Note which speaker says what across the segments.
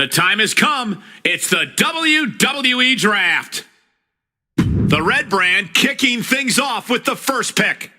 Speaker 1: The time has come. It's the WWE Draft. The Red Brand kicking things off with the first pick.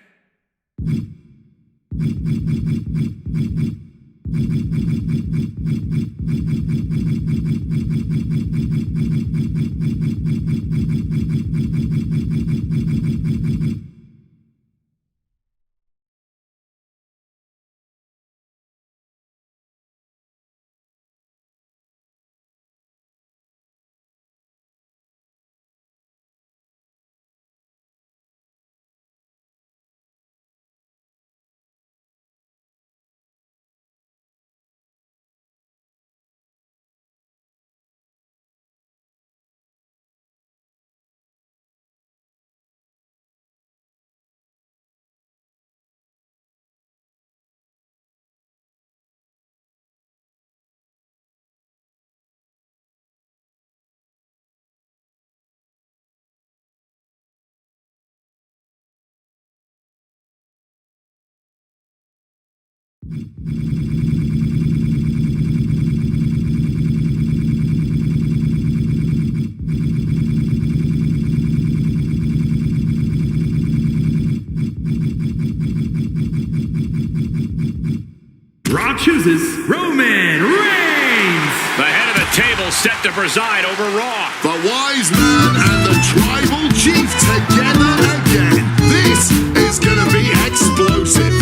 Speaker 2: Raw chooses Roman Reigns.
Speaker 1: The head of the table set to preside over Raw.
Speaker 3: The wise man and the tribal chief together again. This is gonna be explosive.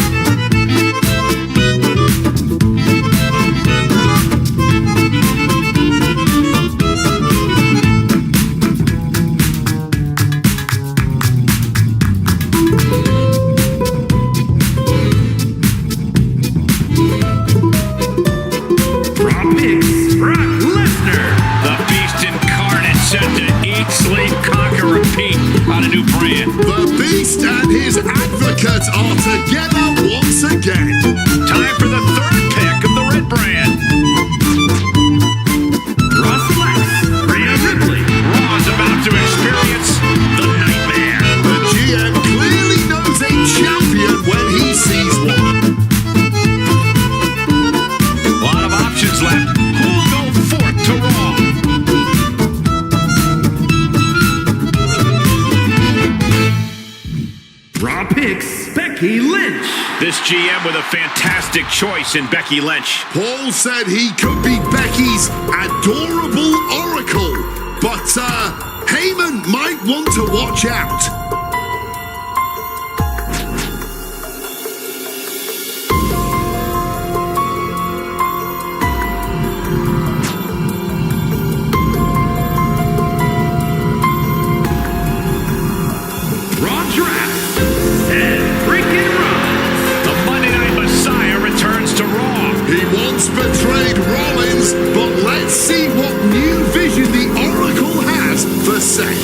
Speaker 3: The Beast and his advocate are together once again.
Speaker 1: Time for the third pick of the Red Brand.
Speaker 2: Raw selects Rhea Ripley.
Speaker 1: Raw's about to experience the nightmare.
Speaker 3: The GM clearly knows a champion when he sees one.
Speaker 1: A lot of options left. Who will go forth to Raw?
Speaker 2: Raw picks Becky Lynch.
Speaker 1: This GM with a fantastic choice in Becky Lynch.
Speaker 3: Paul said he could be Becky's adorable oracle, but Heyman might want to watch out.
Speaker 2: Raw drafts and freaking runs.
Speaker 1: The Monday Night Messiah returns to Raw.
Speaker 3: He once betrayed Rollins, but let's see what new vision the oracle has for Seth.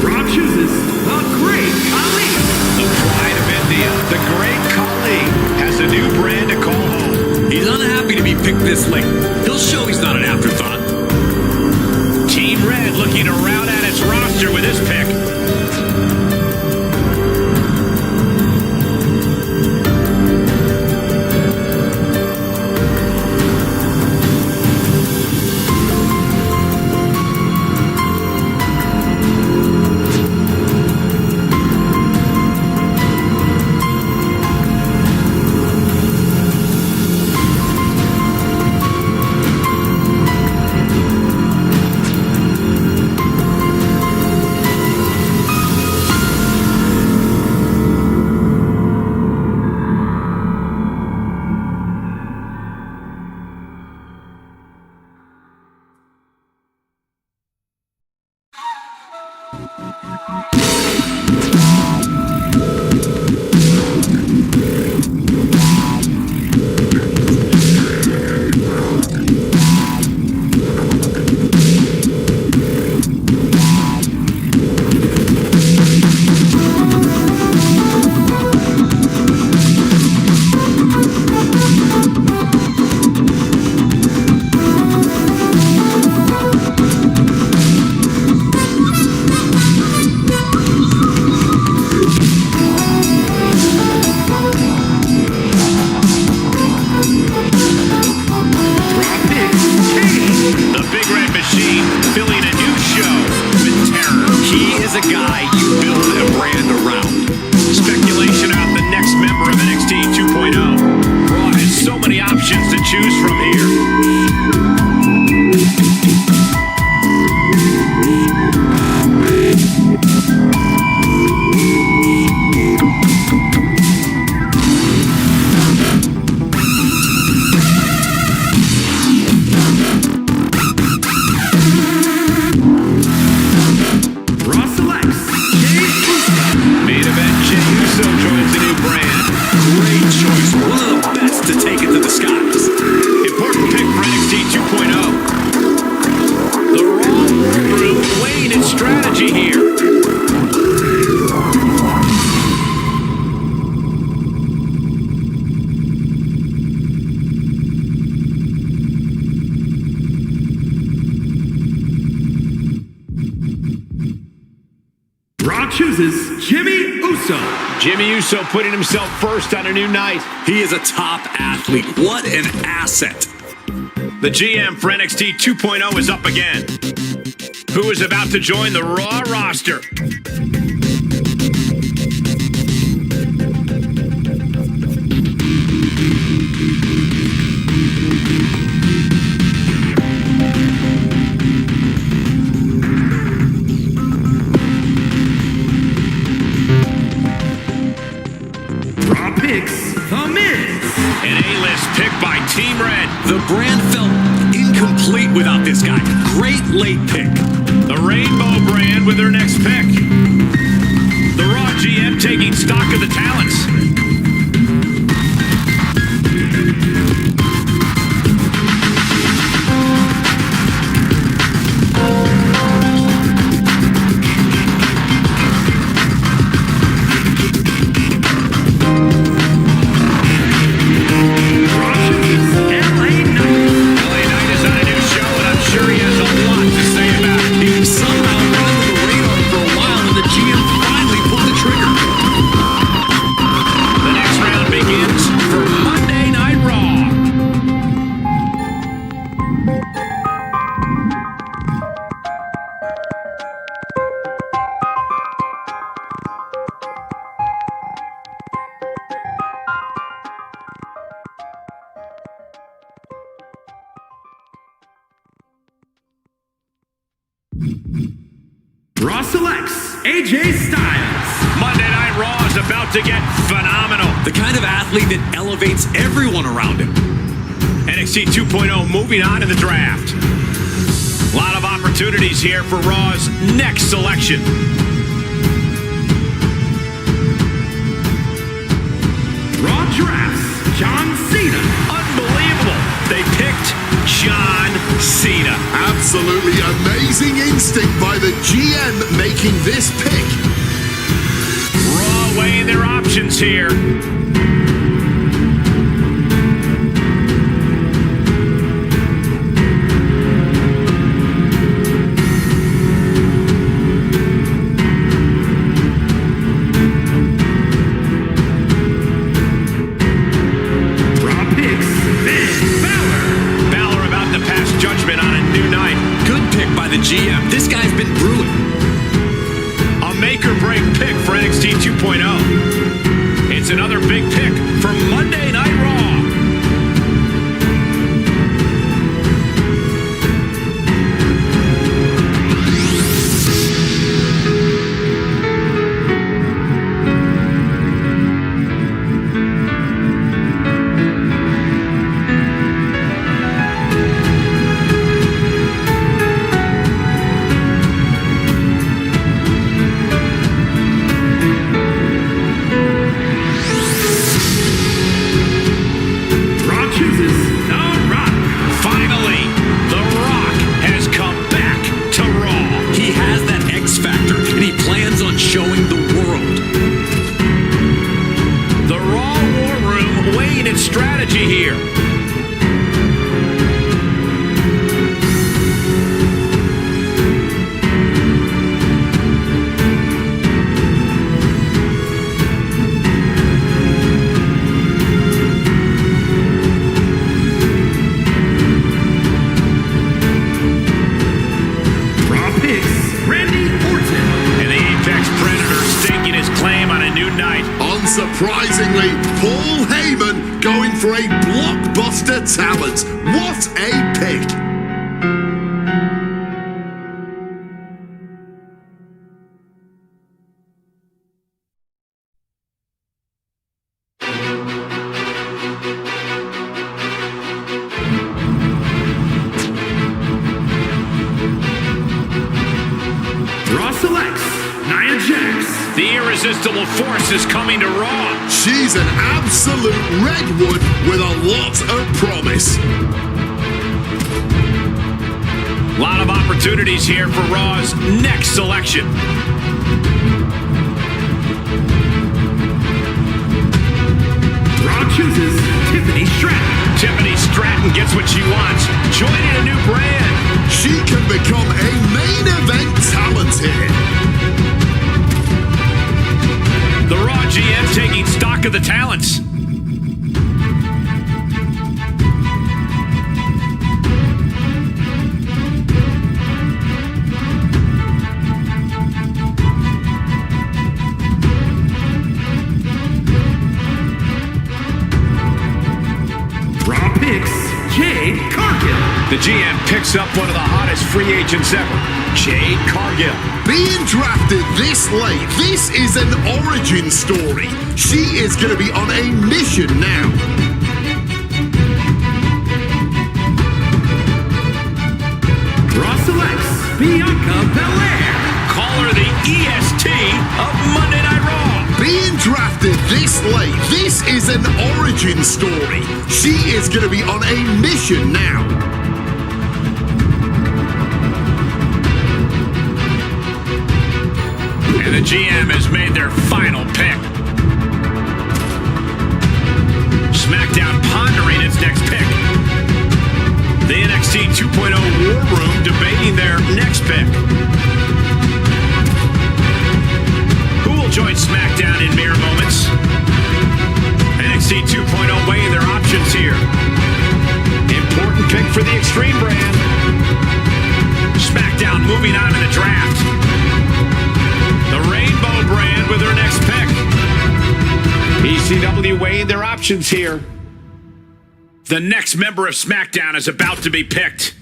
Speaker 2: Raw chooses the Great Khali.
Speaker 1: The pride of India, the great Khali, has a new brand to call home.
Speaker 4: He's unhappy to be picked this late. He'll show he's not an afterthought.
Speaker 1: Team Red looking to round out its roster with this pick.
Speaker 4: a guy you build a brand around.
Speaker 1: Speculation about the next member of NXT 2.0. Raw has so many options to choose from here.
Speaker 2: Chooses Jimmy Uso.
Speaker 1: Jimmy Uso putting himself first on a new night.
Speaker 4: He is a top athlete. What an asset.
Speaker 1: The GM for NXT 2.0 is up again. Who is about to join the Raw roster? An A-list pick by Team Red.
Speaker 4: The brand felt incomplete without this guy. Great late pick.
Speaker 1: The Rainbow brand with their next pick. The Raw GM taking stock of the talents.
Speaker 2: Raw selects AJ Styles.
Speaker 1: Monday Night Raw is about to get phenomenal.
Speaker 4: The kind of athlete that elevates everyone around him.
Speaker 1: NXT 2.0 moving on in the draft. A lot of opportunities here for Raw's next selection.
Speaker 2: Raw drafts John Cena.
Speaker 1: Unbelievable. They picked John Cena.
Speaker 3: Absolutely amazing instinct by the GM making this pick.
Speaker 1: Raw weighing their options here.
Speaker 4: GM. This guy's been brewing.
Speaker 1: A make-or-break pick for NXT 2.0. It's another big pick for Monday Night Raw.
Speaker 4: Showing the world.
Speaker 1: The Raw War Room weighing its strategy here.
Speaker 3: Unsurprisingly, Paul Heyman going for a blockbuster talent. What a pick!
Speaker 2: Raw selects Nia Jax.
Speaker 1: The irresistible force is coming to Raw.
Speaker 3: She's an absolute redwood with a lot of promise.
Speaker 1: A lot of opportunities here for Raw's next selection.
Speaker 2: Raw chooses Tiffany Stratton.
Speaker 1: Tiffany Stratton gets what she wants, joining a new brand.
Speaker 3: She can become a main event talent here.
Speaker 1: The Raw GM taking stock of the talents.
Speaker 2: Raw picks Jade Cargill.
Speaker 1: The GM picks up one of the hottest free agents ever, Jade Cargill.
Speaker 3: Being drafted this late, this is an origin story. She is going to be on a mission now.
Speaker 2: Raw selects Bianca Belair.
Speaker 1: Call her the EST of Monday Night Raw.
Speaker 3: Being drafted this late, this is an origin story. She is going to be on a mission now.
Speaker 1: And the GM has made their final pick. SmackDown pondering its next pick. The NXT 2.0 War Room debating their next pick. Who will join SmackDown in mere moments? NXT 2.0 weighing their options here. Important pick for the Extreme brand. SmackDown moving on in the draft. The Rainbow brand with their next pick. ECW weighing their options here. The next member of SmackDown is about to be picked.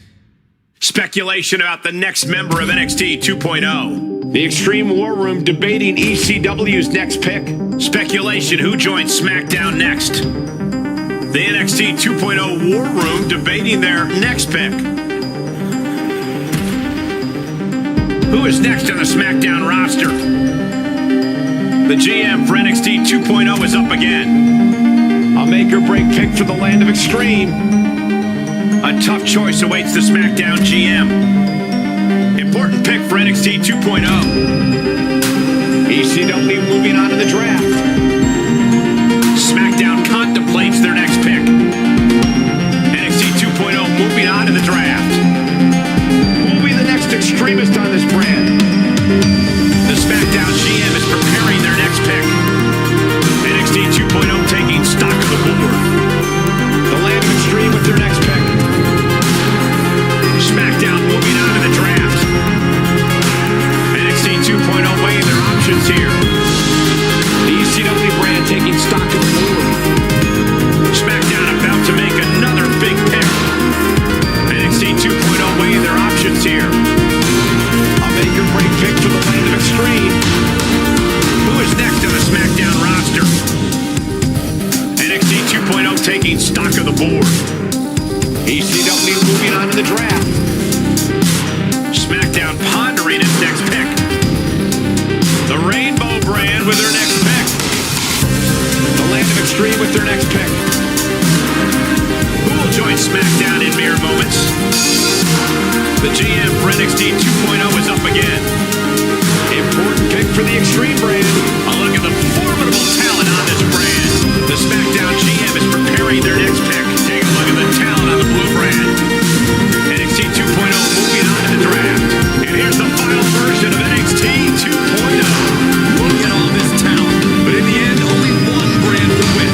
Speaker 1: Speculation about the next member of NXT 2.0. The Extreme War Room debating ECW's next pick. Speculation who joins SmackDown next. The NXT 2.0 War Room debating their next pick. Who is next on the SmackDown roster? The GM for NXT 2.0 is up again. A make or break pick for the land of Extreme. A tough choice awaits the SmackDown GM. Important pick for NXT 2.0. ECW moving on to the draft. SmackDown contemplates their next pick. NXT 2.0 moving on to the draft. Who will be the next extremist on this brand? The SmackDown GM is preparing their next pick. NXT 2.0 taking stock of the board. The land of Extreme with their next pick. SmackDown moving on to the draft. NXT 2.0 weighing their options here. The ECW brand taking stock of the board. SmackDown about to make another big pick. NXT 2.0 weighing their options here. A make or break pick for the land of Extreme. Who is next on the SmackDown roster? NXT 2.0 taking stock of the board. ECW moving on to the draft. SmackDown pondering its next pick. The Rainbow brand with their next pick. The land of Extreme with their next pick. Who will join SmackDown in mere moments? The GM for NXT 2.0 is up again. Important pick for the Extreme brand. A look at the formidable talent on this brand. The SmackDown GM is preparing their next pick. Take a look at the talent on the blue brand. NXT 2.0 moving on to the draft. And here's the final version of NXT 2.0.
Speaker 4: Look at all this talent, but in the end, only one brand will win.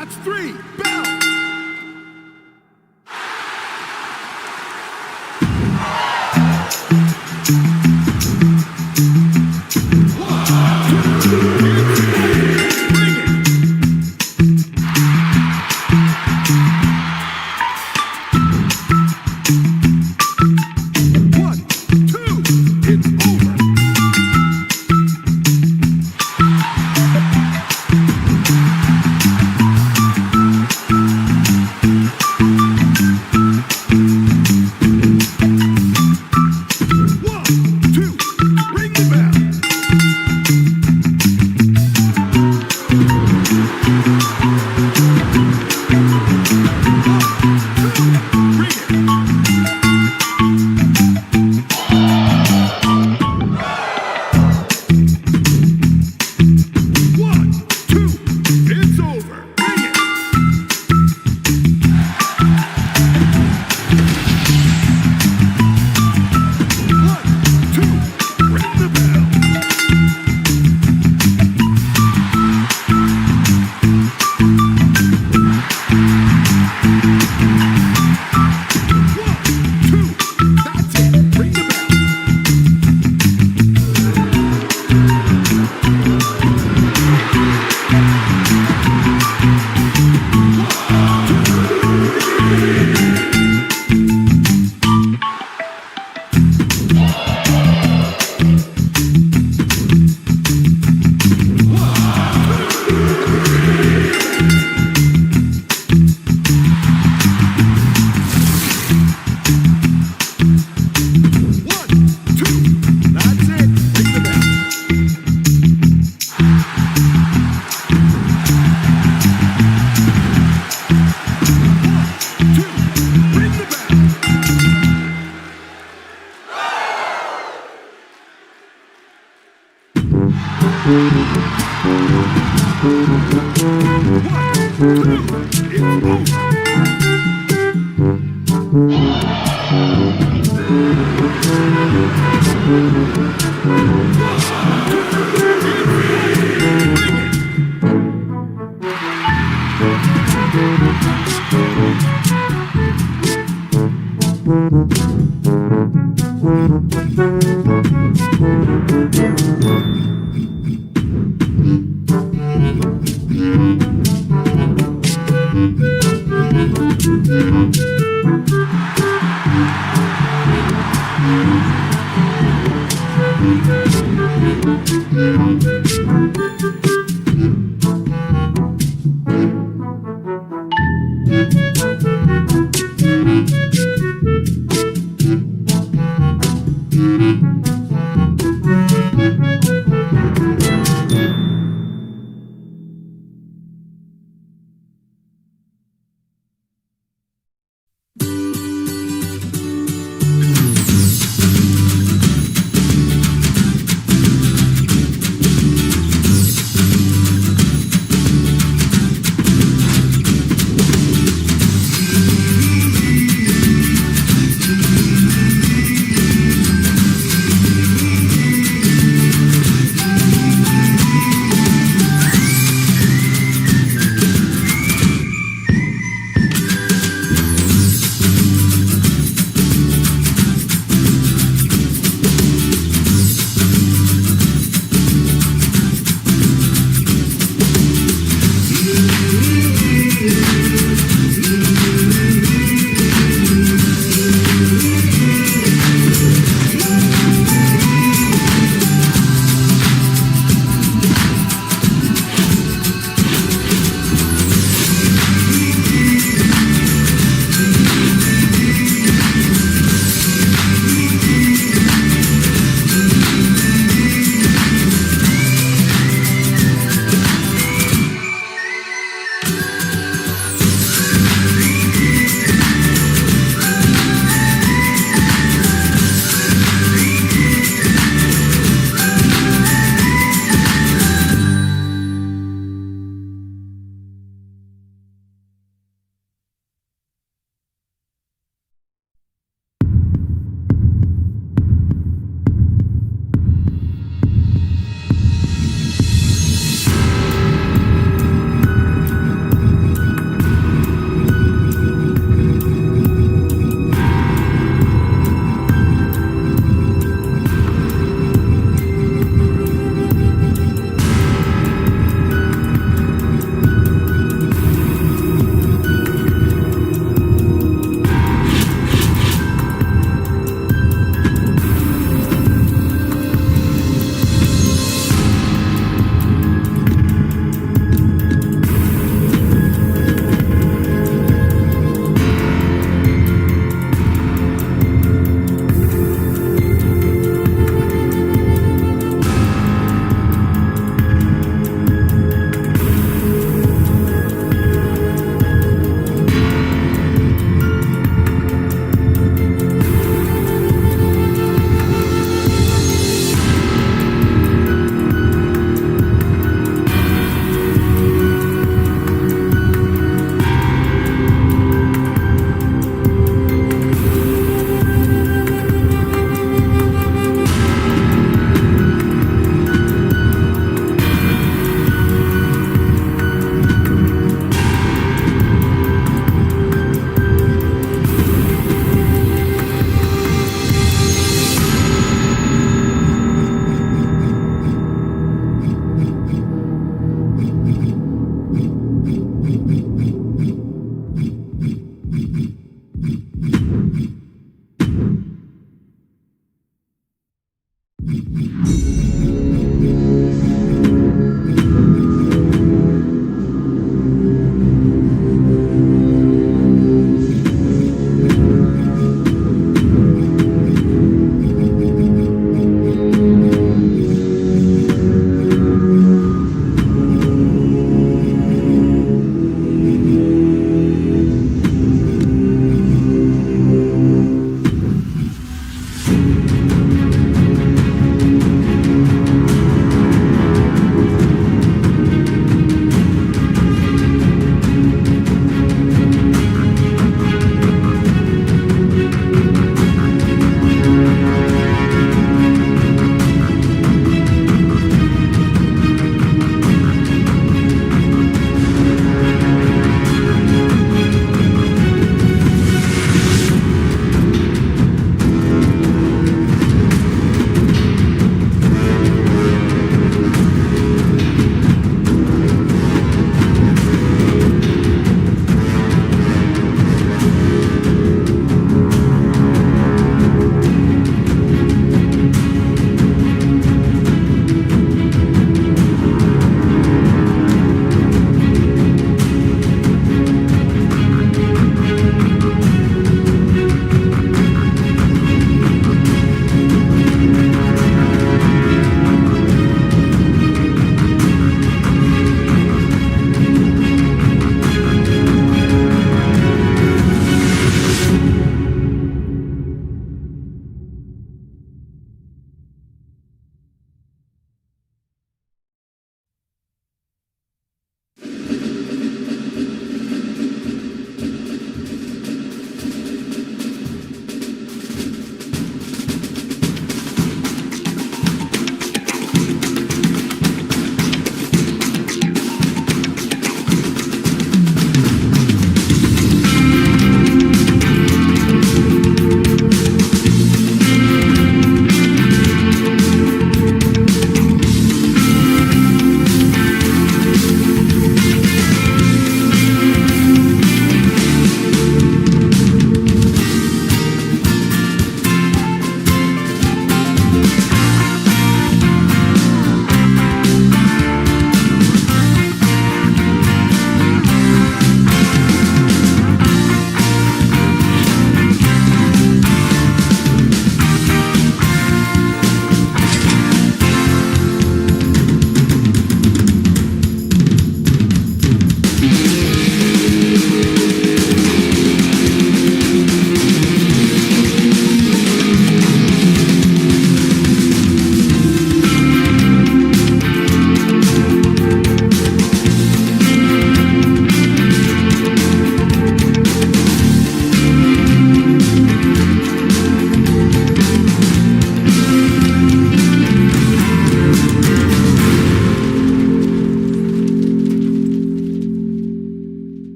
Speaker 3: That's 3. Bell.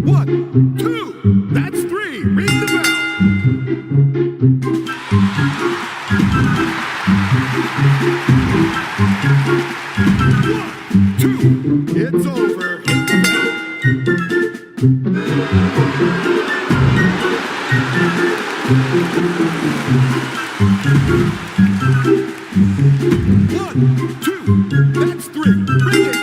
Speaker 3: 1, 2, that's 3. Ring the bell. One, two, it's over. Hit the bell. One, two, that's 3. Ring it.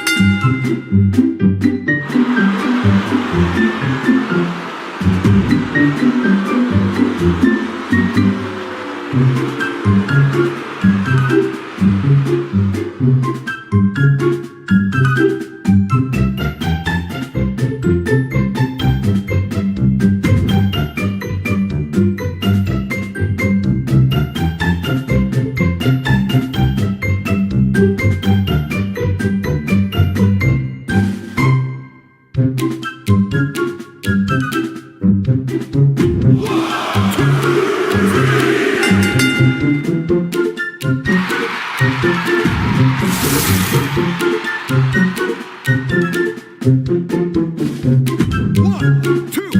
Speaker 3: One, two,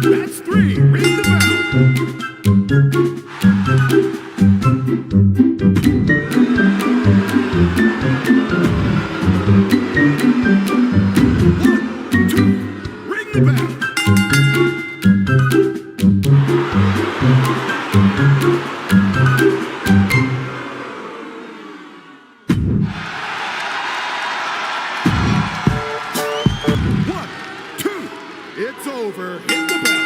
Speaker 3: that's 3. Ring the bell. One, two, ring the bell. One, two, it's over. Hit the bell.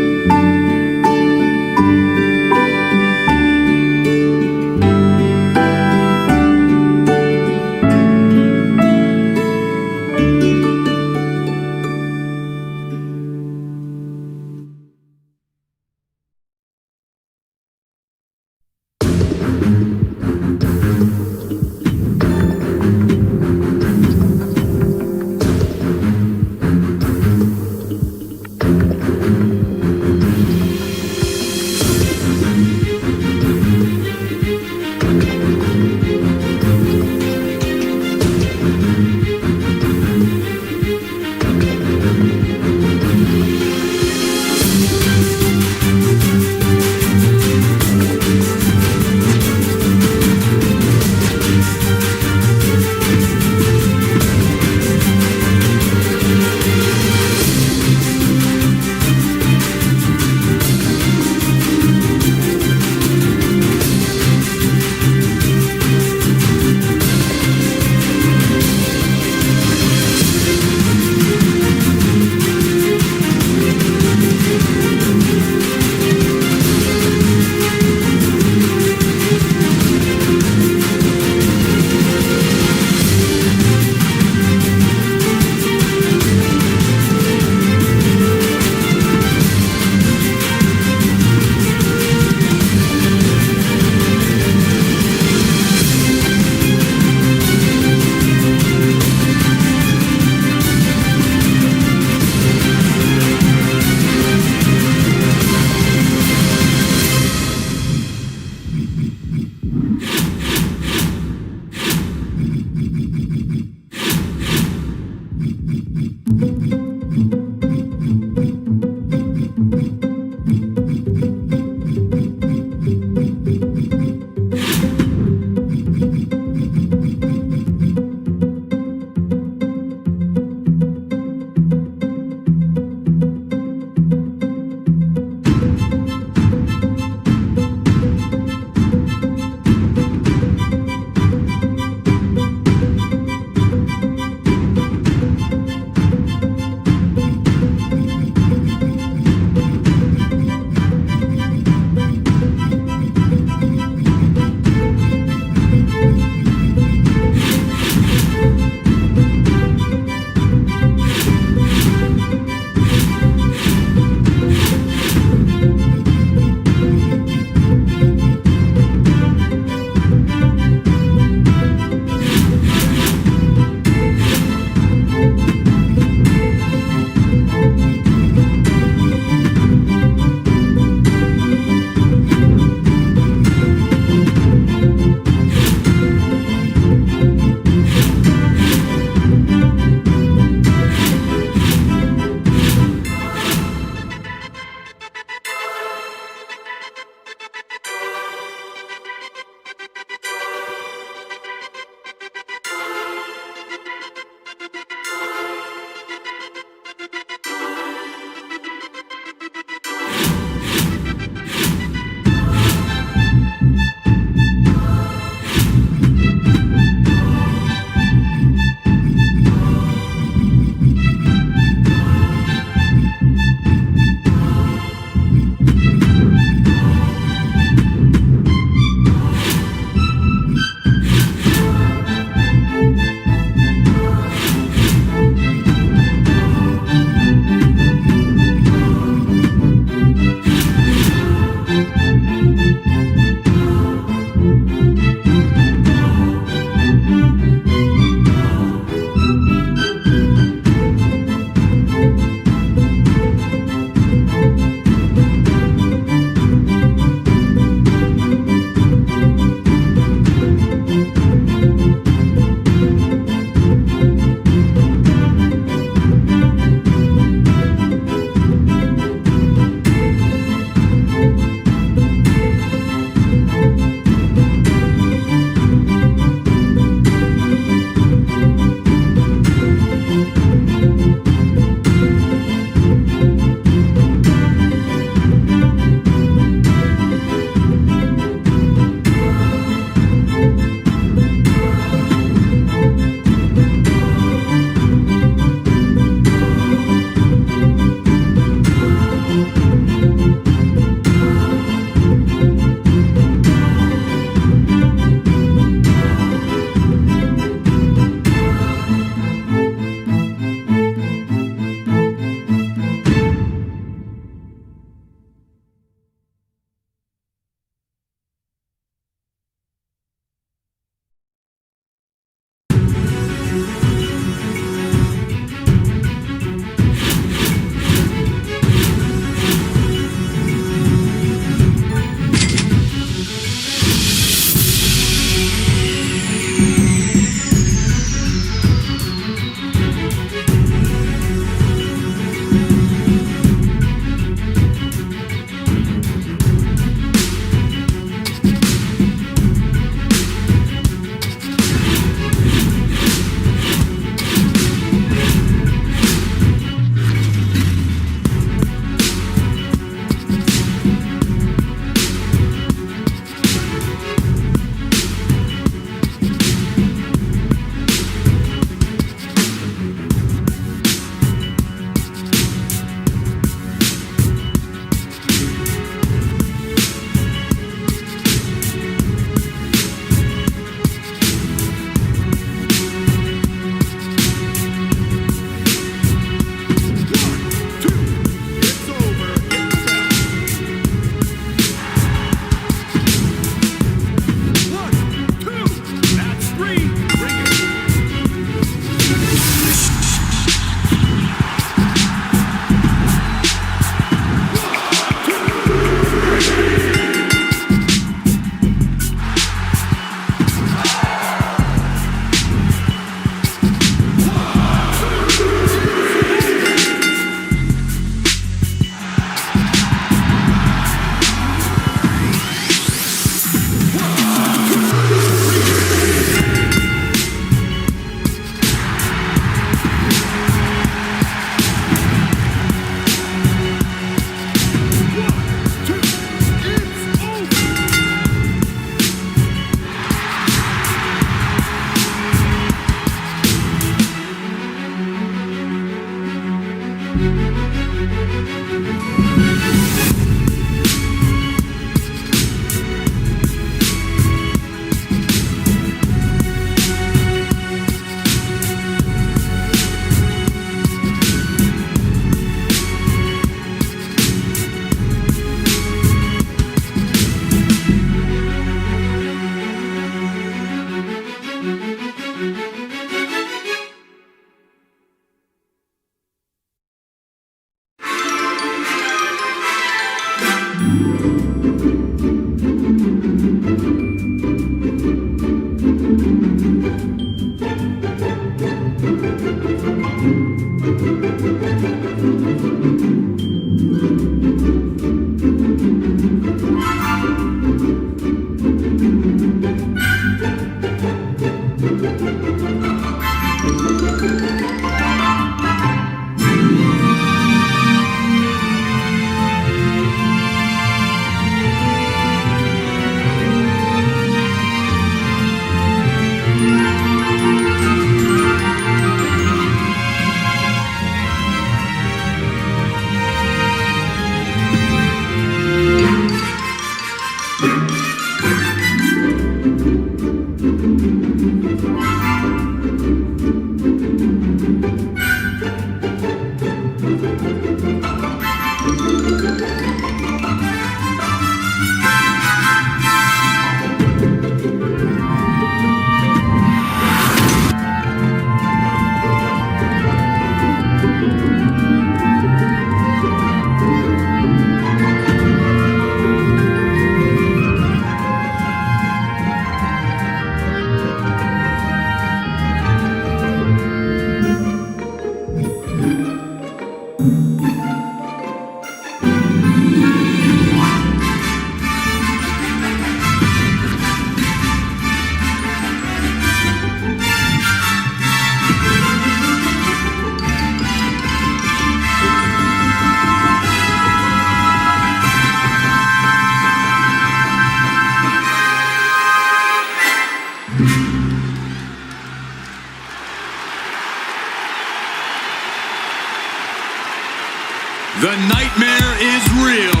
Speaker 4: The nightmare is real.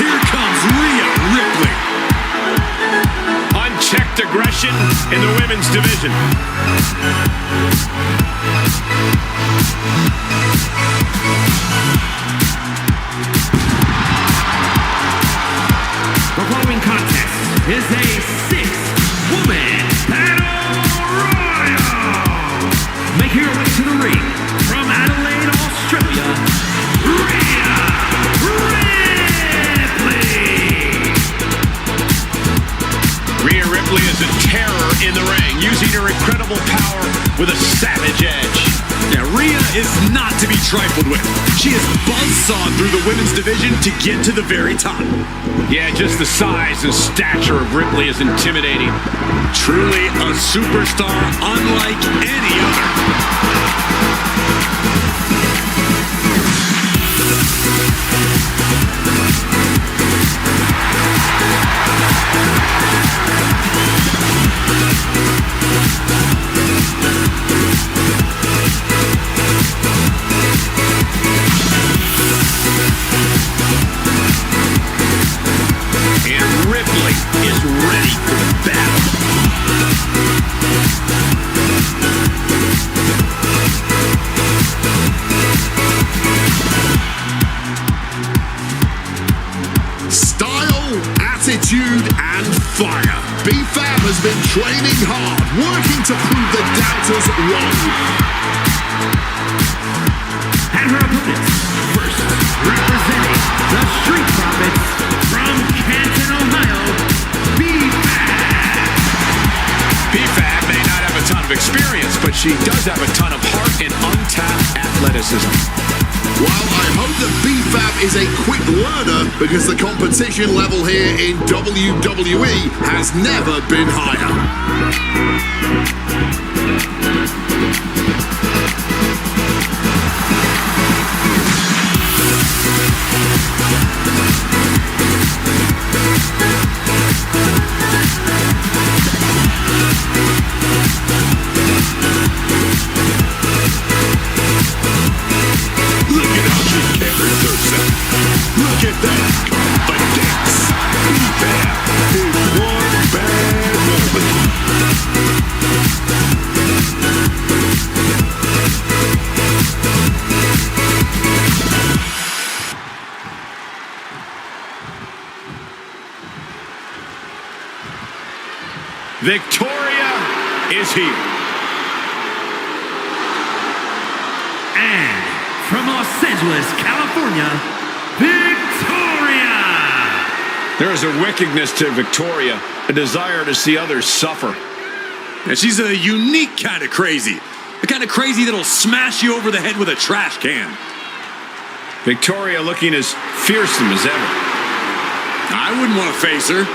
Speaker 4: Here comes Rhea Ripley.
Speaker 1: Unchecked aggression in the women's division.
Speaker 2: The following contest is a six-woman battle royal. Making her way to the ring from Adelaide, Australia, Rhea Ripley.
Speaker 1: Rhea Ripley is a terror in the ring, using her incredible power with a savage edge.
Speaker 4: Yeah, Rhea is not to be trifled with. She is buzzsawed through the women's division to get to the very top.
Speaker 1: Yeah, just the size and stature of Ripley is intimidating.
Speaker 4: Truly a superstar unlike any other.
Speaker 1: And Ripley is ready for the battle.
Speaker 3: Style, attitude, and fire. B-Fab has been training hard, working to prove the doubters wrong.
Speaker 2: And her opponents, first representing the Street Profits from Canton, Ohio, B-Fab.
Speaker 1: PFAB may not have a ton of experience, but she does have a ton of heart and untapped athleticism.
Speaker 3: While I hope that B-Fab is a quick learner because the competition level here in WWE has never been higher.
Speaker 4: Look at how she carries herself. Look at that confidence. B-Fab is one bad woman.
Speaker 1: Victoria is here.
Speaker 2: And from Los Angeles, California, Victoria.
Speaker 1: There is a wickedness to Victoria, a desire to see others suffer.
Speaker 4: And she's a unique kind of crazy. The kind of crazy that'll smash you over the head with a trash can.
Speaker 1: Victoria looking as fearsome as ever.
Speaker 4: I wouldn't want to face her.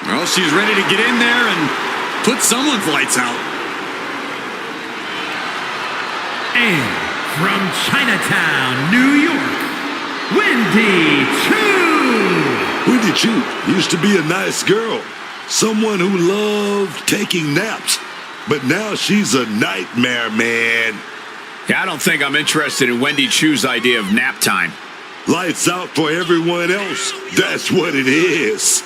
Speaker 4: Well, she's ready to get in there and put someone's lights out.
Speaker 2: And from Chinatown, New York, Wendy Choo.
Speaker 5: Wendy Choo used to be a nice girl, someone who loved taking naps, but now she's a nightmare, man.
Speaker 1: Yeah, I don't think I'm interested in Wendy Choo's idea of nap time.
Speaker 5: Lights out for everyone else. That's what it is.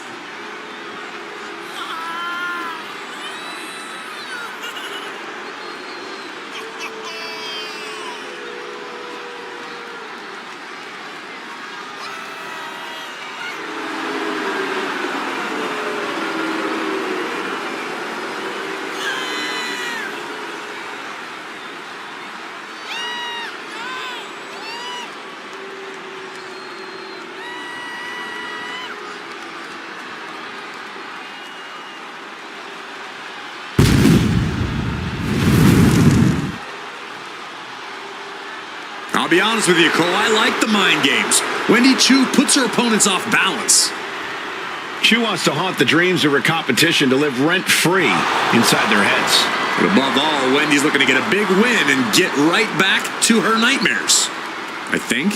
Speaker 4: I'll be honest with you, Cole, I like the mind games. Wendy Choo puts her opponents off balance.
Speaker 1: Choo wants to haunt the dreams of her competition to live rent-free inside their heads.
Speaker 4: But above all, Wendy's looking to get a big win and get right back to her nightmares. I think.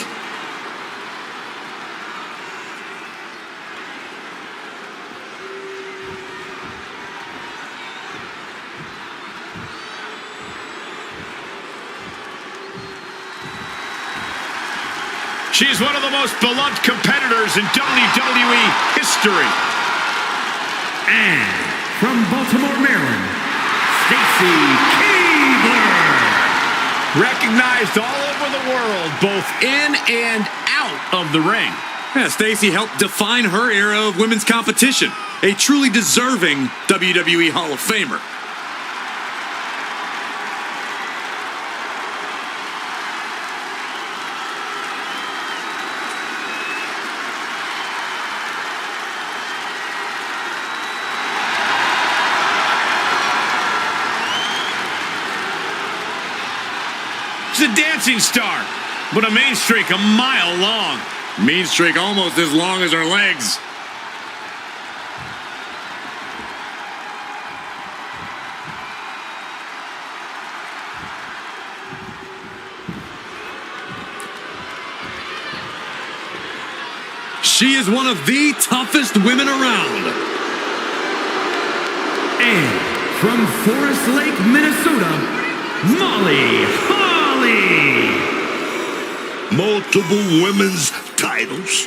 Speaker 1: She's one of the most beloved competitors in WWE history.
Speaker 2: And from Baltimore, Maryland, Stacy Keibler.
Speaker 1: Recognized all over the world, both in and out of the ring.
Speaker 4: Yeah, Stacy helped define her era of women's competition. A truly deserving WWE Hall of Famer.
Speaker 1: She's a dancing star, but a main streak a mile long.
Speaker 4: Mean streak almost as long as her legs. She is one of the toughest women around.
Speaker 2: And from Forest Lake, Minnesota, Molly Holly.
Speaker 5: Multiple women's titles.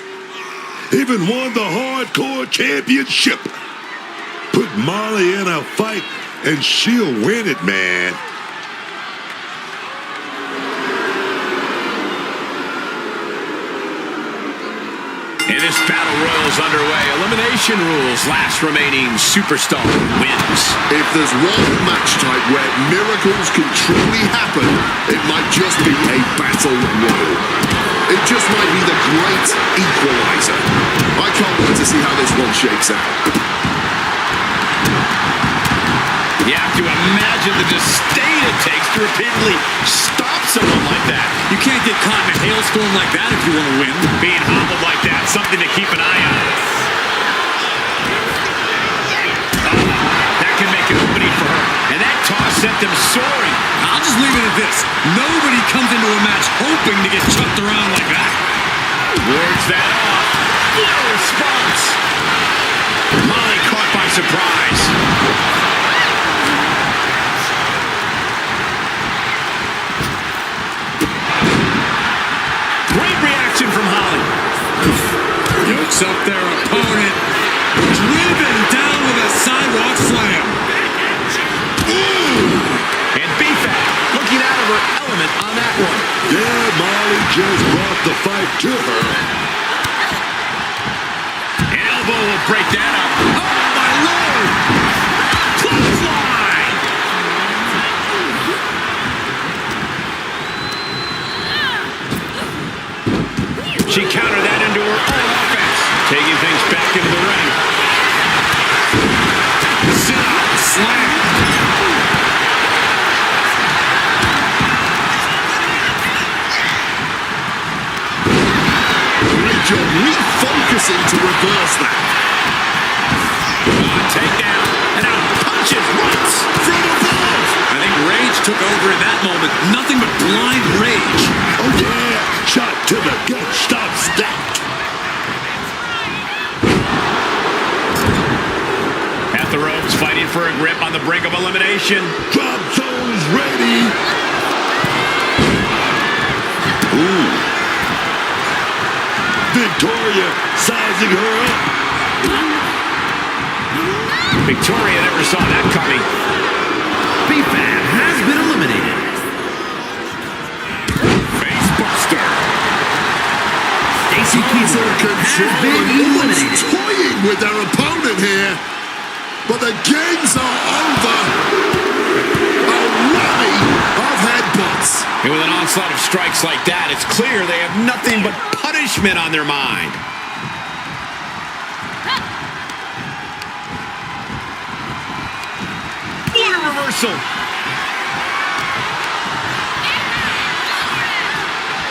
Speaker 5: Even won the Hardcore Championship. Put Molly in a fight and she'll win it, man.
Speaker 1: And this battle royal is underway. Elimination rules. Last remaining superstar wins.
Speaker 3: If there's one match type where miracles can truly happen, it might just be a battle royal. It just might be the great equalizer. I can't wait to see how this one shakes out.
Speaker 1: You have to imagine the disdain it takes to repeatedly stop someone like that.
Speaker 4: You can't get caught in a hailstorm like that if you want to win.
Speaker 1: Being hobbled like that, something to keep an eye on. That can make an opening for her. And that toss sent them soaring.
Speaker 4: I'll just leave it at this. Nobody comes into a match hoping to get chucked around like that.
Speaker 1: Wards that off. No response. Molly caught by surprise. Great reaction from Holly.
Speaker 4: Yokes up their opponent. Driven down with a sidewalk slam. Ooh.
Speaker 5: brought the fight to her.
Speaker 1: Elbow will break that up. Oh, my Lord! Clothesline! She countered that into her own offense, taking things back into the ring. Sit-up, slam.
Speaker 3: Great job refocusing to reverse that.
Speaker 1: Takedown, and now punches once from above.
Speaker 4: I think rage took over in that moment. Nothing but blind rage.
Speaker 5: Oh yeah, shot to the gut, stops that.
Speaker 1: At the ropes, fighting for a grip on the brink of elimination.
Speaker 5: Drop zone's ready. Ooh. Victoria sizing her up.
Speaker 1: Victoria never saw that coming.
Speaker 2: B-Fan has been eliminated.
Speaker 1: Face buster.
Speaker 2: Stacy Keibler has been
Speaker 3: Almost
Speaker 2: eliminated.
Speaker 3: toying with their opponent here. But the games are over. A rally of headbutts.
Speaker 1: And with an onslaught of strikes like that, it's clear they have nothing but punishment on their mind. What a reversal.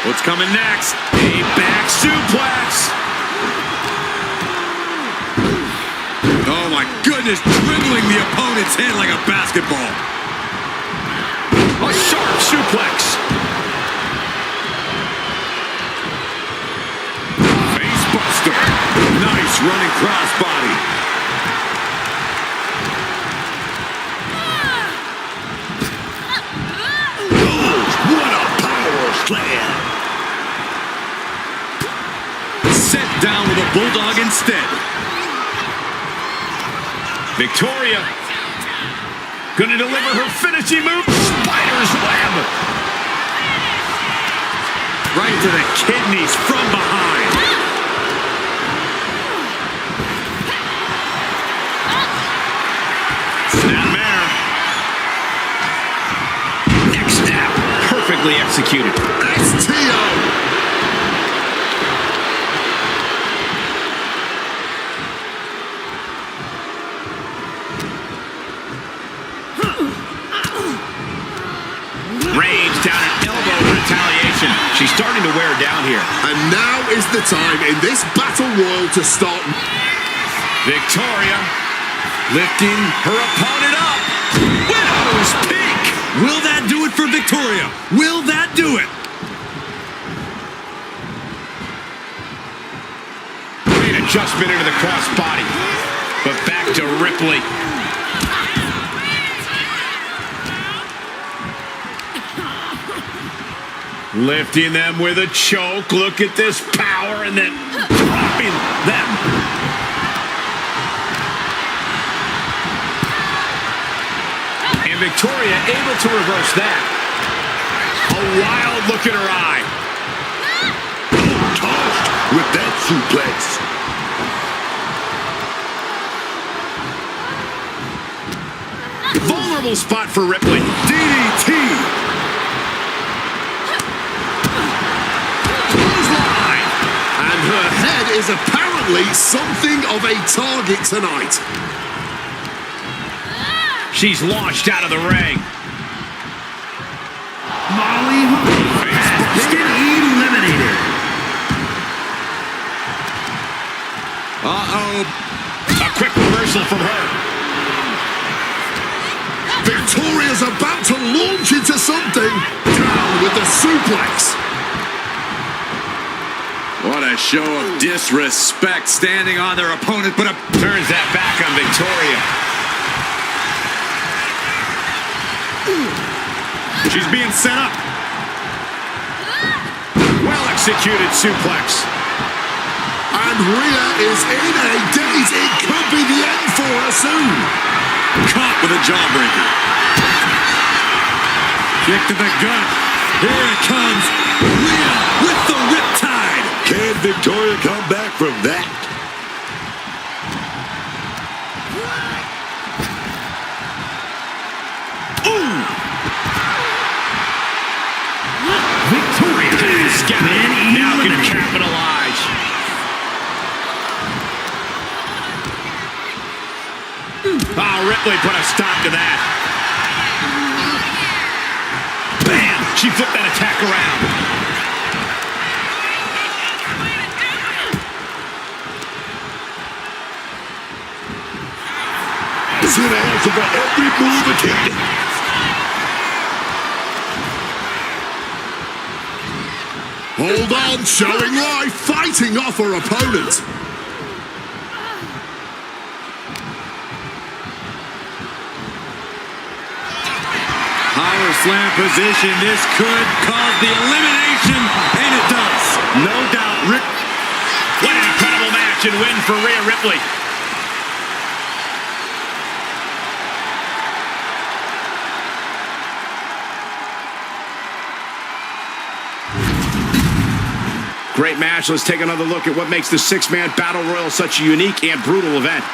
Speaker 1: What's coming next? A back suplex.
Speaker 4: Oh my goodness, dribbling the opponent's head like a basketball.
Speaker 1: A sharp suplex.
Speaker 4: Face buster. Nice running crossbody.
Speaker 5: What a power slam.
Speaker 4: Set down with a bulldog instead.
Speaker 1: Victoria gonna deliver her finishing move. Spider's web. Right to the kidneys from behind. Snapmare. Next snap. Perfectly executed.
Speaker 3: STO.
Speaker 1: Rage down an elbow in retaliation. She's starting to wear down here.
Speaker 3: And now is the time in this battle royal to start.
Speaker 1: Victoria lifting her opponent up. Widow's peak.
Speaker 4: Will that do it for Victoria? Will that do it?
Speaker 1: Great adjustment into the crossbody. But back to Ripley. Lifting them with a choke. Look at this power and then dropping them. And Victoria able to reverse that. A wild look in her eye.
Speaker 5: Tossed with that suplex.
Speaker 1: Vulnerable spot for Ripley.
Speaker 5: DDT.
Speaker 3: And her head is apparently something of a target tonight.
Speaker 1: She's launched out of the ring.
Speaker 2: Molly Holly has been eliminated.
Speaker 1: Uh-oh. A quick reversal from her.
Speaker 3: Victoria's about to launch into something. Down with the suplex.
Speaker 4: What a show of disrespect standing on their opponent, but
Speaker 1: Turns that back on Victoria. She's being set up. Well executed suplex.
Speaker 3: And Rhea is in a daze. It could be the end for her soon.
Speaker 4: caught with a jawbreaker. Kick to the gut. Here it comes. Rhea with the riptide.
Speaker 5: Can Victoria come back from that?
Speaker 2: Ooh! Victoria has been
Speaker 1: Now can
Speaker 2: eliminated.
Speaker 1: capitalize. Oh, Ripley put a stop to that. Bam! She flipped that attack around.
Speaker 5: She's gonna answer for every move attempted.
Speaker 3: Hold on, showing life, fighting off her opponent.
Speaker 6: Power slam position. This could cause the elimination, and it does. No doubt, Rick.
Speaker 1: What an incredible match and win for Rhea Ripley. Great match. Let's take another look at what makes the six-man battle royal such a unique and brutal event.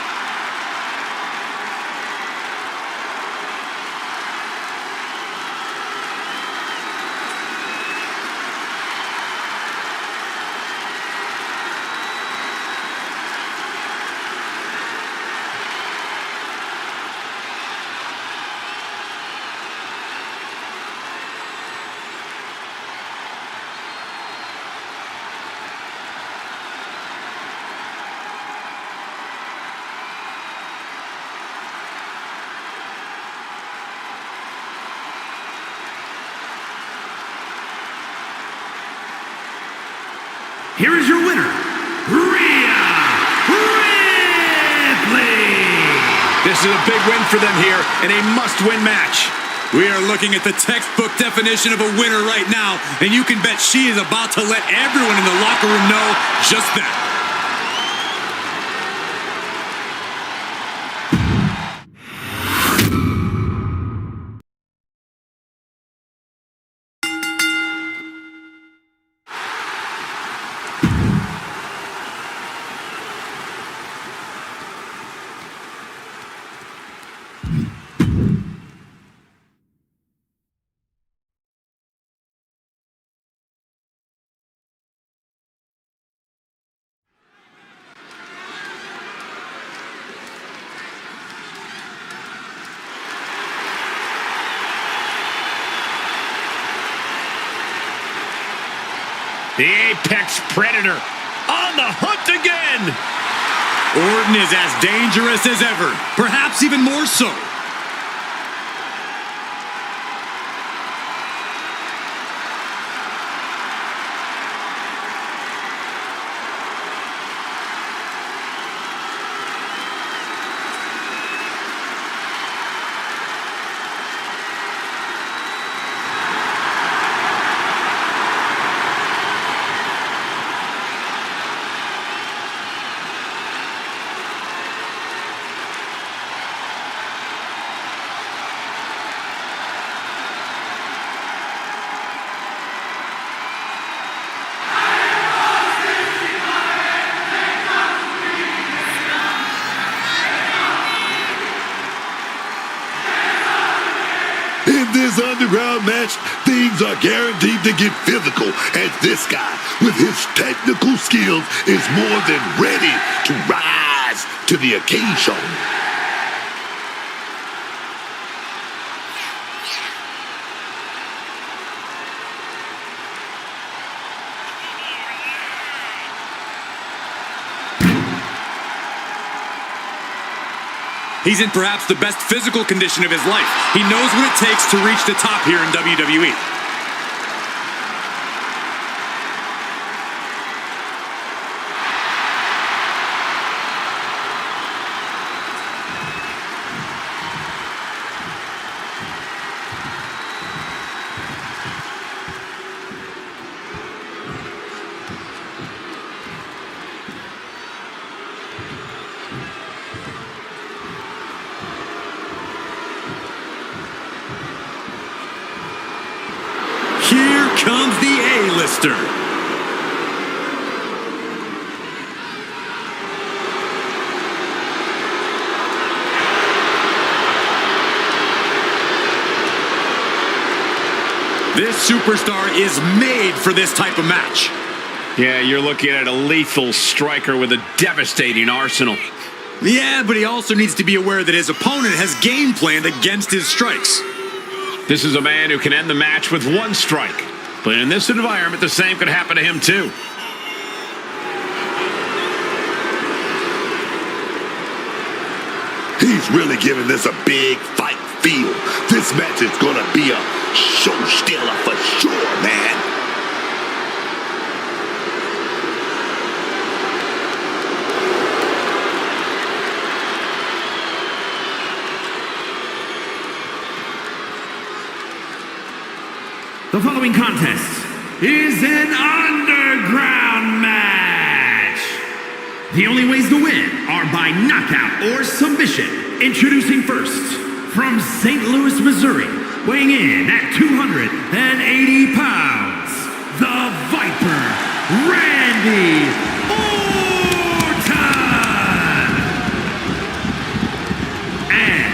Speaker 2: Here is your winner, Rhea Ripley.
Speaker 1: This is a big win for them here and a must-win match.
Speaker 6: We are looking at the textbook definition of a winner right now, and you can bet she is about to let everyone in the locker room know just that.
Speaker 1: The Apex Predator on the hunt again.
Speaker 6: Orton is as dangerous as ever, perhaps even more so.
Speaker 5: In this underground match, things are guaranteed to get physical, and this guy, with his technical skills, is more than ready to rise to the occasion.
Speaker 6: He's in perhaps the best physical condition of his life. He knows what it takes to reach the top here in WWE. Here comes the A-lister. This superstar is made for this type of match.
Speaker 1: Yeah, you're looking at a lethal striker with a devastating arsenal.
Speaker 6: Yeah, but he also needs to be aware that his opponent has game planned against his strikes.
Speaker 1: This is a man who can end the match with one strike. But in this environment, the same could happen to him too.
Speaker 5: He's really giving this a big fight feel. This match is gonna be a show stealer for sure, man.
Speaker 2: The following contest is an underground match. The only ways to win are by knockout or submission. Introducing first, from St. Louis, Missouri, weighing in at 280 pounds, the Viper, Randy Orton. And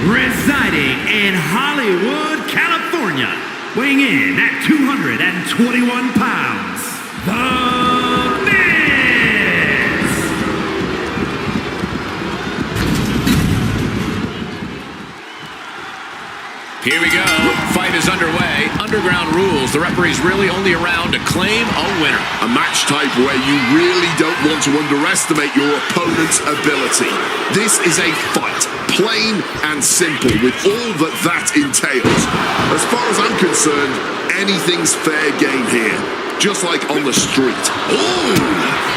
Speaker 2: residing in Hollywood, California, weighing in at 221 pounds, The Miz!
Speaker 1: Here we go. Fight is underway. Underground rules. The referee's really only around to claim a winner.
Speaker 3: A match type where you really don't want to underestimate your opponent's ability. This is a fight, plain and simple, with all that entails. As far as I'm concerned, anything's fair game here. Just like on the street.
Speaker 1: Ooh!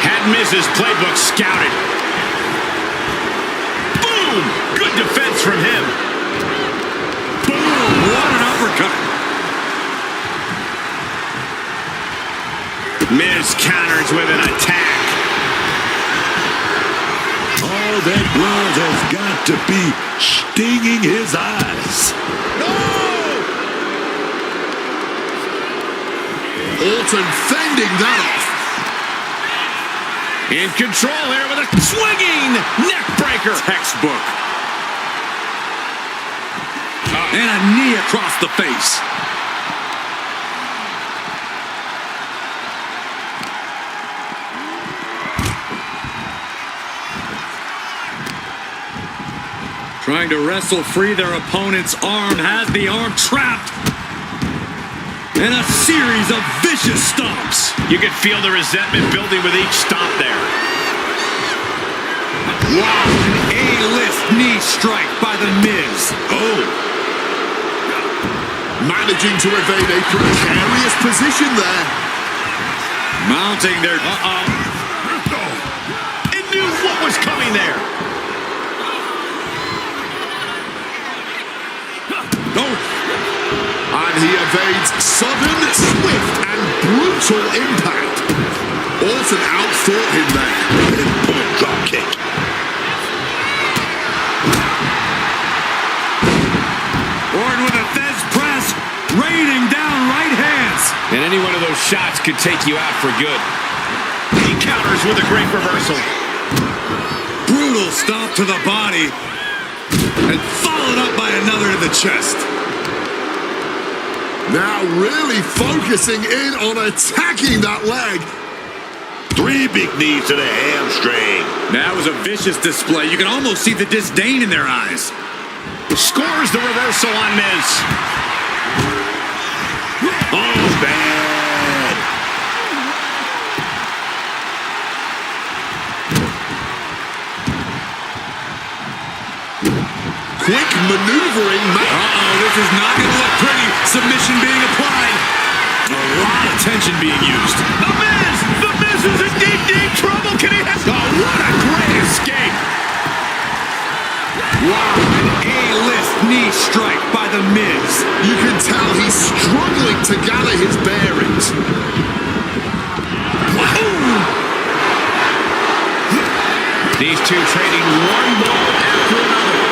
Speaker 1: Had Miz's playbook scouted. Boom! Good defense from him.
Speaker 6: Boom! What an uppercut.
Speaker 1: Miz counters with an attack.
Speaker 5: All that blood has got to be stinging his eyes.
Speaker 3: Orton fending that off.
Speaker 1: In control here with a swinging neck breaker.
Speaker 6: Textbook. And a knee across the face. Trying to wrestle free their opponent's arm, has the arm trapped. And a series of vicious stomps.
Speaker 1: You can feel the resentment building with each stomp there.
Speaker 6: Wow, an A-list knee strike by The Miz.
Speaker 3: Oh. Managing to evade a precarious position there.
Speaker 6: Mounting their...
Speaker 1: It knew what was coming there.
Speaker 3: And he evades sudden, swift, and brutal impact. Orton outthought him there.
Speaker 5: Pinpoint drop kick.
Speaker 6: Orton with a Fez press, raining down right hands.
Speaker 1: And any one of those shots could take you out for good. He counters with a great reversal.
Speaker 6: Brutal stomp to the body. And followed up by another to the chest.
Speaker 3: Now really focusing in on attacking that leg.
Speaker 5: 3 big knees to the hamstring.
Speaker 6: That was a vicious display. You can almost see the disdain in their eyes.
Speaker 1: Scores the reversal on Miz.
Speaker 5: Oh, bad.
Speaker 3: Quick maneuvering.
Speaker 6: This is not going to look pretty. Submission being applied. A lot of tension being used.
Speaker 1: The Miz is in deep, deep trouble. Can he have... Oh, what a great escape.
Speaker 6: Wow, an A-list knee strike by The Miz.
Speaker 3: You can tell he's struggling to gather his bearings.
Speaker 1: These two trading one blow after another.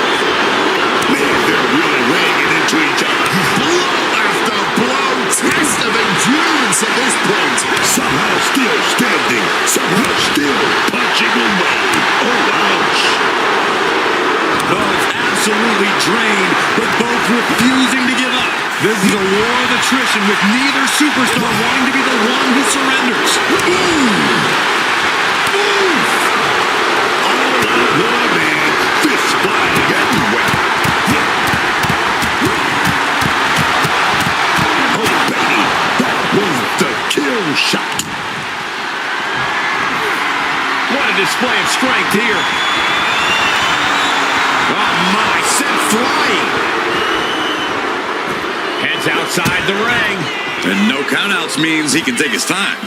Speaker 5: Man, they're really weighing into each other.
Speaker 3: Blow after blow. Test of endurance at this point.
Speaker 5: Somehow still standing. Somehow still punching away. Oh, ouch.
Speaker 6: Oh, it's absolutely drained, but both refusing to give up. This is a war of attrition with neither superstar wanting to be the one who surrenders.
Speaker 5: War, man. Fists flying everywhere. Oh, baby. That was the kill shot.
Speaker 1: What a display of strength here. Oh my, sent flying. Heads outside the ring.
Speaker 6: And no countouts means he can take his time.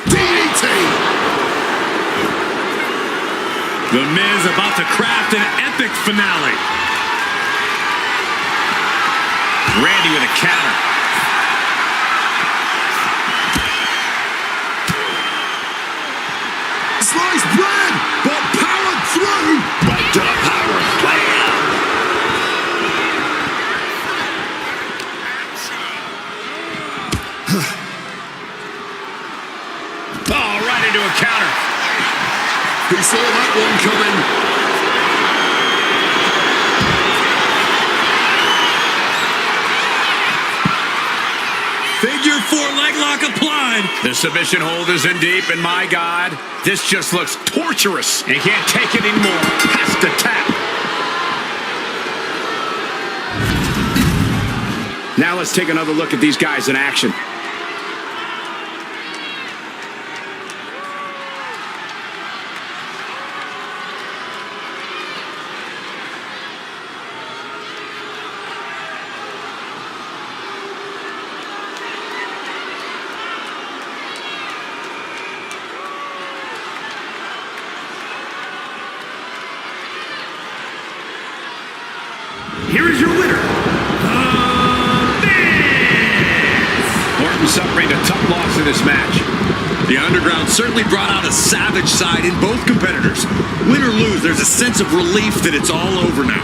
Speaker 5: DDT.
Speaker 6: The Miz about to craft an epic finale.
Speaker 1: Randy with a counter.
Speaker 3: Sliced bread, but powered through.
Speaker 5: Right to the power slam.
Speaker 1: Oh, right into a counter.
Speaker 3: He saw that one coming.
Speaker 6: Figure 4 leg lock applied.
Speaker 1: The submission hold is in deep, and my God, this just looks torturous. He can't take it anymore. Has to tap. Now let's take another look at these guys in action.
Speaker 2: Here is your winner, The Miz!
Speaker 1: Orton suffering a tough loss in this match.
Speaker 6: The Underground certainly brought out a savage side in both competitors. Win or lose, there's a sense of relief that it's all over now.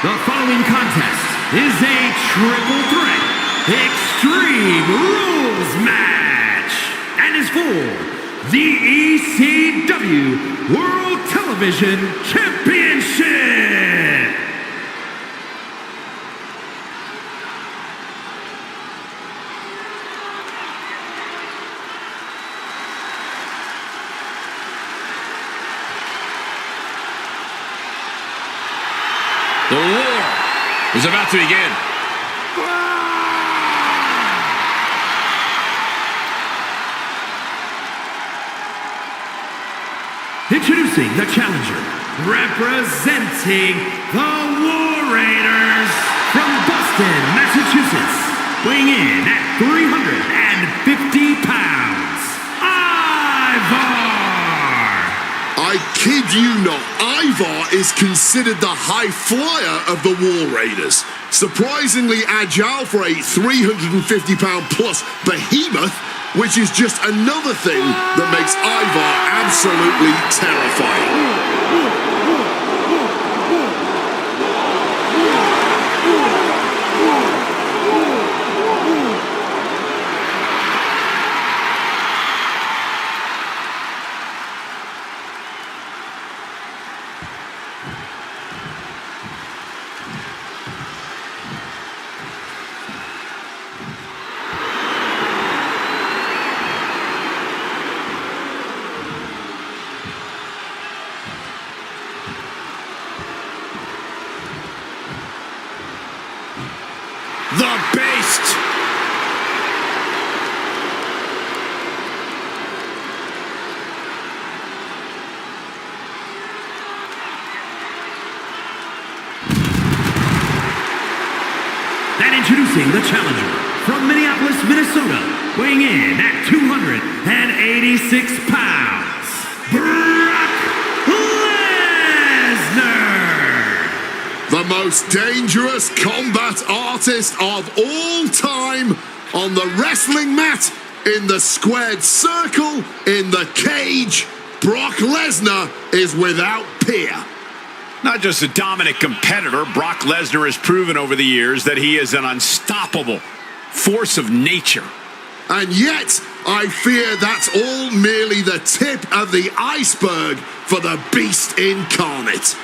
Speaker 2: The following contest is a triple threat Extreme Rules match and is for the ECW World Television Championship.
Speaker 1: The war is about to begin.
Speaker 2: Introducing the challenger, representing the War Raiders from Boston, Massachusetts, weighing in at 350 pounds, Ivar!
Speaker 3: I kid you not, Ivar is considered the high flyer of the War Raiders. Surprisingly agile for a 350-pound plus behemoth, which is just another thing that makes Ivar absolutely terrifying.
Speaker 1: The Beast.
Speaker 2: And introducing the challenger from Minneapolis, Minnesota, weighing in at 286 pounds, Brock Lesnar!
Speaker 3: The most dangerous combat artist of all time on the wrestling mat, in the squared circle, in the cage. Brock Lesnar is without peer.
Speaker 1: Not just a dominant competitor, Brock Lesnar has proven over the years that he is an unstoppable force of nature.
Speaker 3: And yet, I fear that's all merely the tip of the iceberg for the beast incarnate.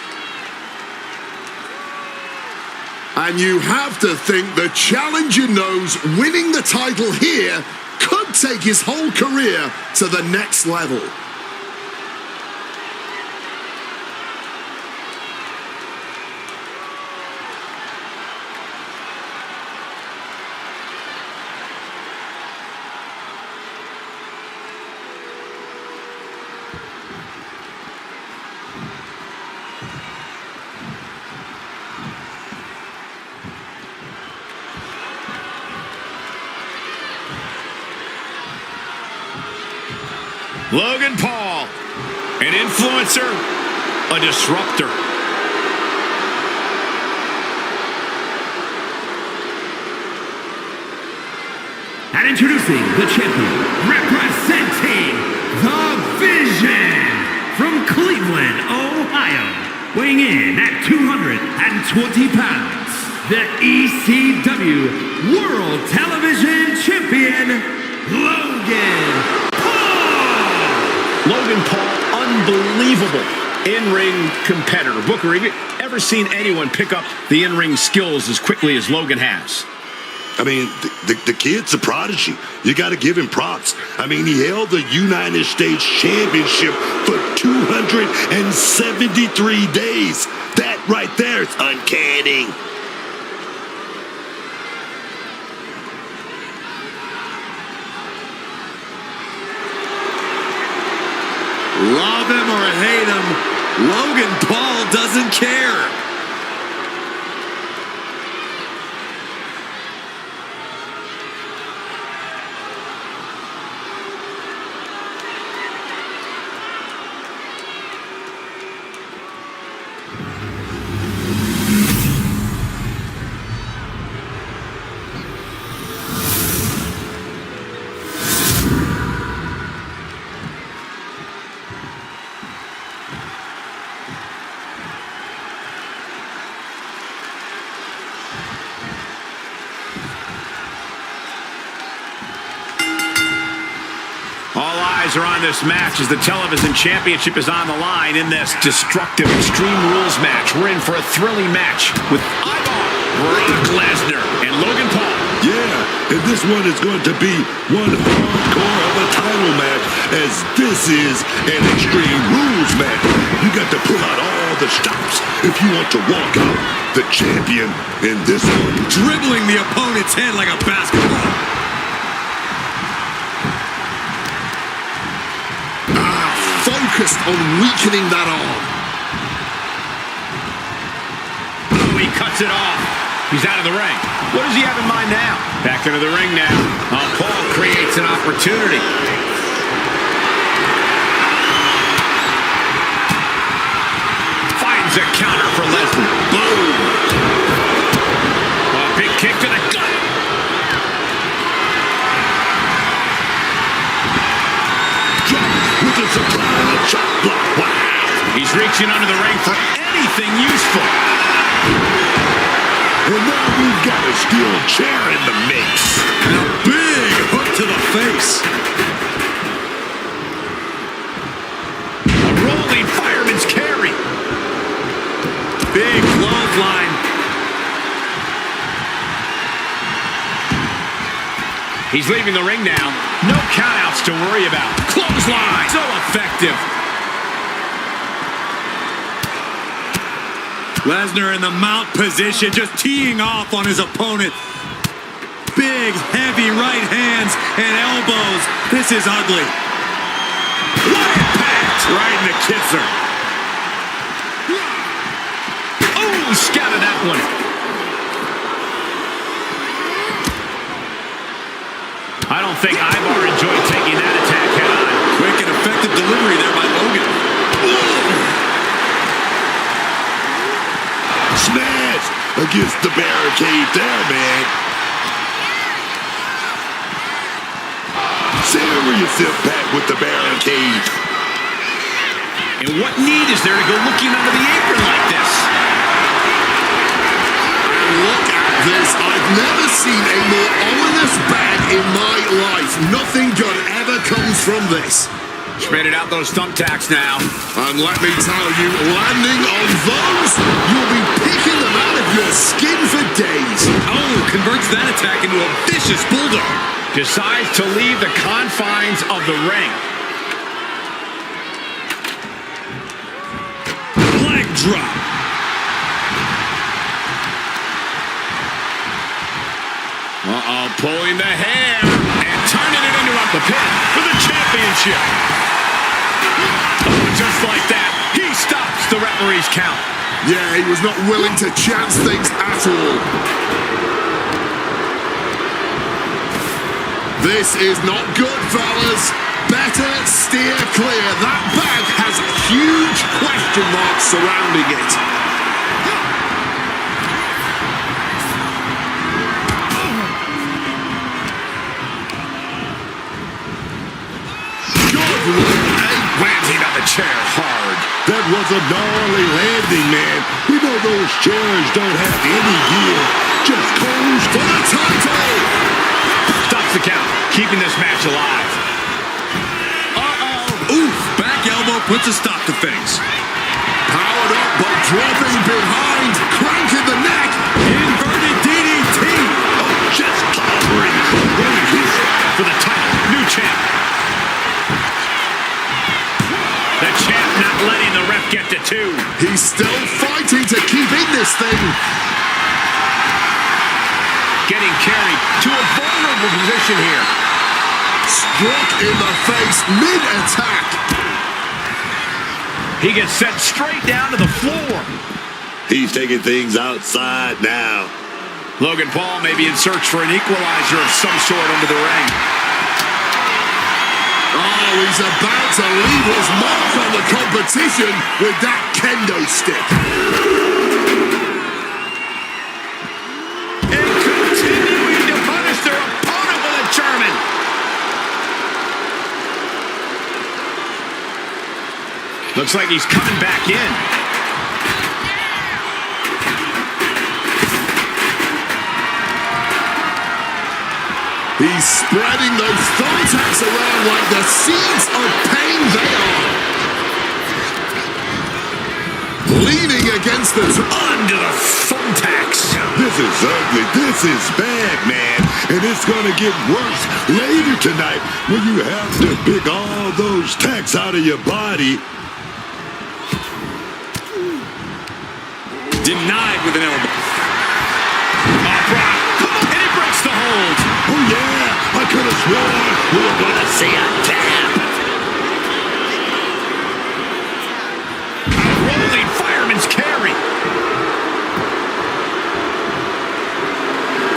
Speaker 3: And you have to think the challenger knows winning the title here could take his whole career to the next level.
Speaker 1: Logan Paul, an influencer, a disruptor.
Speaker 2: And introducing the champion, representing the Vision from Cleveland, Ohio, weighing in at 220 pounds, the ECW World Television Champion, Logan
Speaker 1: Logan Paul, unbelievable in-ring competitor. Booker, have you ever seen anyone pick up the in-ring skills as quickly as Logan has?
Speaker 5: I mean, the kid's a prodigy. You got to give him props. I mean, he held the United States Championship for 273 days. That right there is uncanny.
Speaker 6: Love him or hate him, Logan Paul doesn't care.
Speaker 1: Are on this match as the television championship is on the line in this destructive Extreme Rules match. We're in for a thrilling match with Brock Lesnar and Logan Paul.
Speaker 5: Yeah, and this one is going to be one hardcore of a title match, as this is an Extreme Rules match. You got to pull out all the stops if you want to walk out the champion in this one.
Speaker 6: Dribbling the opponent's head like a basketball.
Speaker 3: Focused on weakening that arm.
Speaker 1: Oh, he cuts it off. He's out of the ring. What does he have in mind now? Back into the ring now. Oh, Paul creates an opportunity. Finds a counter for Lesnar. Boom. Oh, big kick to the gut.
Speaker 5: With a surprise chop block. Wow.
Speaker 1: He's reaching under the ring for anything useful.
Speaker 5: And now we've got a steel chair in the mix.
Speaker 6: And a big hook to the face.
Speaker 1: A rolling fireman's carry.
Speaker 6: Big clothesline.
Speaker 1: He's leaving the ring now. No countouts to worry about. Clothesline. So effective.
Speaker 6: Lesnar in the mount position, just teeing off on his opponent. big, heavy right hands and elbows. This is ugly.
Speaker 1: What impact!
Speaker 4: Right in the kisser.
Speaker 1: Oh, scouted that one. I don't think Ivar enjoyed taking that attack head on.
Speaker 6: Quick and effective delivery there by Logan.
Speaker 5: Smash against the barricade there, man. Serious impact with the barricade.
Speaker 1: And what need is there to go looking under the apron like this?
Speaker 3: Look at this. I've never seen a more ominous bag in my life. Nothing good ever comes from this.
Speaker 1: Spreaded out those thumbtacks now.
Speaker 3: And let me tell you, landing on those, you'll be picking them out of your skin for days.
Speaker 6: Oh, converts that attack into a vicious bulldog.
Speaker 1: Decides to leave the confines of the ring.
Speaker 6: Leg drop.
Speaker 1: Uh-oh, pulling the hair and turning it into the pin for the championship. Oh, just like that, he stops the referee's count.
Speaker 3: Yeah, he was not willing to chance things at all. This is not good, fellas. Better steer clear. That bag has huge question marks surrounding it. Good Lord,
Speaker 1: Landing on the chair hard.
Speaker 5: That was a gnarly landing, man. We know those chairs don't have any gear. Just close
Speaker 3: for the title!
Speaker 1: Stops the count, keeping this match alive.
Speaker 6: Uh-oh. Oof, back elbow puts a stop to things.
Speaker 3: Powered up, but dropping behind. Cranking the neck.
Speaker 6: Inverted DDT.
Speaker 5: Oh, just covering. Right here.
Speaker 1: For the title, new champ. The champ not letting the ref get to two.
Speaker 3: He's still fighting to keep in this thing.
Speaker 1: Getting carried to a vulnerable position here.
Speaker 3: Struck in the face mid-attack.
Speaker 1: He gets sent straight down to the floor.
Speaker 5: He's taking things outside now.
Speaker 1: Logan Paul may be in search for an equalizer of some sort under the ring.
Speaker 3: Oh, he's about to leave his mark on the competition with that kendo stick.
Speaker 1: And continuing to punish their opponent with a German. Looks like he's coming back in.
Speaker 3: He's spreading those thumbtacks around like the seeds of pain they are. Leaning against the
Speaker 1: Under the thumbtacks.
Speaker 5: This is ugly. This is bad, man. And it's going to get worse later tonight when you have to pick all those tacks out of your body.
Speaker 6: Denied with an elbow.
Speaker 1: Oh, Brock. And he breaks the hold.
Speaker 5: Oh, yeah. I could have sworn we were going to see a tap.
Speaker 1: A rolling fireman's carry.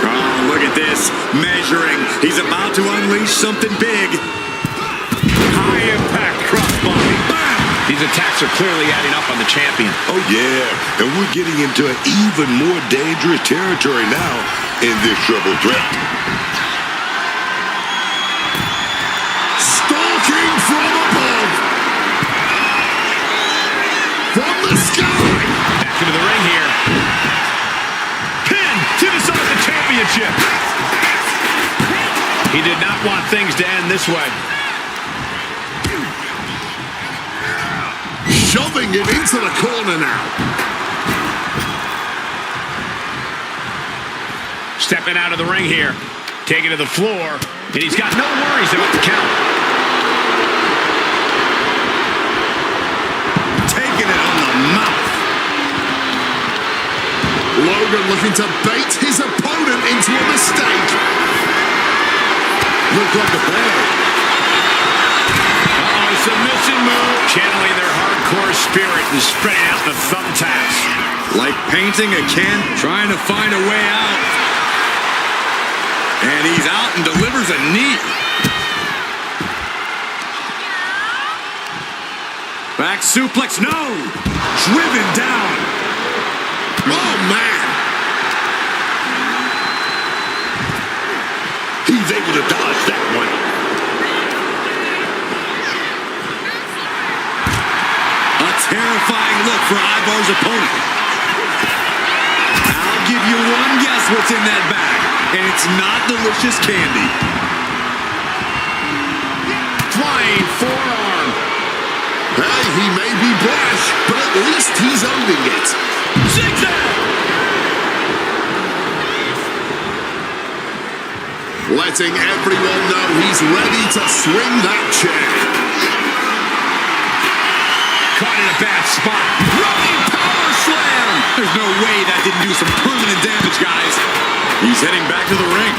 Speaker 6: Oh, look at this. Measuring. He's about to unleash something big.
Speaker 1: High impact crossbody. Bam! These attacks are clearly adding up on the champion.
Speaker 5: Oh, yeah. And we're getting into an even more dangerous territory now in this triple threat.
Speaker 3: stalking from above. From the sky.
Speaker 1: Back into the ring here. Pin to decide the championship. He did not want things to end this way.
Speaker 3: Shoving him into the corner now.
Speaker 1: Stepping out of the ring here. Taking to the floor. And he's got no worries about the count.
Speaker 6: Taking it on the mouth.
Speaker 3: Logan looking to bait his opponent into a mistake.
Speaker 5: Looks like a bag.
Speaker 1: Uh-oh, submission move. Channeling their hardcore spirit and spreading out the thumbtacks.
Speaker 6: Like painting a can, trying to find a way out. And he's out and delivers a knee. Back suplex, no! Driven down.
Speaker 5: Oh, man. He's able to dodge that one.
Speaker 6: A terrifying look for Ivar's opponent. I'll give you one guess what's in that bag, and it's not delicious candy.
Speaker 1: Flying forearm.
Speaker 3: Hey, he may be brash, but at least he's owning it.
Speaker 1: Zigzag.
Speaker 3: Letting everyone know he's ready to swing that chair.
Speaker 1: Caught in a bad spot. Running power slam.
Speaker 6: There's no way that didn't do some permanent damage, guys. He's heading back to the ring.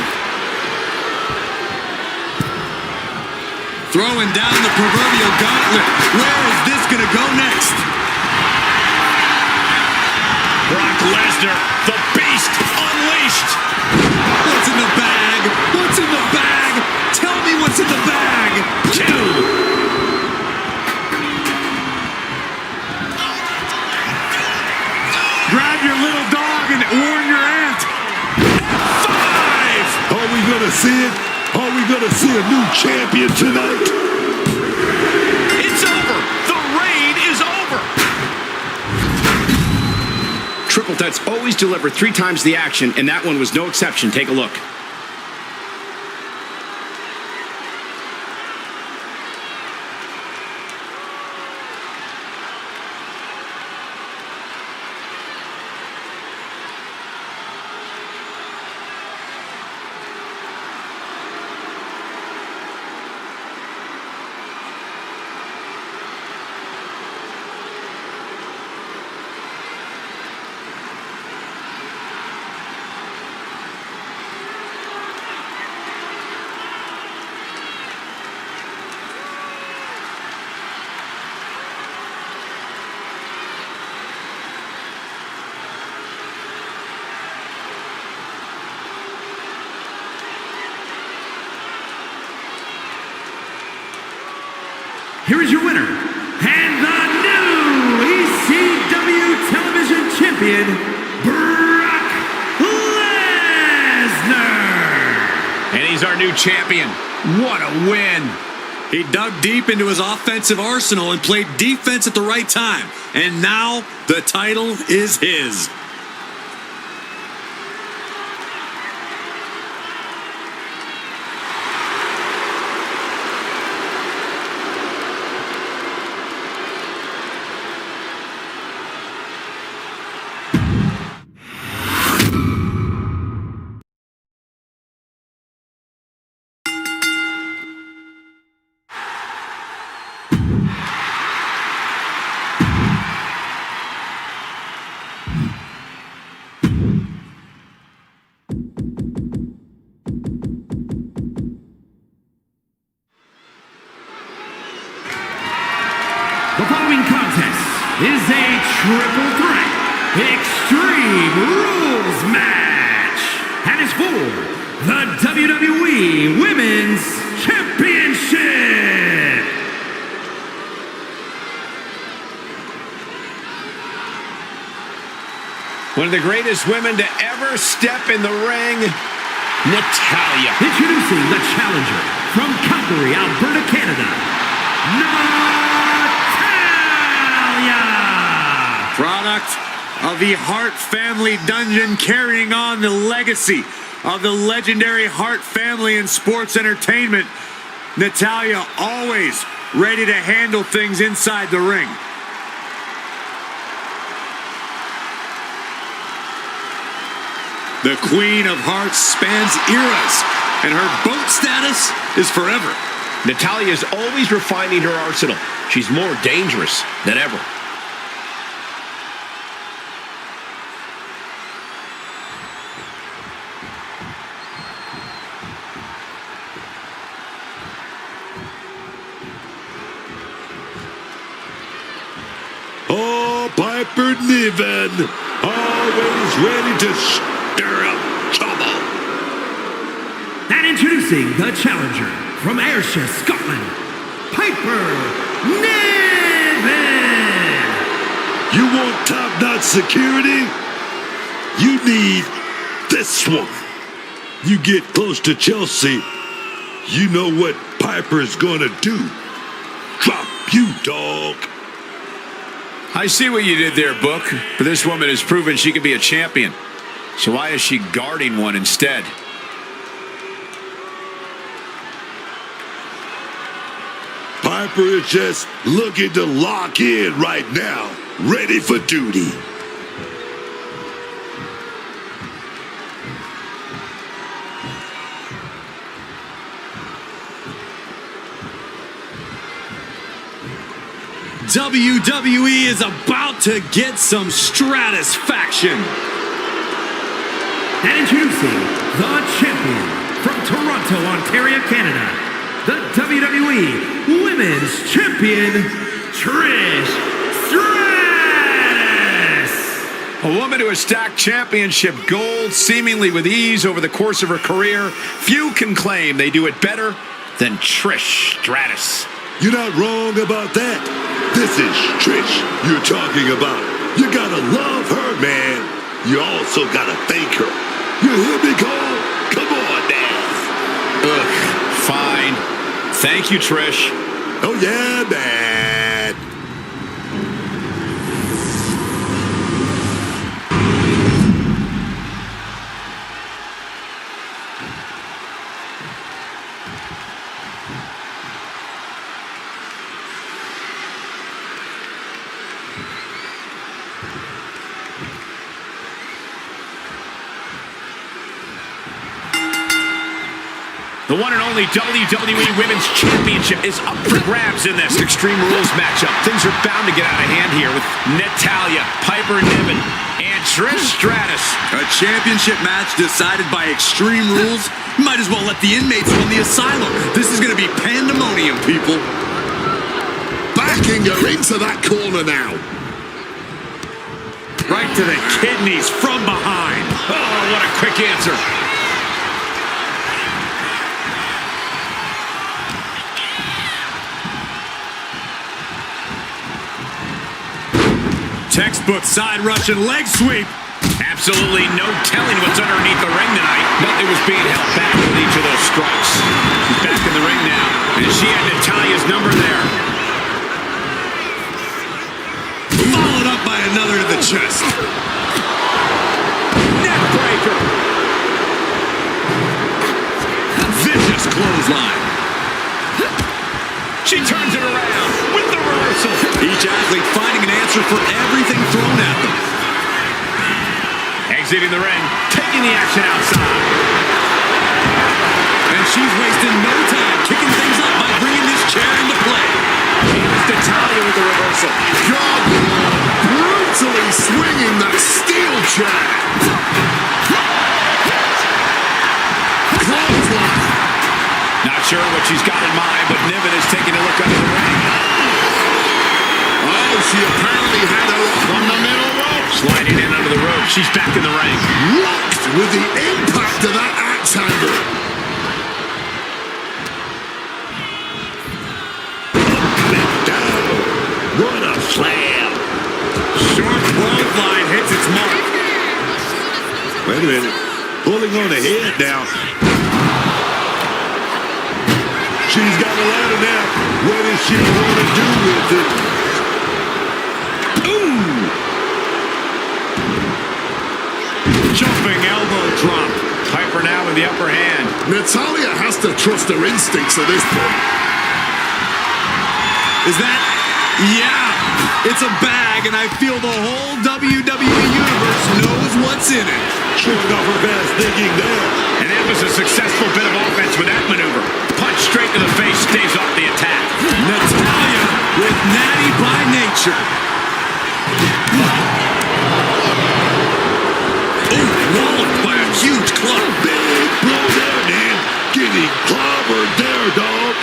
Speaker 6: Throwing down the proverbial gauntlet. Where is this going to go next?
Speaker 1: Brock Lesnar, the beast, unleashed.
Speaker 6: What's in the bag? What's in the bag? Tell me what's in the bag.
Speaker 1: 2.
Speaker 6: Grab your little dog and warn your aunt.
Speaker 1: 5.
Speaker 5: Are we going to see it? Are we going to see a new champion tonight?
Speaker 1: It's over. The reign is over. Triple Threats always deliver 3 times the action, and that one was no exception. Take a look.
Speaker 2: Here is your winner, and the new ECW television champion, Brock Lesnar.
Speaker 1: And he's our new champion. What a win.
Speaker 6: He dug deep into his offensive arsenal and played defense at the right time. And now the title is his.
Speaker 2: The following contest is a triple threat Extreme Rules match and is for the WWE Women's Championship.
Speaker 1: One of the greatest women to ever step in the ring, Natalya.
Speaker 2: Introducing the challenger from Calgary, Alberta, Canada, Natalya.
Speaker 6: Product of the Hart family dungeon, carrying on the legacy of the legendary Hart family in sports entertainment. Natalya always ready to handle things inside the ring. The Queen of Hearts spans eras, and her boat status is forever.
Speaker 1: Natalya is always refining her arsenal. She's more dangerous than ever.
Speaker 5: Piper Niven, always ready to stir up trouble.
Speaker 2: And introducing the challenger from Ayrshire, Scotland, Piper Niven.
Speaker 5: You want top-notch security? You need this one. You get close to Chelsea, you know what Piper's gonna do. Drop you, dog.
Speaker 1: I see what you did there, Book, but this woman has proven she can be a champion. So why is she guarding one instead?
Speaker 5: Piper is just looking to lock in right now, ready for duty.
Speaker 6: WWE is about to get some stratisfaction.
Speaker 2: And introducing the champion from Toronto, Ontario, Canada, the WWE Women's Champion, Trish Stratus.
Speaker 1: A woman who has stacked championship gold seemingly with ease over the course of her career. Few can claim they do it better than Trish Stratus.
Speaker 5: You're not wrong about that. This is Trish you're talking about. You gotta love her, man. You also gotta thank her. You hear me, Cole? Come on, Dad.
Speaker 1: Ugh, fine. Thank you, Trish.
Speaker 5: Oh, yeah, man.
Speaker 1: The one and only WWE Women's Championship is up for grabs in this Extreme Rules matchup. Things are bound to get out of hand here with Natalya, Piper Niven, and Trish Stratus.
Speaker 6: A championship match decided by Extreme Rules? Might as well let the inmates run the asylum. This is going to be pandemonium, people.
Speaker 3: Backing her into that corner now.
Speaker 1: Right to the kidneys from behind. Oh, what a quick answer.
Speaker 6: Textbook side rush and leg sweep.
Speaker 1: Absolutely no telling what's underneath the ring tonight. Nothing was being held back with each of those strikes. She's back in the ring now, and she had Natalya's number there.
Speaker 6: Followed up by another to the chest.
Speaker 1: Neck breaker.
Speaker 6: Vicious clothesline.
Speaker 1: She turns it around with the reversal.
Speaker 6: Each athlete finding an answer for everything thrown at them.
Speaker 1: Exiting the ring, taking the action outside.
Speaker 6: And she's wasting no time kicking things up by bringing this chair into play.
Speaker 1: Here's Natalya with the reversal.
Speaker 3: God, brutally swinging that steel chair. Clothesline.
Speaker 1: Not sure what she's got in mind, but Niven is taking a look under the ring.
Speaker 3: Oh, she apparently had her up on the middle rope.
Speaker 1: Sliding in under the rope, she's back in the ring.
Speaker 3: Locked with the impact of that axe handle.
Speaker 5: Down. What a slam.
Speaker 6: Short clothesline hits its mark.
Speaker 5: Wait a minute. Pulling on ahead now. She's got a ladder now. What is she going to do with it?
Speaker 6: Ooh! Jumping elbow drop.
Speaker 1: Piper now with the upper hand.
Speaker 3: Natalya has to trust her instincts at this point.
Speaker 6: Is that? Yeah! It's a bag, and I feel the whole WWE Universe knows what's in it.
Speaker 5: Showing off her best thinking there.
Speaker 1: And that was a successful bit of offense with that maneuver. Punch straight to the face, stays off the attack.
Speaker 6: Natalya with natty by nature. Oh, walloped by a huge club.
Speaker 5: Big blow there, man. Getting clobbered there, dog.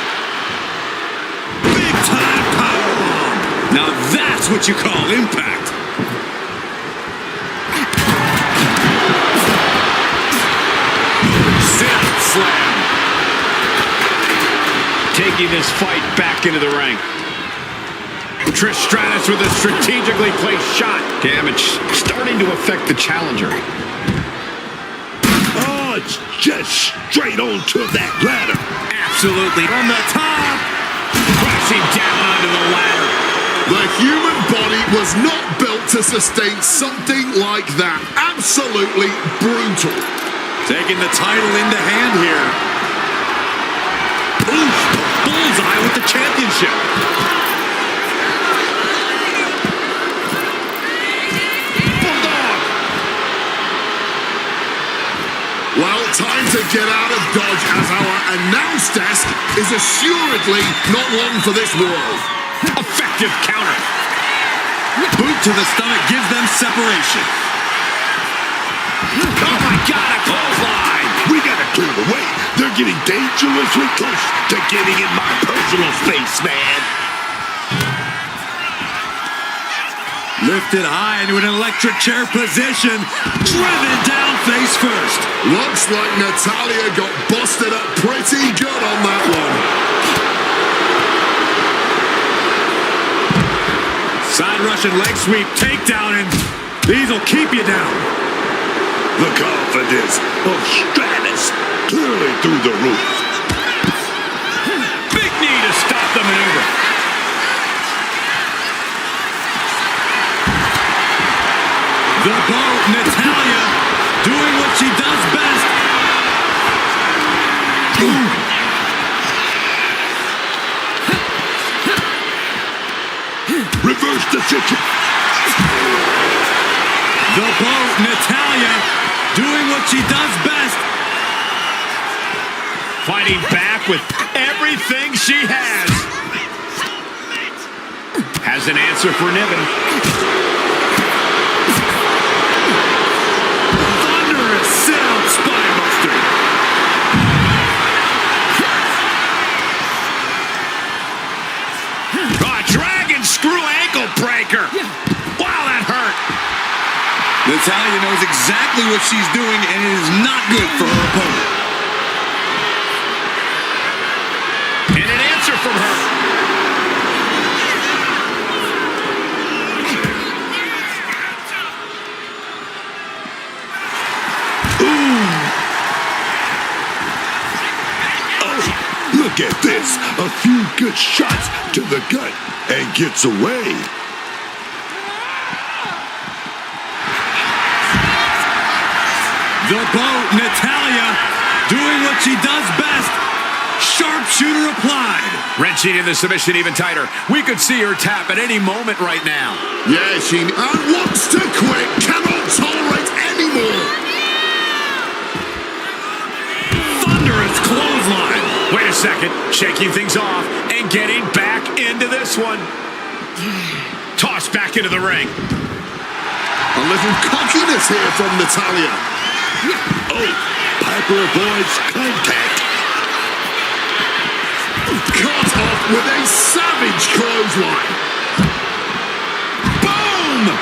Speaker 6: Big time powerbomb. Now that's what you call impact.
Speaker 1: Sit slam. Taking this fight back into the ring. Trish Stratus with a strategically placed shot. Damage starting to affect the challenger.
Speaker 5: Oh, it's just straight onto that ladder.
Speaker 1: Absolutely. From the top. Crashing down onto the ladder.
Speaker 3: The human body was not built to sustain something like that. Absolutely brutal.
Speaker 6: Taking the title into hand here.
Speaker 1: Oof, bullseye with the championship. Bulldog.
Speaker 3: Well, time to get out of Dodge as our announce desk is assuredly not long for this world.
Speaker 1: Effective counter.
Speaker 6: Boot to the stomach gives them separation.
Speaker 1: Oh my God, a clothesline.
Speaker 5: We gotta clear the way. They're getting dangerously close to getting in my personal space, man.
Speaker 6: Lifted high into an electric chair position. Driven down face first.
Speaker 3: Looks like Natalya got busted up pretty good on that one.
Speaker 6: Side Russian leg sweep takedown, and these will keep you down.
Speaker 5: The confidence of Stratus clearly through the roof.
Speaker 1: Big knee to stop the maneuver.
Speaker 6: The boat, Natalya, doing what she does best.
Speaker 5: Reverse decision.
Speaker 6: The boat, Natalya, doing what she does best.
Speaker 1: Fighting back with everything she has. Has an answer for Niven.
Speaker 6: Thunderous sit-out spinebuster.
Speaker 1: Dragon screw ankle breaker. Wow, that hurt.
Speaker 6: Natalya knows exactly what she's doing, and it is not good for her opponent.
Speaker 1: And an answer from her.
Speaker 5: Look at this. A few good shots to the gut and gets away.
Speaker 6: The boat, Natalya, doing what she does best. Sharpshooter applied.
Speaker 1: Wrenching in the submission even tighter. We could see her tap at any moment right now.
Speaker 3: Yeah, she wants to quit. Cannot tolerate anymore.
Speaker 1: Thunderous clothesline. Wait a second. Shaking things off and getting back into this one. Tossed back into the ring.
Speaker 3: A little cockiness here from Natalya.
Speaker 5: Oh, Piper avoids contact.
Speaker 3: Caught off with a savage clothesline. Boom!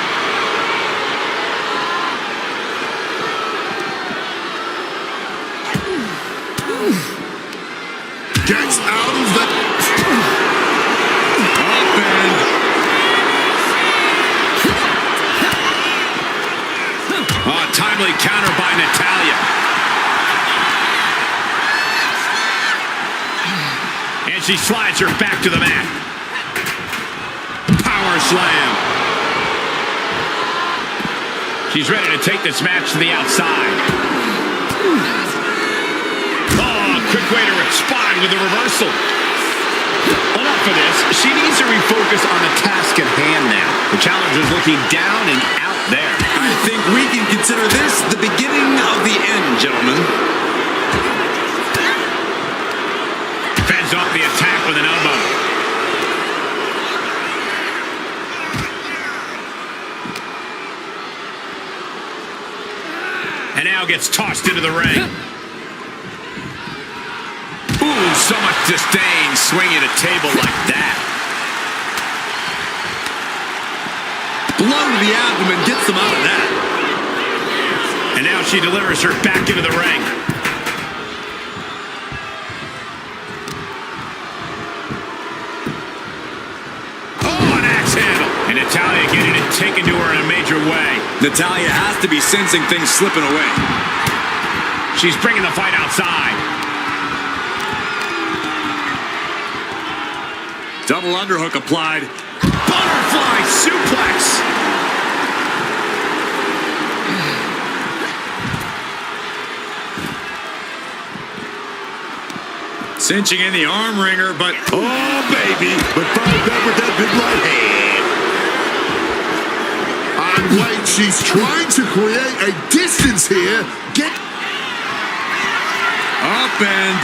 Speaker 3: Gets out of the...
Speaker 6: Upend.
Speaker 1: Oh, timely counter by Natalya. And she slides her back to the mat. Power slam. She's ready to take this match to the outside. Oh, quick way to respond with a reversal. Enough of this. She needs to refocus on the task at hand now. The challenger's looking down and out there.
Speaker 6: I think we can consider this the beginning of the end, gentlemen.
Speaker 1: Fends off the attack with an elbow. And now gets tossed into the ring. Ooh, so much disdain swinging a table like that.
Speaker 6: blow to the abdomen gets them out of that.
Speaker 1: And now she delivers her back into the ring. Oh, an axe handle. And Natalya getting it taken to her in a major way.
Speaker 6: Natalya has to be sensing things slipping away.
Speaker 1: She's bringing the fight outside.
Speaker 6: Double underhook applied.
Speaker 1: Butterfly suplex.
Speaker 6: Cinching in the arm wringer, but
Speaker 5: Oh, baby. But fired back with that big right hand.
Speaker 3: And wait, she's trying to create a distance here. Get
Speaker 6: up and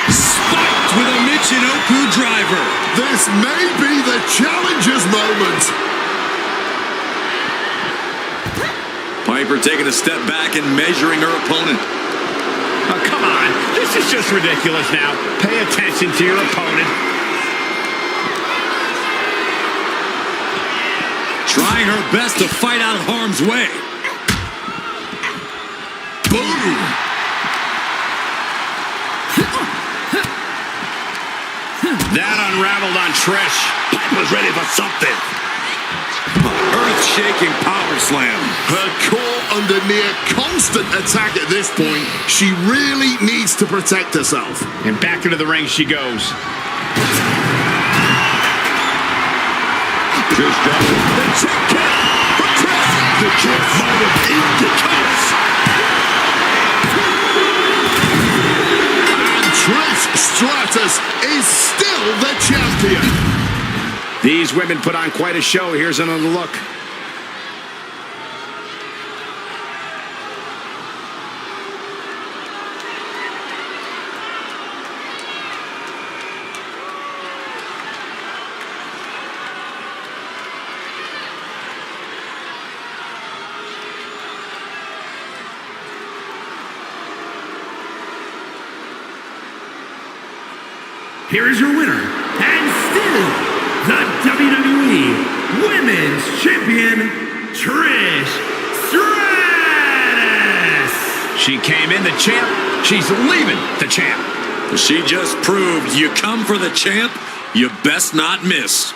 Speaker 6: spiked with a Michinoku driver.
Speaker 3: this may be the challenger's moment.
Speaker 6: Piper taking a step back and measuring her opponent.
Speaker 1: Oh, come on. This is just ridiculous now. Pay attention to your opponent.
Speaker 6: Trying her best to fight out of harm's way. Boom!
Speaker 1: That unraveled on Trish.
Speaker 5: Piper's ready for something.
Speaker 6: Earth-shaking power slam.
Speaker 3: Her core under near constant attack at this point. She really needs to protect herself.
Speaker 1: And back into the ring she goes.
Speaker 5: Trish down. The chick kick for Trish. The chick might have eaten the cuts.
Speaker 3: And Trish Stratus is still the champion.
Speaker 1: These women put on quite a show. Here's another look.
Speaker 2: Here is your winner, and still the WWE Women's Champion, Trish Stratus.
Speaker 1: She came in the champ. She's leaving the champ.
Speaker 6: She just proved you come for the champ, you best not miss.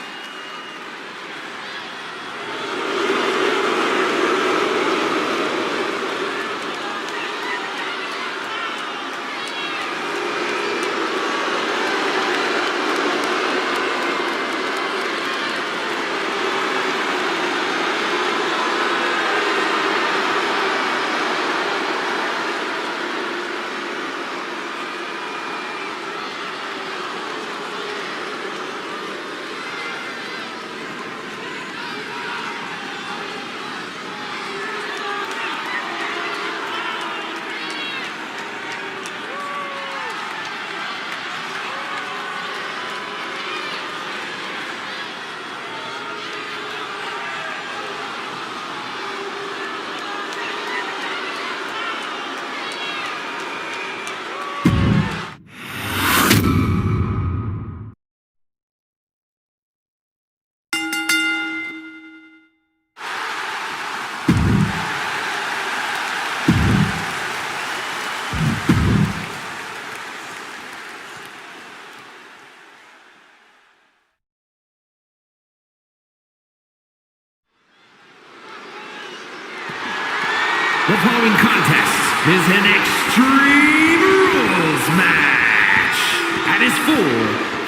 Speaker 2: The following contest is an Extreme Rules match and is for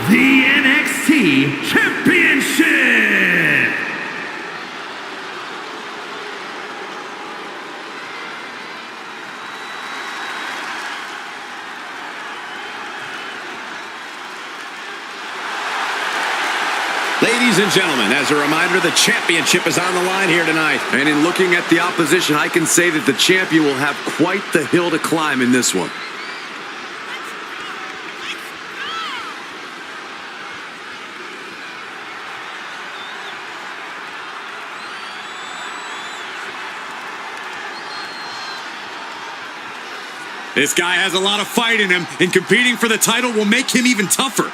Speaker 2: the NXT Championship.
Speaker 1: Ladies and gentlemen, as a reminder, the championship is on the line here tonight.
Speaker 6: And in looking at the opposition, I can say that the champion will have quite the hill to climb in this one. This guy has a lot of fight in him, and competing for the title will make him even tougher.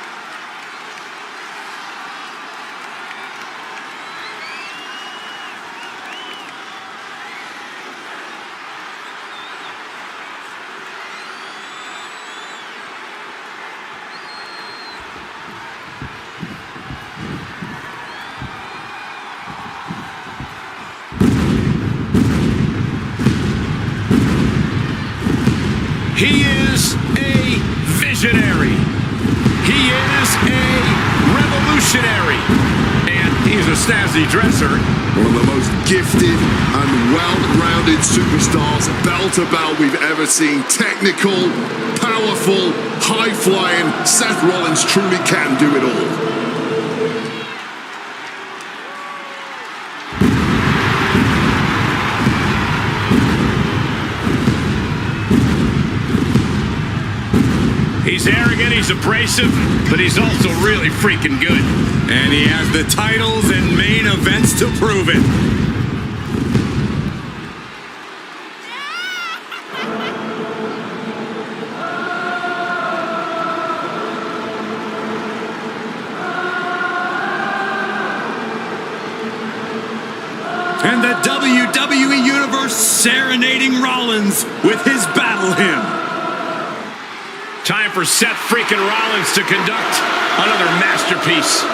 Speaker 1: He is a visionary. He is a revolutionary. And he's a snazzy dresser.
Speaker 3: One of the most gifted and well-rounded superstars, bell to bell, we've ever seen. Technical, powerful, high-flying. Seth Rollins truly can do it all.
Speaker 1: He's arrogant, he's abrasive, but he's also really freaking good.
Speaker 6: And he has the titles and main events to prove it. And the WWE Universe serenading Rollins with his battle hymn.
Speaker 1: Time for Seth freaking Rollins to conduct another masterpiece.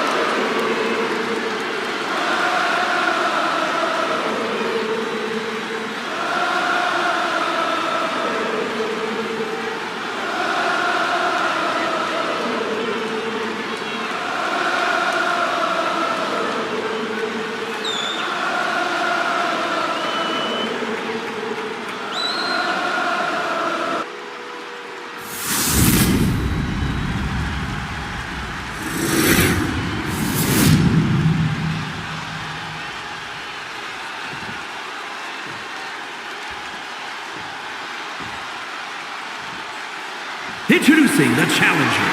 Speaker 2: Introducing the challenger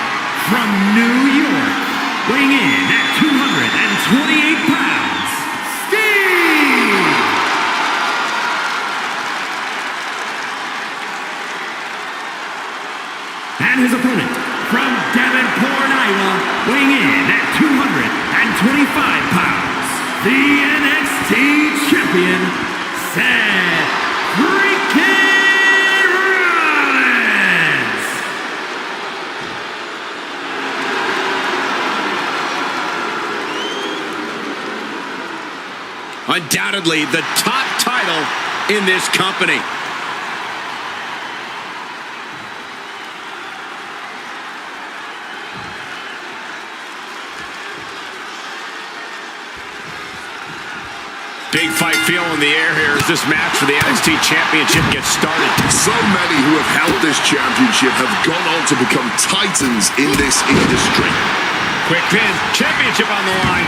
Speaker 2: from New York, weighing in at 228 pounds, Steve! And his opponent from Davenport, Iowa, weighing in at 225 pounds, the NXT champion, Seth freaking
Speaker 1: undoubtedly the top title in this company. Big fight feel in the air here as this match for the NXT Championship gets started.
Speaker 3: So many who have held this championship have gone on to become titans in this industry.
Speaker 1: Quick pin, championship on the line.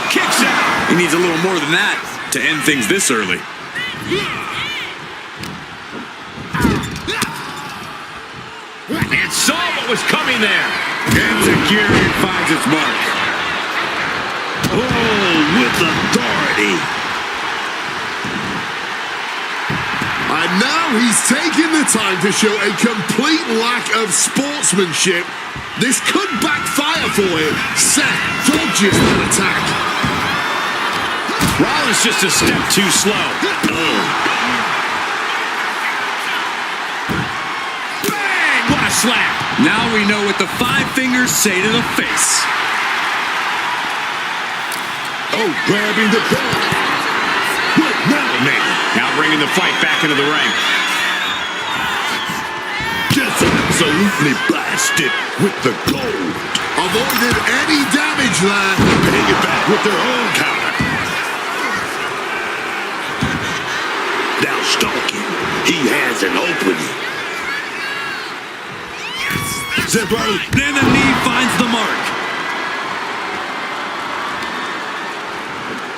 Speaker 1: Kicks out.
Speaker 6: He needs a little more than that to end things this early.
Speaker 1: And saw what was coming there.
Speaker 6: And Security finds its mark.
Speaker 5: Oh, with authority.
Speaker 3: And now he's taking the time to show a complete lack of sportsmanship. This could backfire for him. Seth dodges that attack.
Speaker 1: Rollins just a step too slow. Bang! What a slap.
Speaker 6: Now we know what the five fingers say to the face.
Speaker 5: Oh, grabbing the belt. Good man.
Speaker 1: Now bringing the fight back into the ring.
Speaker 5: Just absolutely blasted with the gold.
Speaker 3: Avoided any damage there.
Speaker 5: Paying it back with their own counter. Now stalking. He has an opening.
Speaker 6: Seth Rollins, then the knee finds the mark.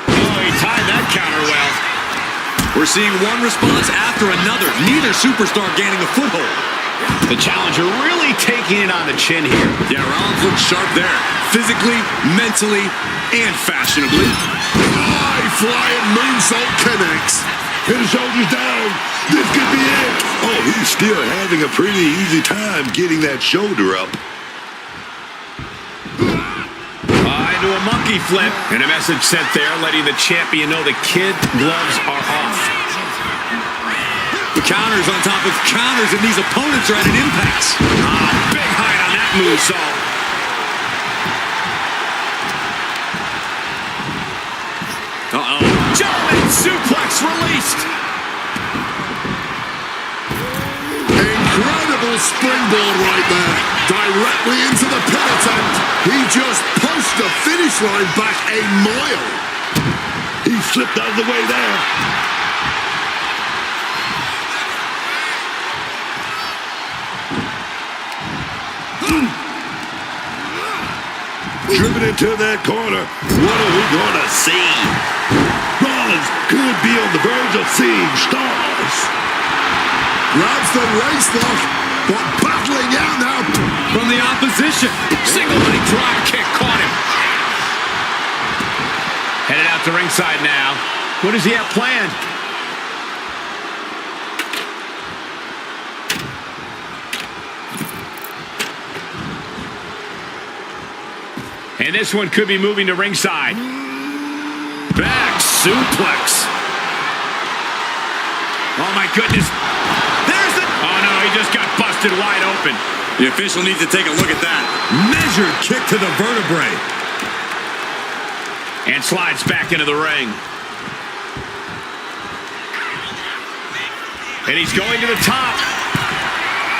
Speaker 1: Oh, he timed that counter well.
Speaker 6: We're seeing one response after another. Neither superstar gaining a foothold.
Speaker 1: The challenger really taking it on the chin here.
Speaker 6: Yeah, Rollins looks sharp there. Physically, mentally, and fashionably.
Speaker 3: High-flying moonsault connects.
Speaker 5: Pin the shoulders down. This could be it. Oh, he's still having a pretty easy time getting that shoulder up.
Speaker 1: Into a monkey flip. And a message sent there letting the champion know the kid gloves are off.
Speaker 6: The counters on top of counters, and these opponents are at an impasse.
Speaker 1: Big height on that moonsault.
Speaker 6: Uh-oh.
Speaker 1: German suplex released.
Speaker 3: springboard right there. Directly into the pin attempt. He just pushed the finish line back a mile.
Speaker 5: He slipped out of the way there. Driven into that corner. What are we going to see? Rollins could be on the verge of seeing stars.
Speaker 3: Grabs the waist lock, but battling out now
Speaker 6: From the opposition.
Speaker 1: Single leg drop kick caught him. Headed out to ringside now. What does he have planned? And this one could be moving to ringside. Back suplex. Oh my goodness.
Speaker 6: There's the...
Speaker 1: Oh no, he just got busted wide open.
Speaker 6: The official needs to take a look at that. Measured kick to the vertebrae.
Speaker 1: And slides back into the ring. And he's going to the top.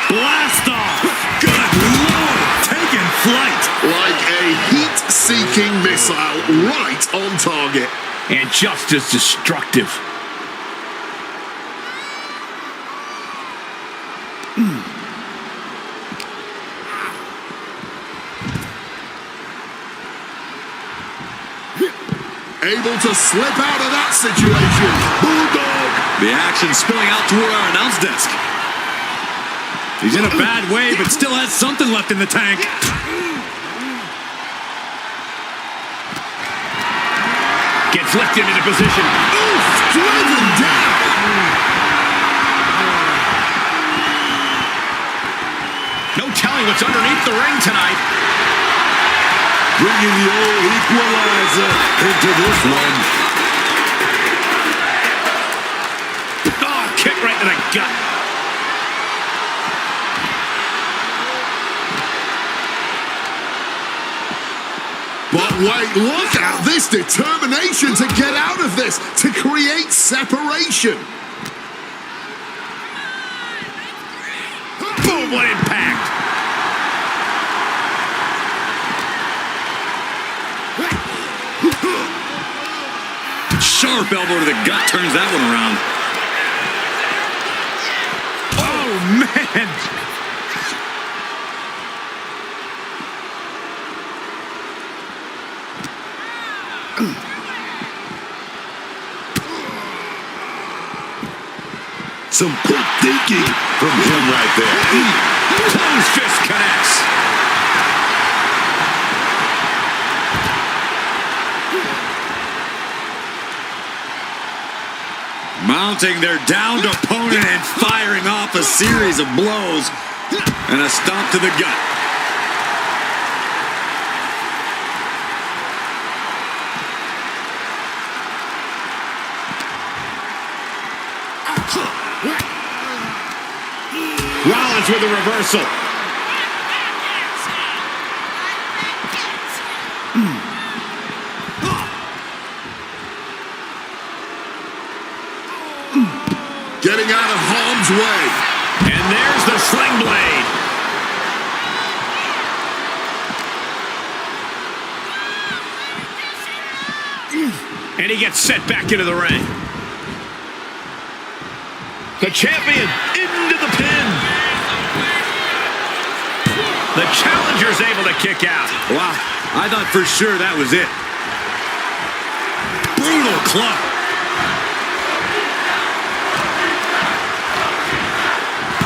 Speaker 6: Blast off. Good Lord. Taking flight.
Speaker 3: like a heat-seeking missile right on target.
Speaker 1: And just as destructive.
Speaker 3: Able to slip out of that situation. Bulldog.
Speaker 6: The action spilling out toward our announce desk. He's in a bad way, but still has something left in the tank.
Speaker 1: Gets lifted into position.
Speaker 3: Oof, driven down.
Speaker 1: No telling what's underneath the ring tonight.
Speaker 5: Bringing the old equalizer into this one.
Speaker 1: Oh, kick right to the gut.
Speaker 3: But wait, look at this determination to get out of this, to create separation.
Speaker 1: Boom, what impact.
Speaker 6: Sharp elbow to the gut turns that one around. Oh, man.
Speaker 5: Some quick thinking from him right there.
Speaker 1: Close fist connects.
Speaker 6: Mounting their downed opponent and firing off a series of blows and a stomp to the gut.
Speaker 1: Rollins with a reversal.
Speaker 3: Getting out of harm's way.
Speaker 1: And there's the sling blade. And he gets set back into the ring. The champion into the pin. The challenger's able to kick out.
Speaker 6: Wow, I thought for sure that was it. Brutal club.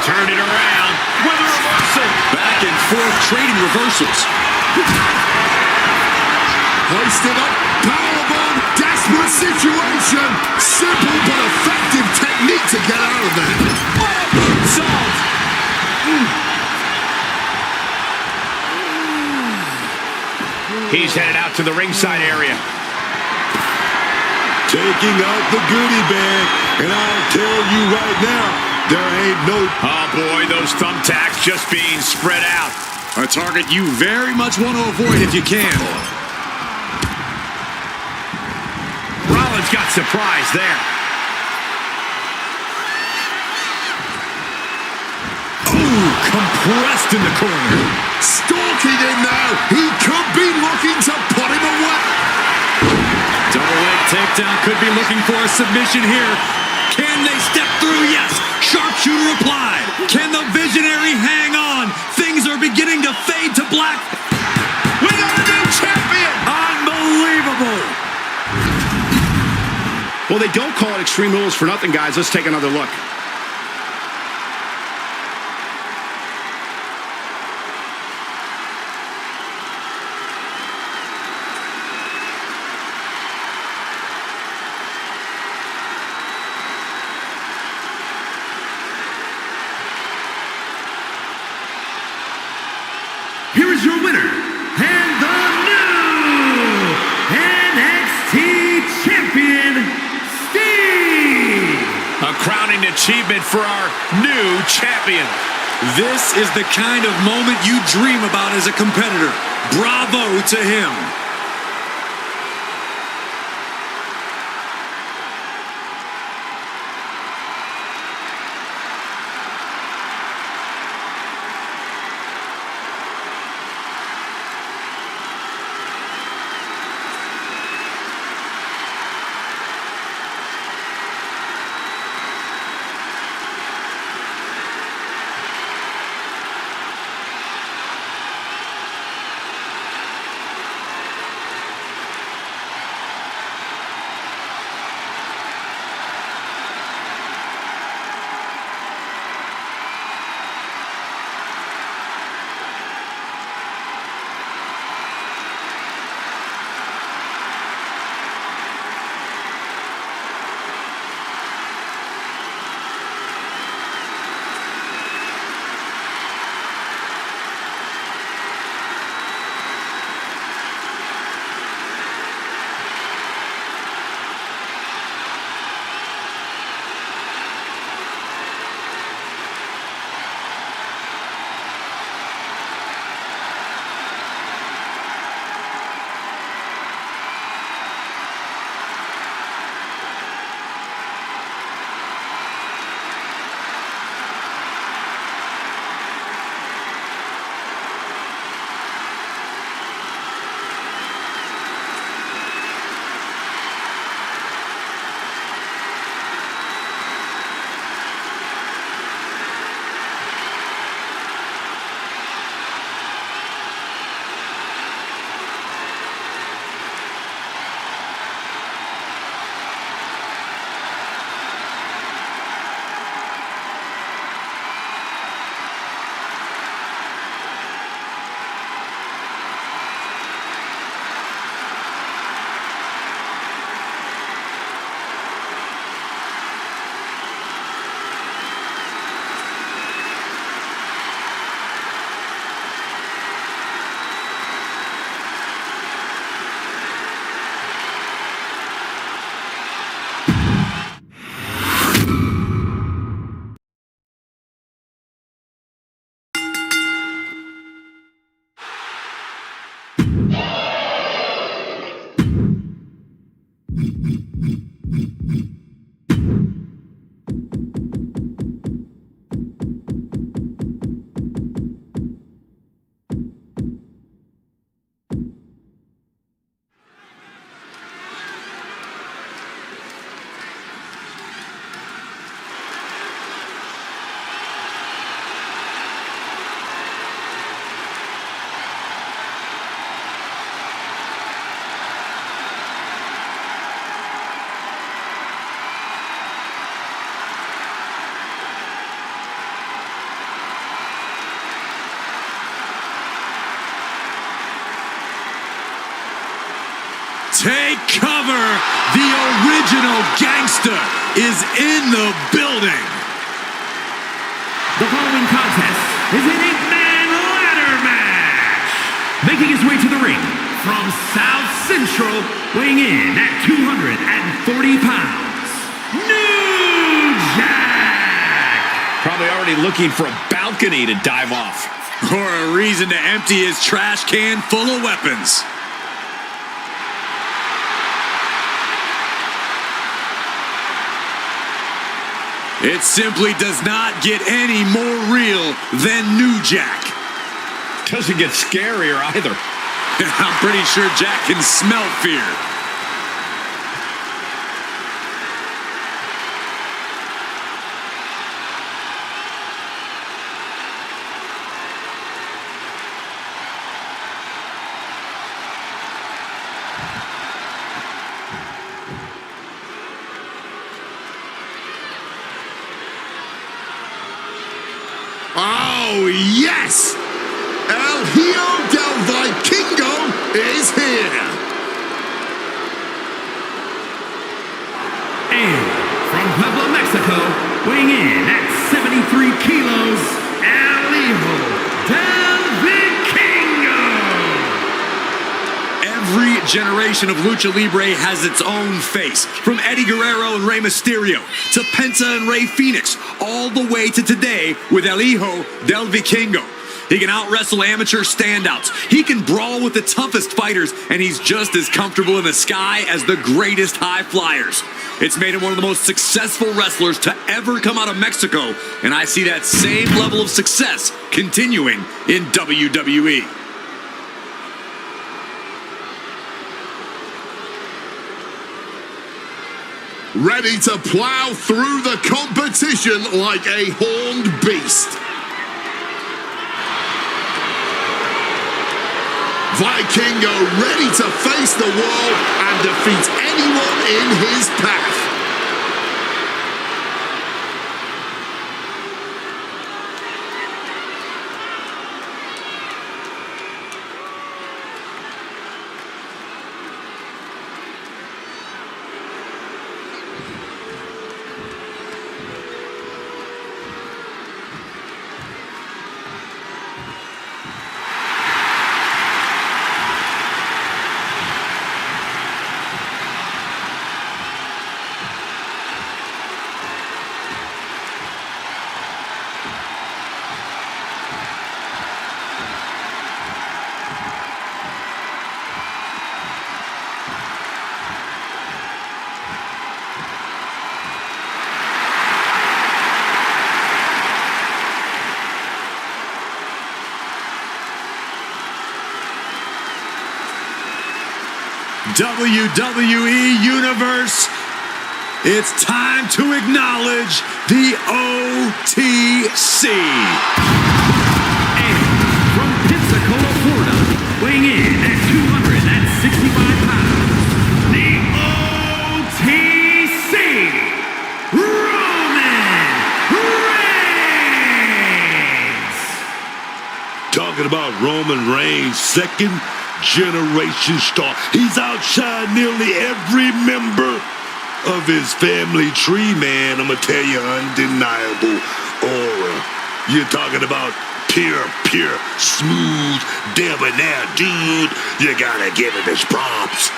Speaker 1: Turned it around with a reversal.
Speaker 6: Back and forth trading reversals.
Speaker 3: Hoisted up, powerbomb, desperate situation. Simple but effective technique to get out of that.
Speaker 1: Solved. He's headed out to the ringside area.
Speaker 5: Taking out the goodie bag. And I'll tell you right now, there ain't no...
Speaker 1: Oh boy, those thumbtacks just being spread out.
Speaker 6: A target you very much want to avoid if you can.
Speaker 1: Rollins got surprised there.
Speaker 6: Ooh,
Speaker 4: pressed in the corner.
Speaker 3: Stalking him now. He could be looking to put him away.
Speaker 6: Double leg takedown, could be looking for a submission here. Can they step through? Yes. Sharpshooter applied. Can the Visionary hang on? Things are beginning to fade to black.
Speaker 3: We got a new champion.
Speaker 6: Unbelievable.
Speaker 7: Well, they don't call it Extreme Rules for nothing, guys. Let's take another look.
Speaker 2: Here is your winner, and the new NXT champion, Steve!
Speaker 1: A crowning achievement for our new champion.
Speaker 6: This is the kind of moment you dream about as a competitor. Bravo to him. Take cover! The original gangster is in the building!
Speaker 2: The following contest is an 8-man ladder match. Making his way to the ring from South Central, weighing in at 240 pounds, New Jack!
Speaker 1: Probably already looking for a balcony to dive off.
Speaker 6: Or a reason to empty his trash can full of weapons. It simply does not get any more real than New Jack.
Speaker 1: Doesn't get scarier either.
Speaker 6: I'm pretty sure Jack can smell fear.
Speaker 3: Oh, yes! El Hijo del Vikingo is here!
Speaker 2: And from Puebla, Mexico, weighing in at 73 kilos, El Hijo del Vikingo!
Speaker 6: Every generation of Lucha Libre has its own face. From Eddie Guerrero and Rey Mysterio, to Penta and Rey Fenix, all the way to today with El Hijo del Vikingo. He can out-wrestle amateur standouts. He can brawl with the toughest fighters, and he's just as comfortable in the sky as the greatest high flyers. It's made him one of the most successful wrestlers to ever come out of Mexico, and I see that same level of success continuing in WWE.
Speaker 3: Ready to plow through the competition like a horned beast. Vikingo ready to face the world and defeat anyone in his path.
Speaker 6: WWE Universe, it's time to acknowledge the OTC.
Speaker 2: And from Pensacola, Florida, weighing in at 265 pounds, the OTC, Roman Reigns!
Speaker 5: Talking about Roman Reigns, second generation star. He's outshined nearly every member of his family tree, man. I'm gonna tell you, undeniable aura. You're talking about pure, smooth, debonair dude. You gotta give him his props.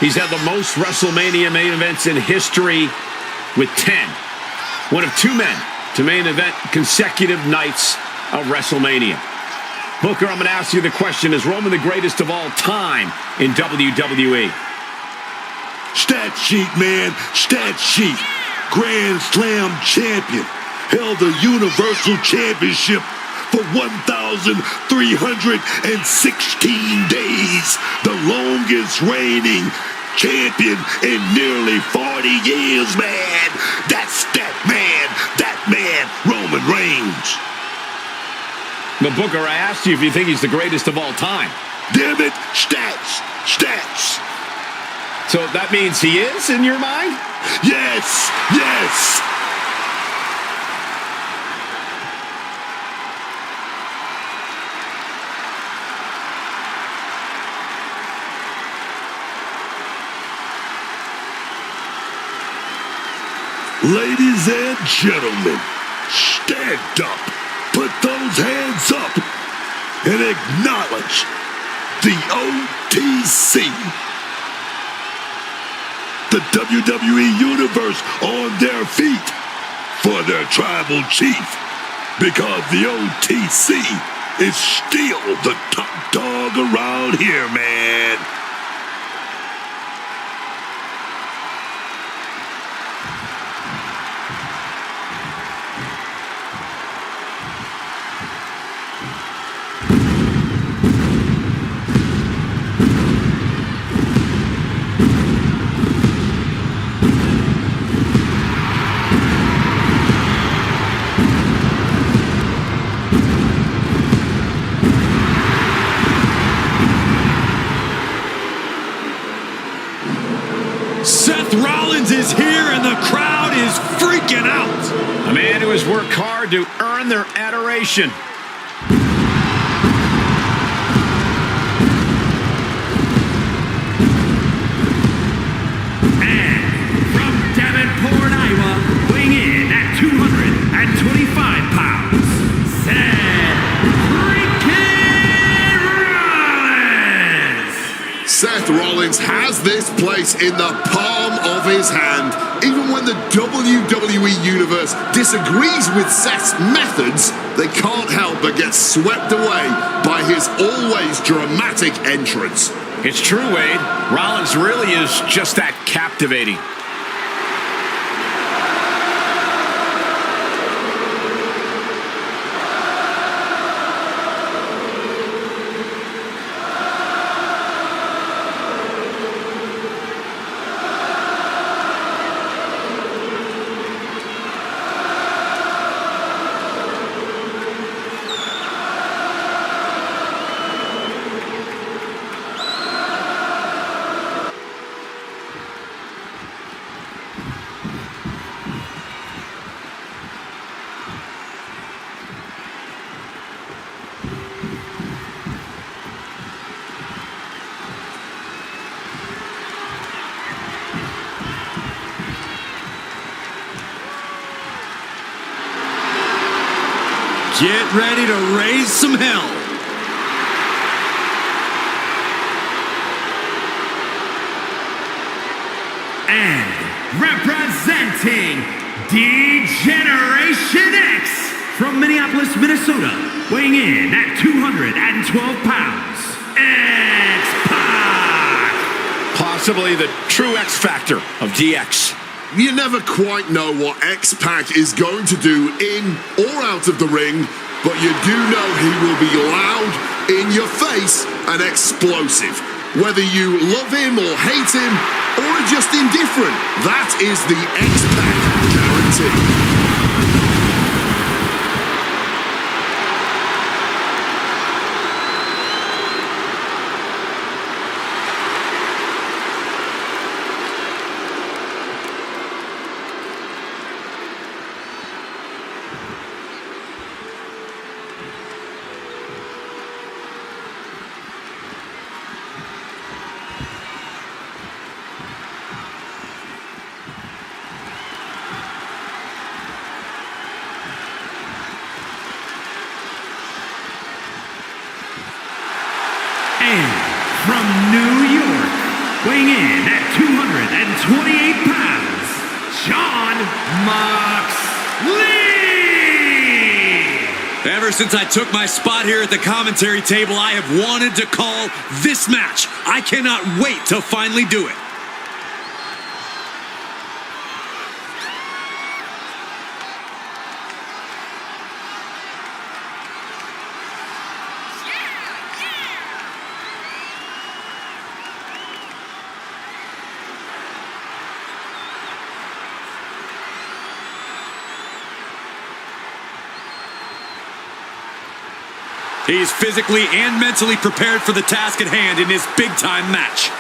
Speaker 7: He's had the most WrestleMania main events in history with 10. One of two men to main event consecutive nights of WrestleMania. Booker, I'm going to ask you the question, is Roman the greatest of all time in WWE?
Speaker 5: Stat sheet, man. Stat sheet. Grand Slam champion. Held the Universal Championship for 1,316 days. The longest reigning champion in nearly 40 years, man. That's that man, Roman Reigns.
Speaker 7: But Booker, I asked you if you think he's the greatest of all time.
Speaker 5: Damn it, stats.
Speaker 7: So that means he is, in your mind?
Speaker 5: Yes. Ladies and gentlemen, stand up. Put those hands up and acknowledge the OTC. The WWE Universe on their feet for their tribal chief, because the OTC is still the top dog around here, man.
Speaker 6: Seth Rollins is here and the crowd is freaking out.
Speaker 7: A man who has worked hard to earn their adoration.
Speaker 2: And from Davenport, Iowa, weighing in at 225 pounds, Seth freaking Rollins.
Speaker 3: Seth Rollins has this place in the palm of his hand. Even when the WWE Universe disagrees with Seth's methods, they can't help but get swept away by his always dramatic entrance.
Speaker 7: It's true, Wade. Rollins really is just that captivating.
Speaker 6: Get ready to raise some hell.
Speaker 2: And representing D-Generation X from Minneapolis, Minnesota, weighing in at 212 pounds, X-Pac.
Speaker 7: Possibly the true X factor of DX.
Speaker 3: You never quite know what X-Pac is going to do in or out of the ring, but you do know he will be loud, in your face, and explosive. Whether you love him or hate him, or are just indifferent, that is the X-Pac guarantee.
Speaker 2: And from New York, weighing in at 228 pounds, John Moxley!
Speaker 6: Ever since I took my spot here at the commentary table, I have wanted to call this match. I cannot wait to finally do it. He's physically and mentally prepared for the task at hand in his big-time match.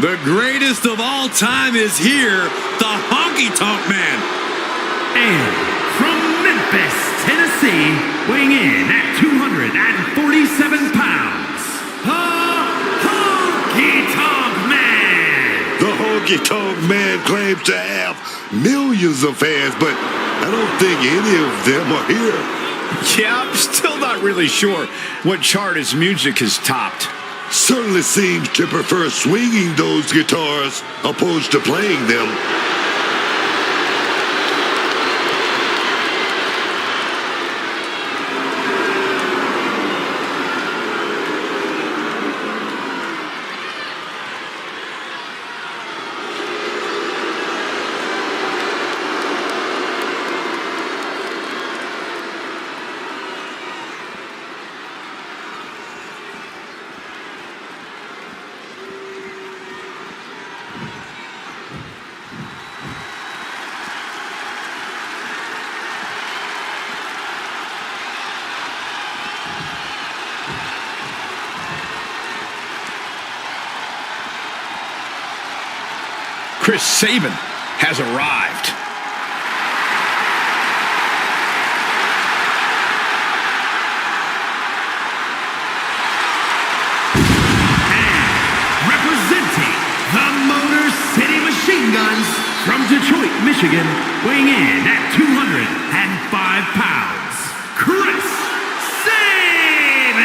Speaker 6: The greatest of all time is here, the Honky Tonk Man.
Speaker 2: And from Memphis, Tennessee, weighing in at 247 pounds, the Honky Tonk Man.
Speaker 5: The Honky Tonk Man claims to have millions of fans, but I don't think any of them are here.
Speaker 7: Yeah, I'm still not really sure what chart his music has topped.
Speaker 5: certainly seems to prefer swinging those guitars opposed to playing them.
Speaker 7: Chris Sabin has arrived.
Speaker 2: And representing the Motor City Machine Guns from Detroit, Michigan, weighing in at 205 pounds, Chris Sabin!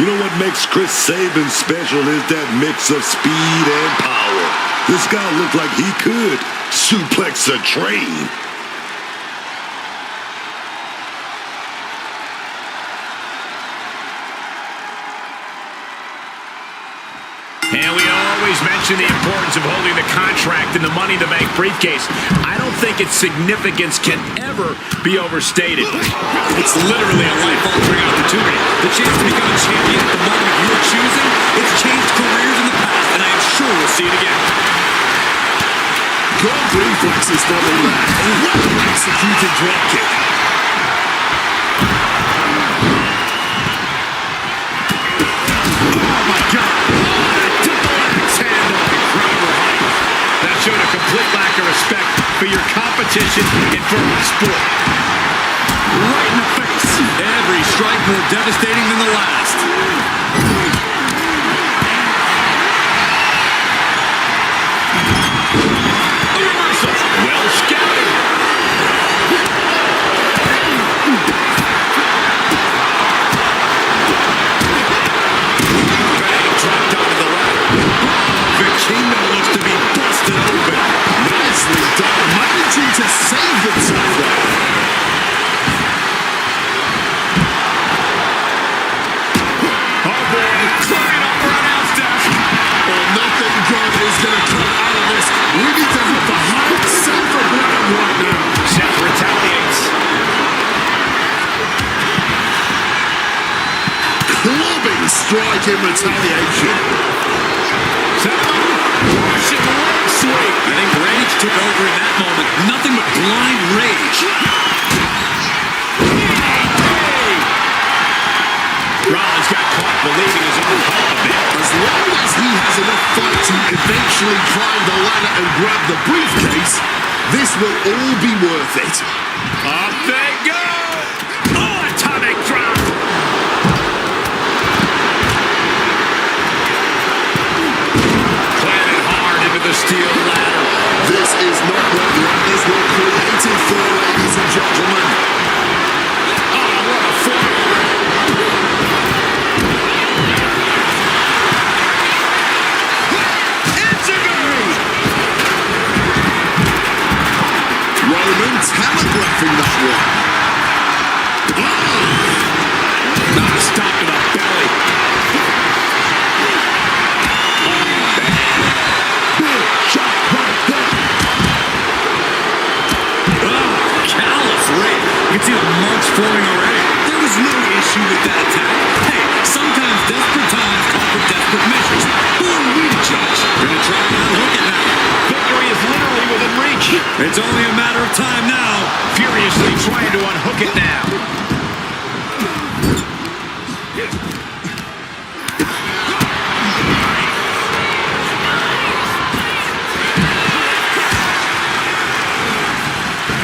Speaker 5: You know what makes Chris Sabin special is that mix of speed and power. This guy looked like he could suplex a train.
Speaker 7: And we always mention the importance of holding the contract in the Money to Bank briefcase. I don't think its significance can ever be overstated.
Speaker 6: It's literally a life-altering opportunity. The chance to become a champion at the moment of your choosing. It's changed careers in the past, and I am sure we'll see it again.
Speaker 3: Good reflexes following that. A well-executed dropkick.
Speaker 7: Oh, my God. Double axe handle. Incredible height. That showed a complete lack of respect for your competition and for the sport.
Speaker 6: Right in the face. Every strike more devastating than the last.
Speaker 7: Well scouted.
Speaker 3: Bang, dropped onto the ladder.
Speaker 6: Vicino looks to be busted open.
Speaker 3: Nicely done. Managing to save himself there.
Speaker 7: Oh, boy. Flying over an ounce desk.
Speaker 3: Well, nothing good is going to come out of this. We need to hit the hard center ground right now.
Speaker 7: Seth retaliates.
Speaker 3: Clubbing strike in retaliation.
Speaker 7: Russian leg sweep.
Speaker 6: I think rage took over in that moment. Nothing but blind rage.
Speaker 7: Rollins got caught believing his own hype a bit.
Speaker 3: As long as he has enough fight to eventually climb the ladder and grab the briefcase, this will all be worth it.
Speaker 7: Up they go. Oh, atomic drop. Planted hard into the steel ladder.
Speaker 3: This is not what ladders were created for, ladies and gentlemen.
Speaker 7: Oh, what a forearm.
Speaker 3: Roman telegraphing that one.
Speaker 7: Not a stop to the belly.
Speaker 5: Big shot right there.
Speaker 6: Callous rage. You can see the marks forming already. There was no issue with that attack. Hey, sometimes desperate times call for desperate measures. Who are we to judge? We're going to try and unhook it now.
Speaker 7: Victory is literally within reach.
Speaker 6: It's only a matter of time now.
Speaker 7: Furiously trying to unhook it now.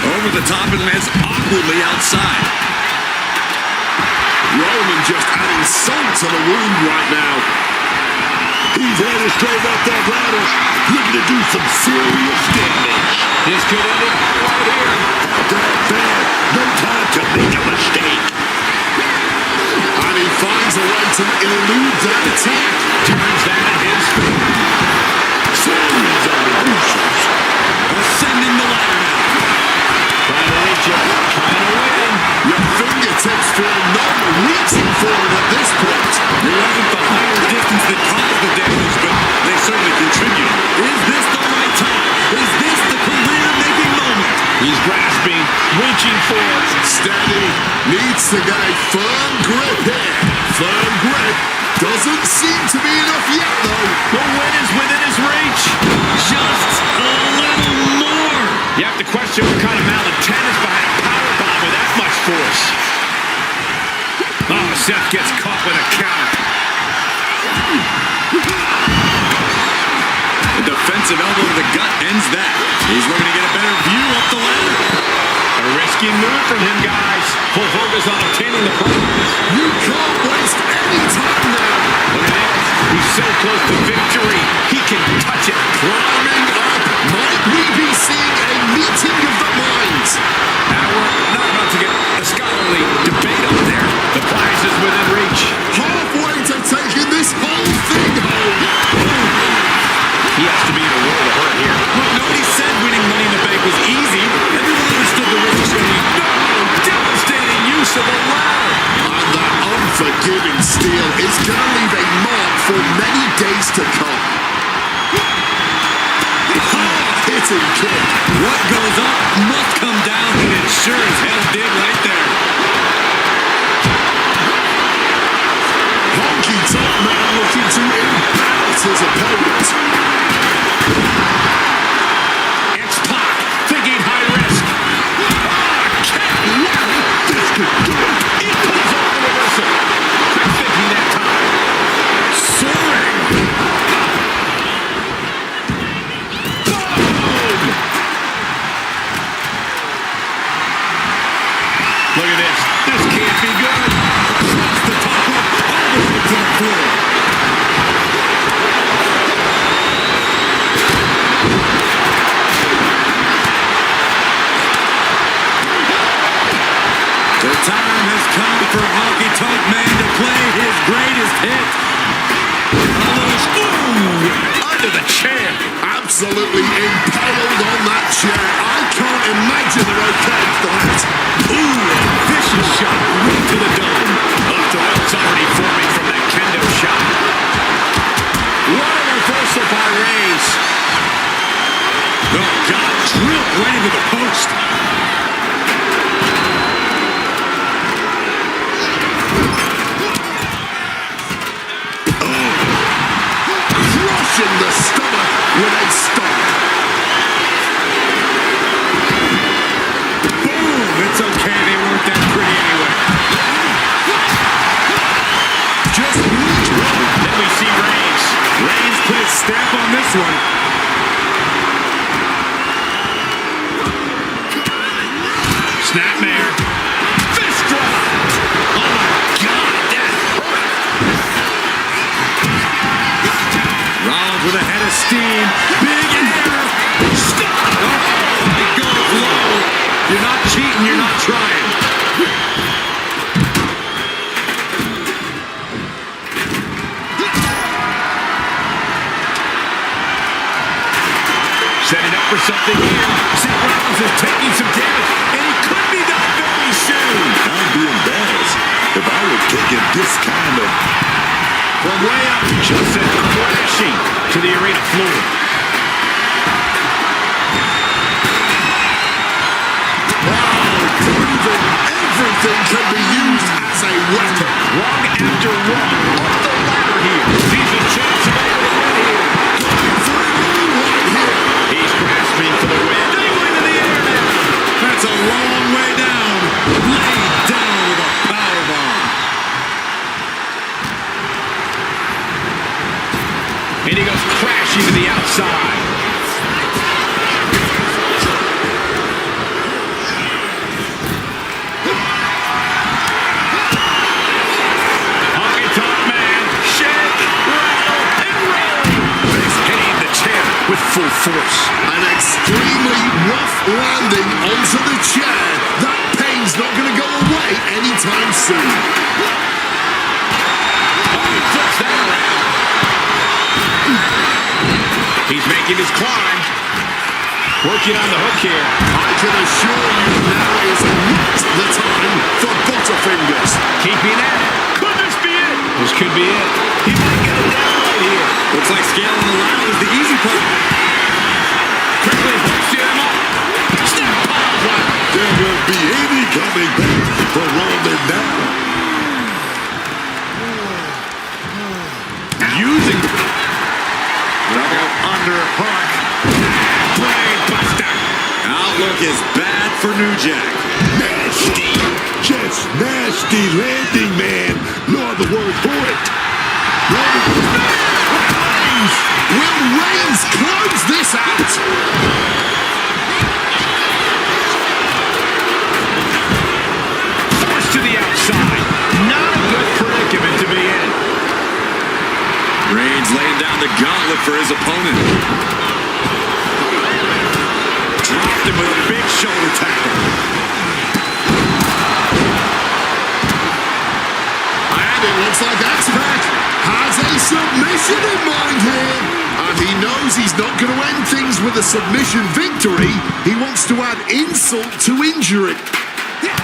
Speaker 6: Over the top and lands awkwardly outside.
Speaker 3: Roman just adding salt to the wound right now.
Speaker 5: He's headed straight up that ladder, looking to do some serious damage.
Speaker 7: This could end it right here.
Speaker 5: That bad. No time to make a mistake.
Speaker 3: And he finds a way to elude that attack.
Speaker 7: Turns that in his favor.
Speaker 3: Series of reversals.
Speaker 6: Ascending the ladder now.
Speaker 7: Trying to reach it. Trying to win.
Speaker 3: Your fingertips feel numb reaching for it at this point.
Speaker 6: It wasn't the higher distance that caused the damage, but they certainly contributed. Is this the right time? Is this the career-making moment?
Speaker 7: He's grasping, reaching for it.
Speaker 3: Steady. Needs to get a firm grip here. Firm grip. Doesn't seem to be enough yet, though.
Speaker 7: The win is within his reach.
Speaker 6: Just a little more.
Speaker 7: You have to question what kind of malcontent is behind a powerbomb with that much force. Oh, Seth gets caught with a counter.
Speaker 6: A defensive elbow to the gut ends that. He's looking to get a better view up the ladder.
Speaker 7: A risky move from him, guys. Full focus on obtaining the prize.
Speaker 3: You can't waste any time now.
Speaker 7: Look at this. He's so close to victory. He can touch it.
Speaker 3: Climbing up. Might we be seeing a meeting of the minds?
Speaker 7: Now we're not about to get a scholarly debate on there. The prize is within reach.
Speaker 3: Halfway to taking this whole thing home.
Speaker 7: He has to be in a world of hurt here.
Speaker 6: Look, nobody said winning Money in the Bank was easy. Everyone understood the risks going to be
Speaker 7: Devastating use of a ladder.
Speaker 3: And that unforgiving steel is going to leave a mark for many days to come. Hard-hitting kick.
Speaker 6: What goes up must come down, and it sure as hell did right there.
Speaker 3: Honky Tonk Man looking to embarrass his opponent.
Speaker 7: It's Pac, thinking high risk.
Speaker 3: This could do it.
Speaker 7: He pulls off the reversal. Quick thinking that time.
Speaker 3: Soaring. Boom!
Speaker 7: Look at this. This can't be good.
Speaker 6: Across the top rope, all the way to the floor. The time has come for Honky Tonk Man to play his greatest hit.
Speaker 7: Under the chair.
Speaker 3: Absolutely impaled on that chair. I can't imagine they're okay for that.
Speaker 6: Ooh, a vicious shot right to the dome.
Speaker 7: Look to what's already forming from that kendo shot. What a reversal by Reigns.
Speaker 6: Oh, God, drilled right into the post.
Speaker 3: Crushing the stomach with a stomp.
Speaker 6: Boom! It's okay, they weren't that pretty anyway.
Speaker 3: Just reach one.
Speaker 7: Then we see Reigns.
Speaker 6: Reigns put his stamp on this one.
Speaker 7: Snapmare. Fist drop. Oh my God, that hurt.
Speaker 6: Rollins with a head of steam. Big air. Stop! Oh, it goes low. You're not cheating, you're not trying.
Speaker 7: Setting up for something here. Seth Rollins is taking some damage, and he could be done very soon.
Speaker 5: I'd be embarrassed if I were taking this kind of...
Speaker 7: From way up, just sent crashing to the arena floor.
Speaker 3: Proving everything can be used as a weapon.
Speaker 7: Rung after rung up the ladder here. He's a chance to make it right here.
Speaker 3: Right here.
Speaker 7: He's grasping for the win. Dangling in the air now.
Speaker 6: That's a long way down. Laid down with a powerbomb.
Speaker 7: And he goes crashing to the outside. Honky Tonk Man, shake, rattle, and roll. He's hitting the chair with full force.
Speaker 3: An extremely rough landing onto the chair. That pain's not going to go away anytime soon.
Speaker 7: he flips that around. He's making his climb. Working on the hook here.
Speaker 3: I can assure you now is not the time for butterfingers.
Speaker 7: Keeping at it. Could this be it? This could be it. He might get it down right here.
Speaker 6: Looks like scaling the ladder is the easy part.
Speaker 7: Quickly hooks him up. Snap pile driver.
Speaker 5: There won't be any coming back for Roman now.
Speaker 7: Using
Speaker 6: Double underhook.
Speaker 7: brain buster.
Speaker 6: Outlook is bad for New Jack.
Speaker 5: Nasty. Just nasty landing, man. No other word for it.
Speaker 3: Will Reigns close this out?
Speaker 7: Forced to the outside. Not a good predicament to be in.
Speaker 6: Reigns laying down the gauntlet for his opponent. Dropped him with a big shoulder tackle.
Speaker 3: And it looks like X-Pac has a submission in mind here. And he knows he's not going to end things with a submission victory. He wants to add insult to injury.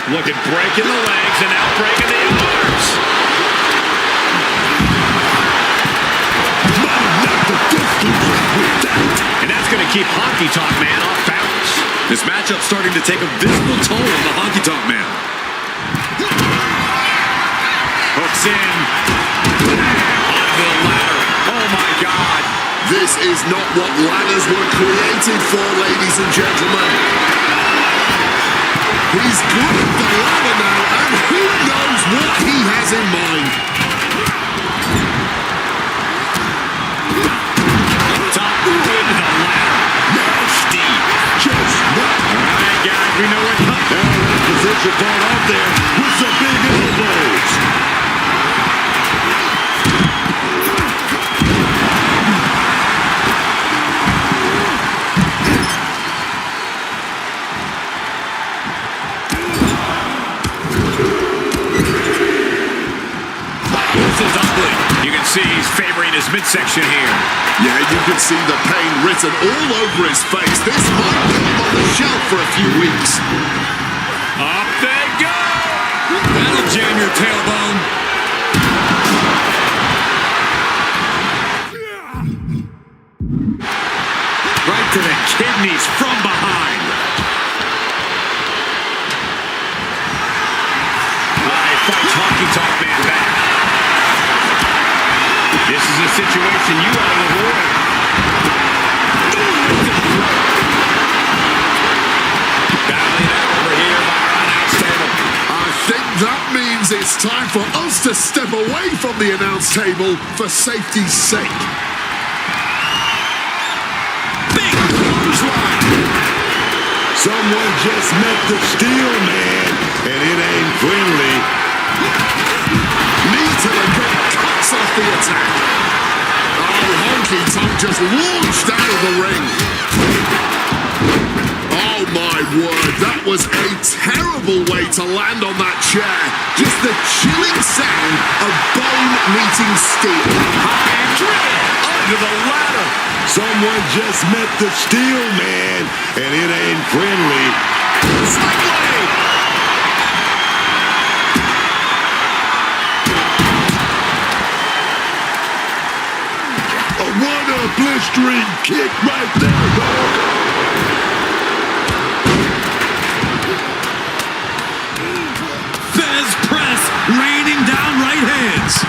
Speaker 7: Look at breaking the legs and now breaking the arms. And that's going to keep Honky Tonk Man off balance.
Speaker 6: This matchup starting to take a visible toll on the Honky Tonk Man.
Speaker 7: Hooks in. Onto the ladder. Oh my God.
Speaker 3: This is not what ladders were created for, ladies and gentlemen. He's gripped the ladder now, and who knows what he has in mind.
Speaker 7: Top into the ladder.
Speaker 5: Nasty. Just not.
Speaker 7: All right, guys, we know what's up.
Speaker 5: Position ball out there with some big elbows.
Speaker 7: This is ugly. You can see he's favoring his midsection here.
Speaker 3: Yeah, you can see the pain written all over his face. This might put him on the shelf for a few weeks.
Speaker 7: Up they go.
Speaker 6: That'll jam your tailbone.
Speaker 7: Right to the kidneys from behind. Fights Honky Tonk Man back. This is a situation you want to avoid. Battling out over here by our announce table.
Speaker 3: I think that means it's time for us to step away from the announce table for safety's sake.
Speaker 6: Big clothesline.
Speaker 5: Someone just met the steel man, and it ain't friendly.
Speaker 3: Knee to the gut, cuts off the attack. Oh, Honky Tonk just launched out of the ring. Oh my word, that was a terrible way to land on that chair. Just the chilling sound of bone meeting steel.
Speaker 7: High and driven under the ladder.
Speaker 5: Someone just met the steel man, and it ain't friendly.
Speaker 7: Sling blade.
Speaker 5: What a blistering kick right there, dog.
Speaker 2: Fez press, raining down right hands.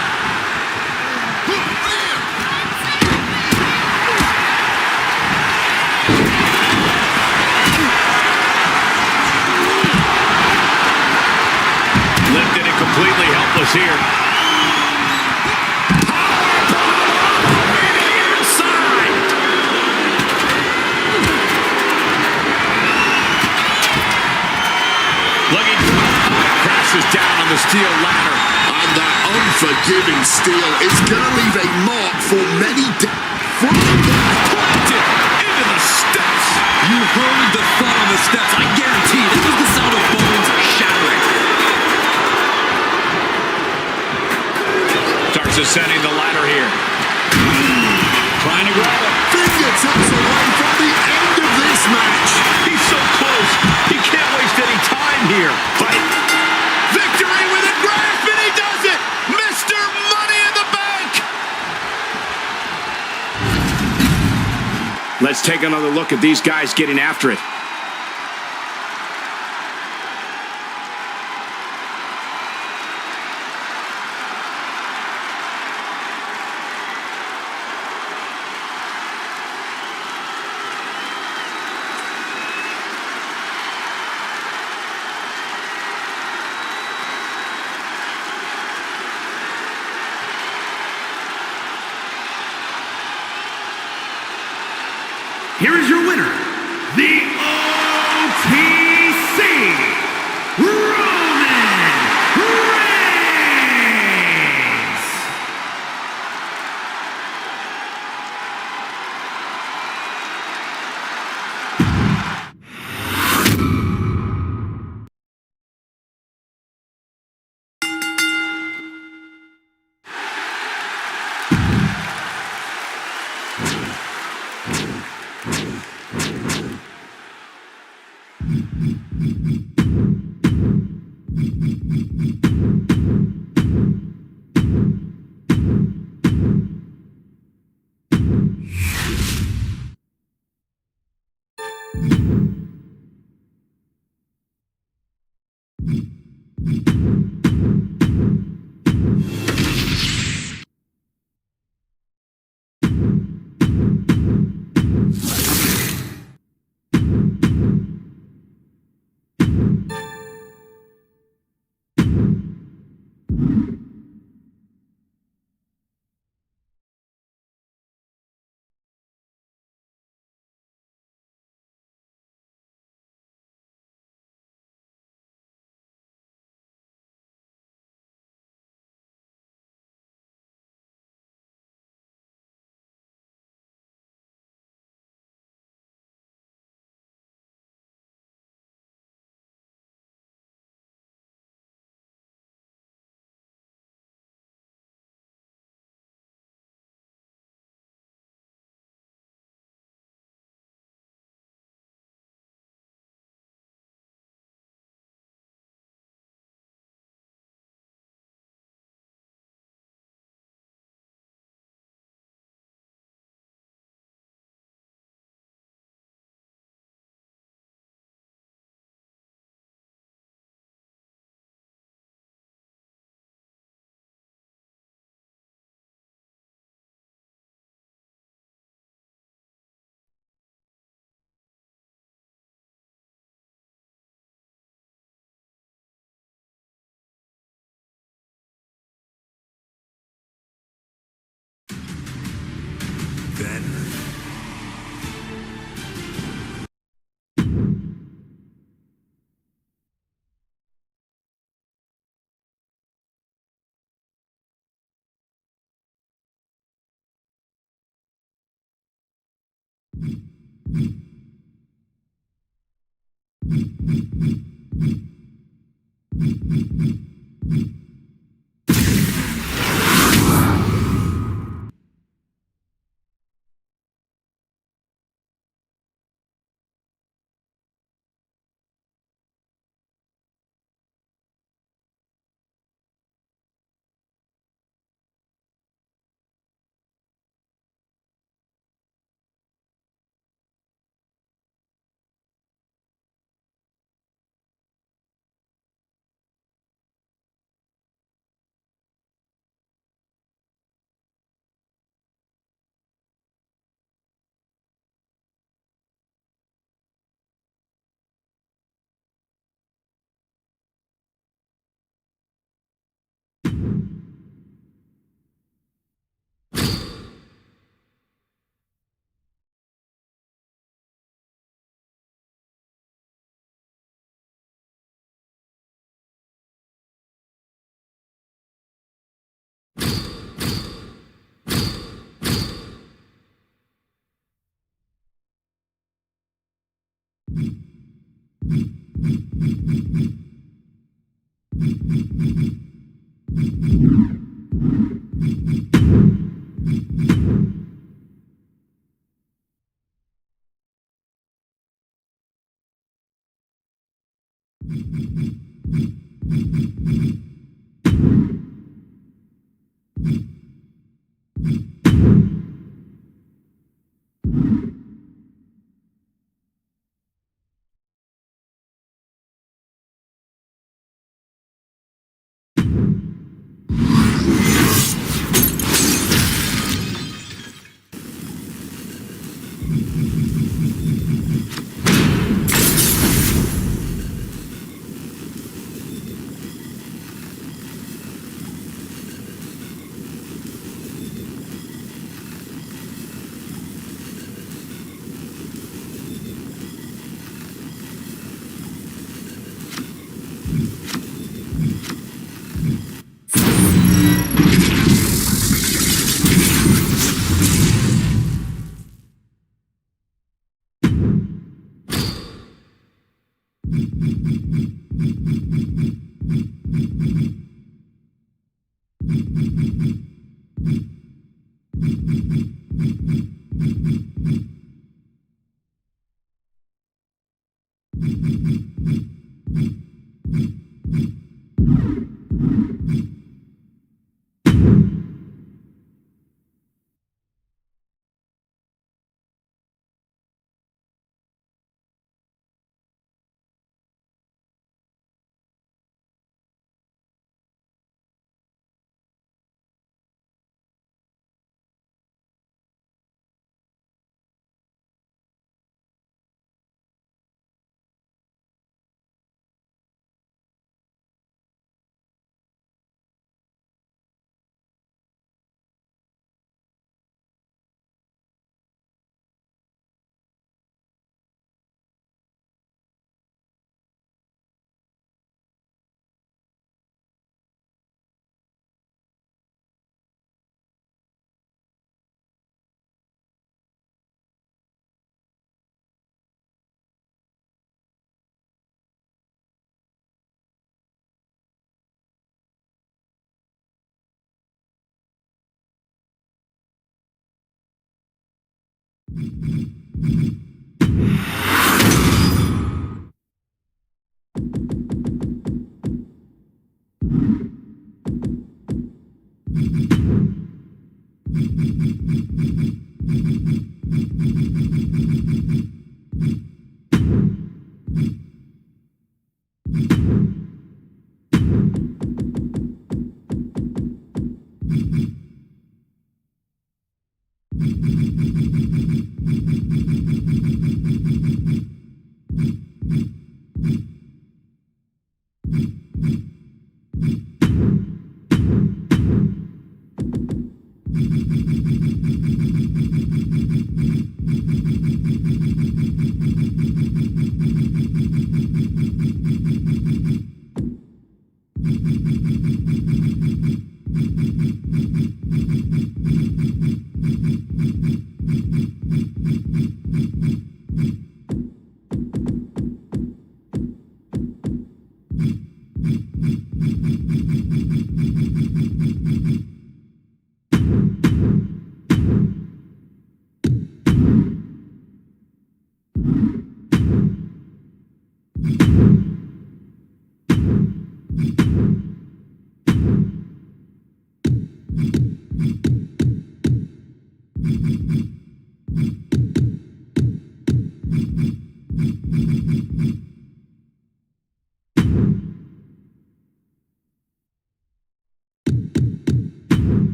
Speaker 7: Lifted and completely helpless here. Down on the steel ladder.
Speaker 3: And that unforgiving steel is going to leave a mark for many
Speaker 7: Planted into the steps.
Speaker 6: You heard the thud on the steps. I guarantee that was the sound of bones shattering.
Speaker 7: Starts
Speaker 1: He's ascending the ladder here. Trying to grab it.
Speaker 3: Fingertips away from the end of this match.
Speaker 7: He's so close. He can't waste any time here.
Speaker 3: Fight.
Speaker 1: Victory with a grasp, and he does it! Mr. Money in the Bank!
Speaker 7: Let's take another look at these guys getting after it.
Speaker 2: Here is your winner, the OTC Roman Reigns.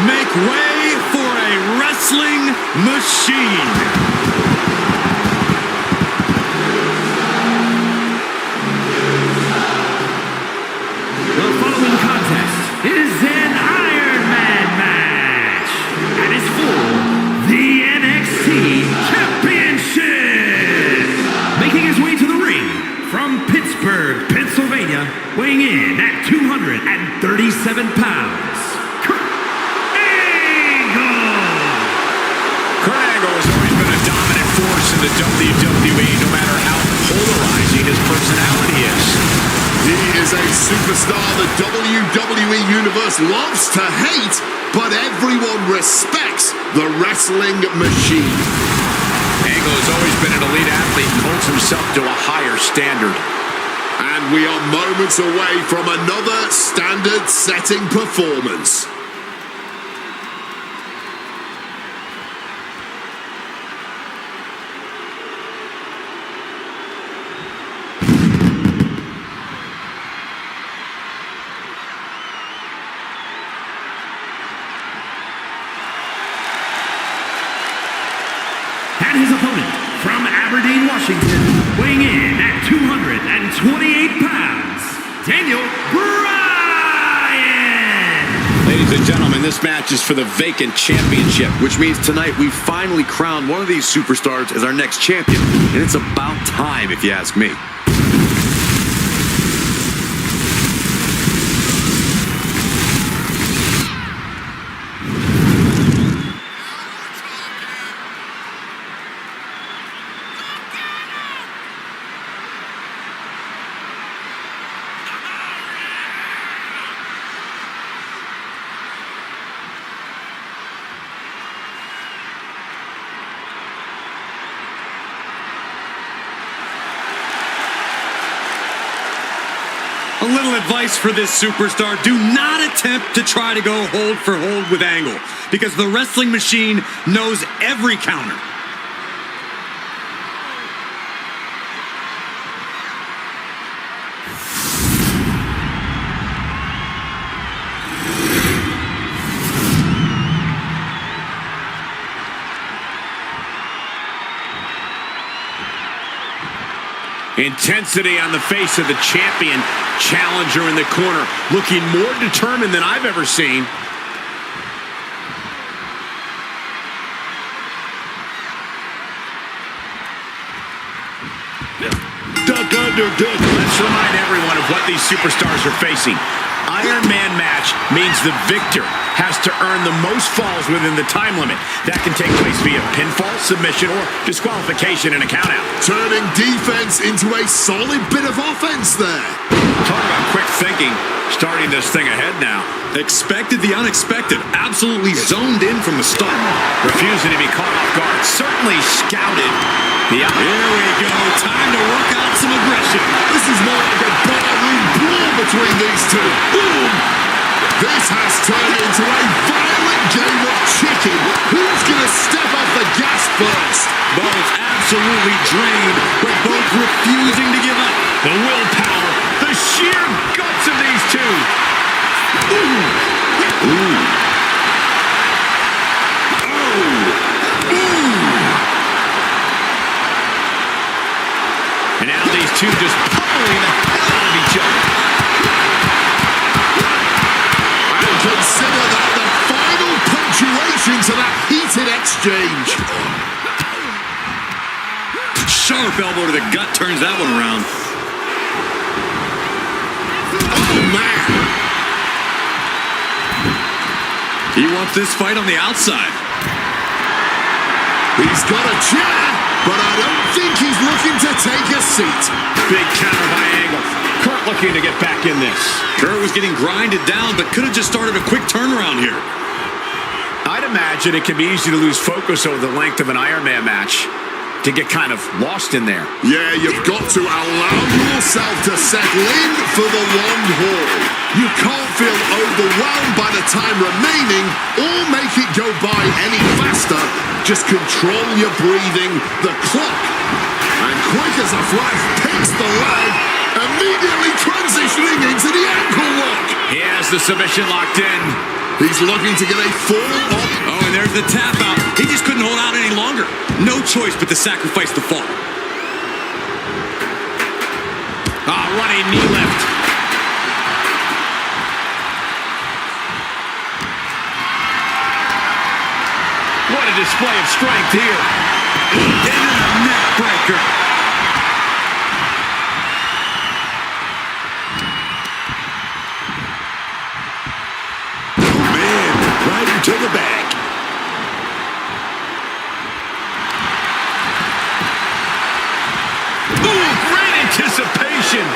Speaker 6: Make way for a wrestling machine.
Speaker 2: The following contest is an Iron Man match and is for the NXT Championship. Making his way to the ring from Pittsburgh, Pennsylvania, weighing in at 237 pounds.
Speaker 1: In the WWE, no matter how polarizing his personality is.
Speaker 3: He is a superstar the WWE Universe loves to hate, but everyone respects the wrestling machine.
Speaker 1: Angle has always been an elite athlete and holds himself to a higher standard.
Speaker 3: And we are moments away from another standard-setting performance.
Speaker 2: And his opponent from Aberdeen, Washington, weighing in at 228 pounds, Daniel Bryan!
Speaker 7: Ladies and gentlemen, this match is for the vacant championship.
Speaker 8: Which means tonight we finally crowned one of these superstars as our next champion. And it's about time, if you ask me.
Speaker 6: A little advice for this superstar: do not attempt to try to go hold for hold with Angle, because the wrestling machine knows every counter.
Speaker 7: Intensity on the face of the champion. Challenger in the corner, looking more determined than I've ever seen.
Speaker 5: Duck under, duck.
Speaker 7: Let's remind everyone of what these superstars are facing. Iron Man match means the victor has to earn the most falls within the time limit. That can take place via pinfall, submission, or disqualification in a countout.
Speaker 3: Turning defense into a solid bit of offense there.
Speaker 7: Talk about quick thinking, starting this thing ahead now.
Speaker 6: Expected the unexpected. Absolutely zoned in from the start.
Speaker 7: Refusing to be caught off guard. Certainly scouted the out.
Speaker 6: Here we go. Time to work out some aggression.
Speaker 3: This is more like a barroom brawl between these two. Boom! This has turned into a violent game of chicken. Who's going to step off the gas first?
Speaker 6: Both absolutely drained, but both refusing to give up.
Speaker 7: The willpower, the sheer guts of these two.
Speaker 3: Ooh. Ooh. Oh.
Speaker 7: And now these two just pummeling the hell out of each other.
Speaker 3: And consider that the final punctuation to that heated exchange.
Speaker 6: Sharp elbow to the gut turns that one around.
Speaker 3: Oh, man.
Speaker 6: He wants this fight on the outside.
Speaker 3: He's got a chair, but I don't think he's looking to take a seat.
Speaker 7: Big counter by Angle. Kurt looking to get back in this.
Speaker 8: Kurt was getting grinded down, but could have just started a quick turnaround here.
Speaker 7: I'd imagine it can be easy to lose focus over the length of an Iron Man match, to get kind of lost in there.
Speaker 3: Yeah, you've got to allow yourself to settle in for the long haul. You can't feel overwhelmed by the time remaining or make it go by any faster. Just control your breathing, the clock. And quick as a flash, picks the leg, immediately transitioning into the ankle lock.
Speaker 7: He has the submission locked in.
Speaker 3: He's looking to get a full up.
Speaker 8: Oh, and there's the tap out. He just couldn't hold out any longer. No choice but to sacrifice the fall.
Speaker 7: Running knee lift. What a display of strength here.
Speaker 8: Into the neck breaker.
Speaker 5: Man, right into the back.
Speaker 7: Ooh, great anticipation.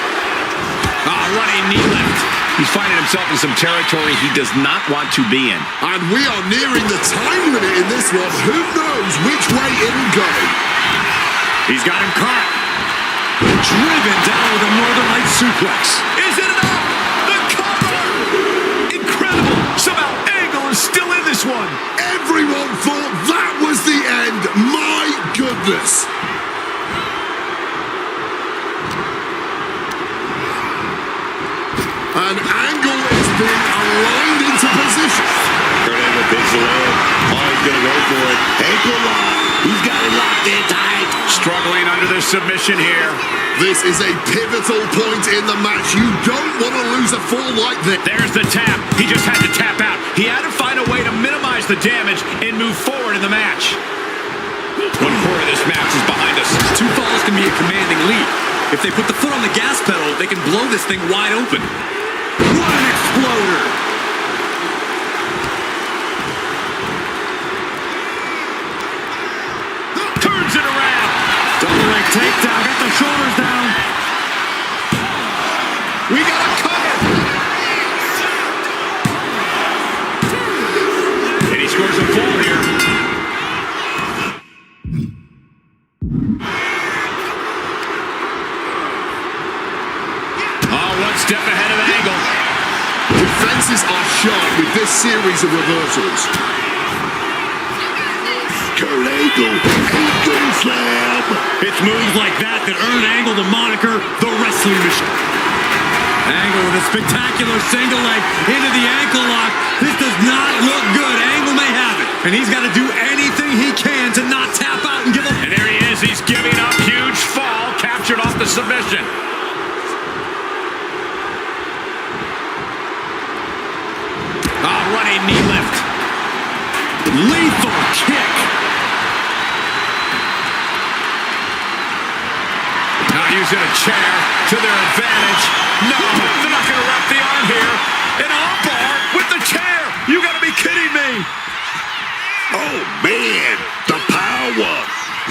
Speaker 7: Running knee lift. He's finding himself in some territory he does not want to be in.
Speaker 3: And we are nearing the time limit in this one. Who knows which way it'll go?
Speaker 7: He's got him caught.
Speaker 8: Driven down with a Northern Lights suplex.
Speaker 7: Is it enough? The cover! Incredible! Somehow Angle is still in this one.
Speaker 3: Everyone thought that was the end. My goodness. An Angle is being aligned into position.
Speaker 5: Kurt Angle picks the leg. Oh, he's going to go for it. Ankle lock. He's got it locked in tight.
Speaker 7: Struggling under the submission here.
Speaker 3: This is a pivotal point in the match. You don't want to lose a fall like this.
Speaker 7: There's the tap. He just had to tap out. He had to find a way to minimize the damage and move forward in the match. One quarter of this match is behind us.
Speaker 8: 2 falls can be a commanding lead. If they put the foot on the gas pedal, they can blow this thing wide open. What an exploder!
Speaker 7: Turns it around.
Speaker 8: Double leg takedown, got the shoulders down.
Speaker 7: We got a cover. And he scores a fall here. One step ahead of Angle.
Speaker 3: Defenses are sharp with this series of reversals.
Speaker 5: Kurt Angle, ankle slam.
Speaker 8: It's moves like that earned Angle the moniker, the wrestling machine. Angle with a spectacular single leg into the ankle lock. This does not look good. Angle may have it. And he's got to do anything he can to not tap out and give up.
Speaker 7: And there he is. He's giving up. Huge fall. Captured off the submission. Running knee lift.
Speaker 8: Lethal kick.
Speaker 7: Now using a chair to their advantage. No, they're not going to wrap the arm here. An arm bar with the chair. You got to be kidding me.
Speaker 5: Oh, man, the power.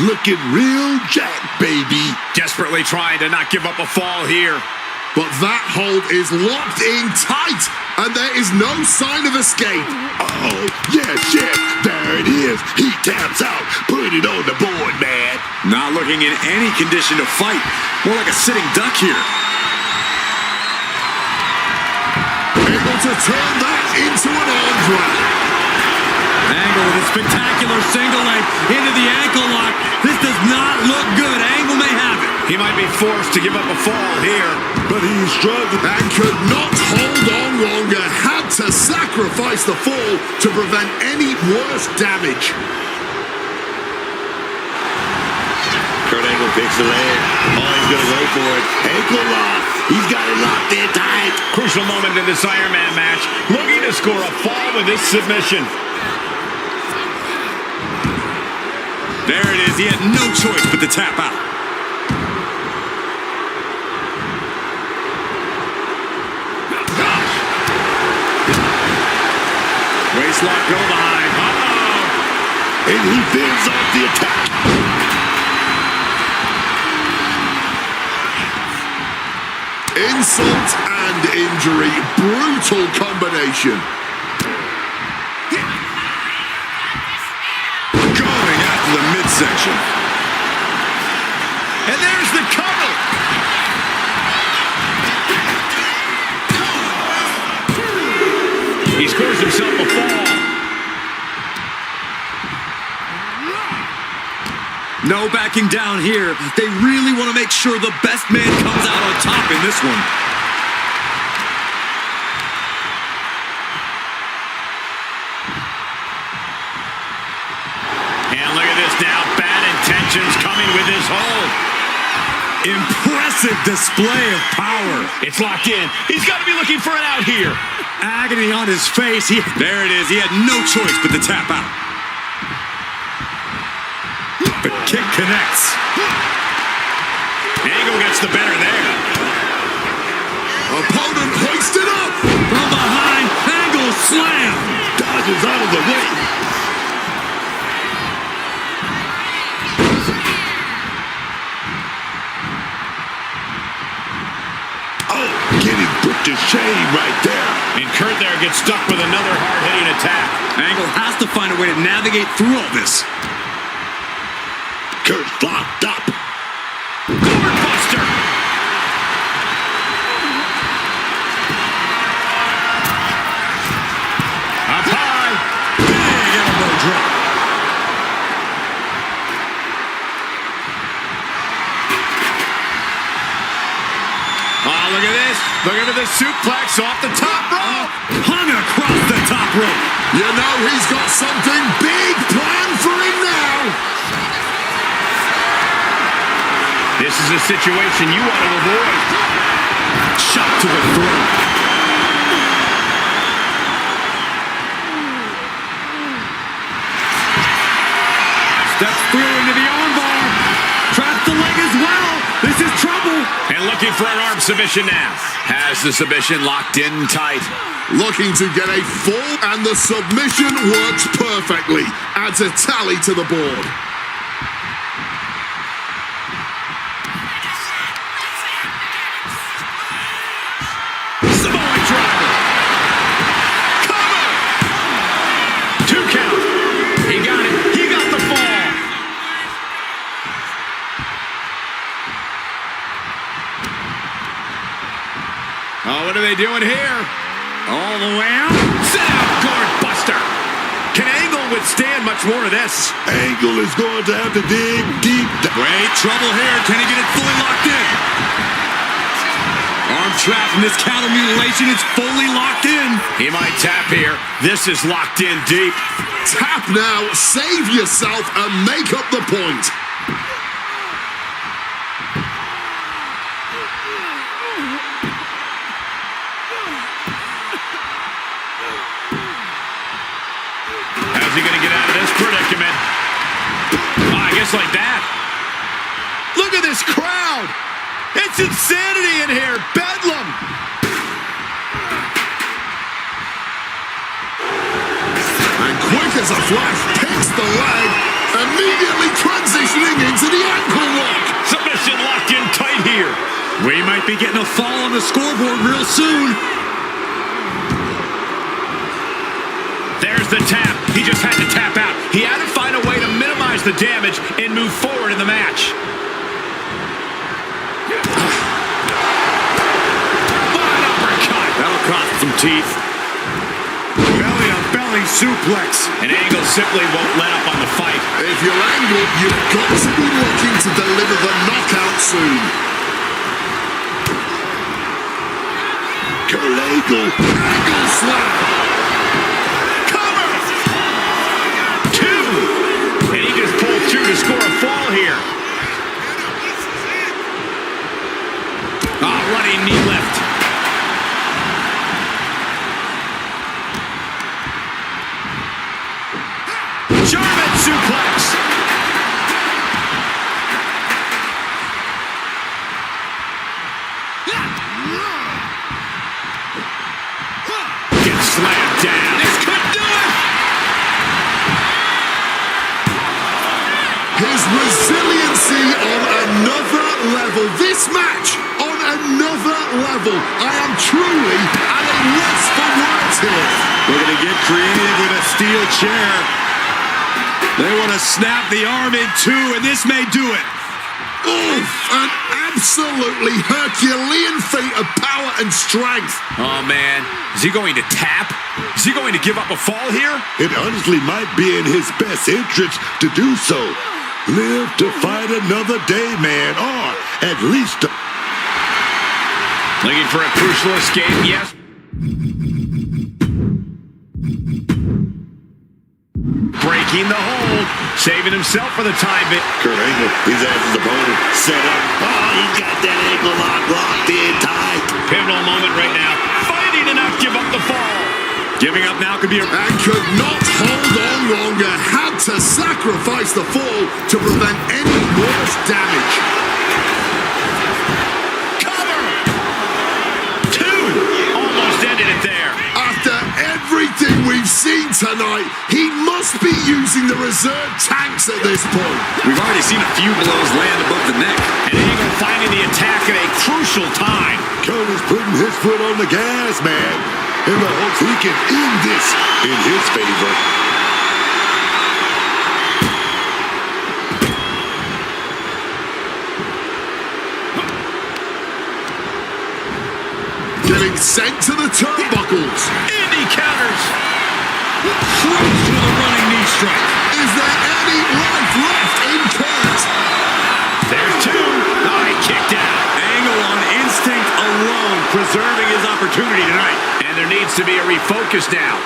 Speaker 5: Looking real jack, baby.
Speaker 7: Desperately trying to not give up a fall here.
Speaker 3: But that hold is locked in tight, and there is no sign of escape.
Speaker 5: Oh, yes, there it is. He taps out. Put it on the board, man.
Speaker 8: Not looking in any condition to fight. More like a sitting duck here.
Speaker 3: Able to turn that into an arm drag.
Speaker 8: Angle with a spectacular single leg into the ankle lock. This does not look good. Angle may have it.
Speaker 7: He might be forced to give up a fall here.
Speaker 5: But he's struggling.
Speaker 3: And could not hold on longer. Had to sacrifice the fall to prevent any worse damage.
Speaker 5: Kurt Angle picks the leg. Oh, he's going to go for it. Ankle lock. He's got it locked in tight.
Speaker 7: Crucial moment in this Iron Man match. Looking to score a fall with this submission.
Speaker 8: There it is. He had no choice but to tap out.
Speaker 7: Waistlock go behind. Uh-oh.
Speaker 5: And he fends off the attack.
Speaker 3: Insult and injury. Brutal combination.
Speaker 4: Going after the midsection.
Speaker 1: And there's the cover.
Speaker 7: He scores himself a fall.
Speaker 8: No backing down here. They really want to make sure the best man comes out on top in this one.
Speaker 7: And look at this now. Bad intentions coming with his hold.
Speaker 8: Impressive display of power.
Speaker 7: It's locked in. He's got to be looking for an out here.
Speaker 8: Agony on his face. There it is. He had no choice but to tap out. The kick connects.
Speaker 7: Angle gets the better there.
Speaker 3: Opponent hoisted up.
Speaker 8: From behind, Angle slam.
Speaker 5: Dodges out of the way. Oh, getting put to shame right there.
Speaker 7: And Kurt there gets stuck with another hard-hitting attack.
Speaker 8: Angle has to find a way to navigate through all this.
Speaker 5: Kurt's locked up.
Speaker 7: Buster. Up high.
Speaker 8: Big elbow drop.
Speaker 7: Oh, look at this. Look at the suplex off the top rope.
Speaker 8: Hung across the top rope.
Speaker 3: You know he's got something big planned for him now.
Speaker 7: This is a situation you want to avoid.
Speaker 8: Shot to the throat. Steps through into the armbar. Traps the leg as well. This is trouble.
Speaker 7: And looking for an arm submission now. Has the submission locked in tight.
Speaker 3: Looking to get a full, and the submission works perfectly. Adds a tally to the board.
Speaker 7: Samoa driver. Cover. 2 count. He got it. He got the fall. Oh, what are they doing here?
Speaker 8: All the way out.
Speaker 7: Sit out, guard buster. Can Angle withstand much more of this?
Speaker 5: Angle is going to have to dig deep.
Speaker 8: Great trouble here. Can he get it fully locked in? Arm trap and this counter mutilation is fully locked in.
Speaker 7: He might tap here. This is locked in deep.
Speaker 3: Tap now, save yourself, and make up the point.
Speaker 7: How's he going to get out of this predicament? Oh, I guess like that. Look at this crowd. It's insanity in here. Bedlam.
Speaker 3: And quick as a flash, picks the leg, immediately transitioning into the ankle lock.
Speaker 7: Submission locked in tight here.
Speaker 8: We might be getting a fall on the scoreboard real soon.
Speaker 7: There's the tap. He just had to tap out. He had to find a way to minimize the damage and move forward in the match. What an uppercut.
Speaker 8: That'll cost some teeth. Belly on belly suplex.
Speaker 7: And Angle simply won't let up on the fight.
Speaker 3: If you're Angle, you've got to be looking to deliver the knockout soon.
Speaker 5: Kurt Angle.
Speaker 3: Angle slam.
Speaker 7: And he just pulled through to score a fall here. Running knee lift. German suplex. Gets slammed down. This could do it.
Speaker 3: His resiliency on another level. This match on another level. I am truly at a loss for words here.
Speaker 8: Looking to get creative with a steel chair. They want to snap the arm in two, and this may do it.
Speaker 3: Oof, an absolutely Herculean feat of power and strength.
Speaker 1: Oh, man. Is he going to tap? Is he going to give up a fall here?
Speaker 5: It honestly might be in his best interest to do so. Live to fight another day, man, or at least to...
Speaker 1: Looking for a crucial escape, yes. Breaking the hold, saving himself for the time bit.
Speaker 5: Kurt Angle, he's at his opponent, set up. Oh, he's got that ankle locked in tight.
Speaker 1: Pivotal moment right now. Fighting to not give up the fall.
Speaker 8: Giving up now could be a...
Speaker 3: And could not hold on longer. Had to sacrifice the fall to prevent any worse damage.
Speaker 1: Cover! Two! Almost ended it there.
Speaker 3: After everything we've seen tonight, he must be using the reserve tanks at this point.
Speaker 8: We've already seen a few blows land above the neck.
Speaker 1: And Angle finding the attack at a crucial time.
Speaker 5: Kurt is putting his foot on the gas, man, in the hopes he can end this in his favor.
Speaker 3: Getting sent to the turnbuckles.
Speaker 1: Indy counters.
Speaker 8: Throws with a running knee strike.
Speaker 3: Is there any life left in Kurt?
Speaker 1: There's two. Oh, he kicked out.
Speaker 8: Angle on instinct alone, preserving his opportunity tonight.
Speaker 1: And there needs to be a refocus now.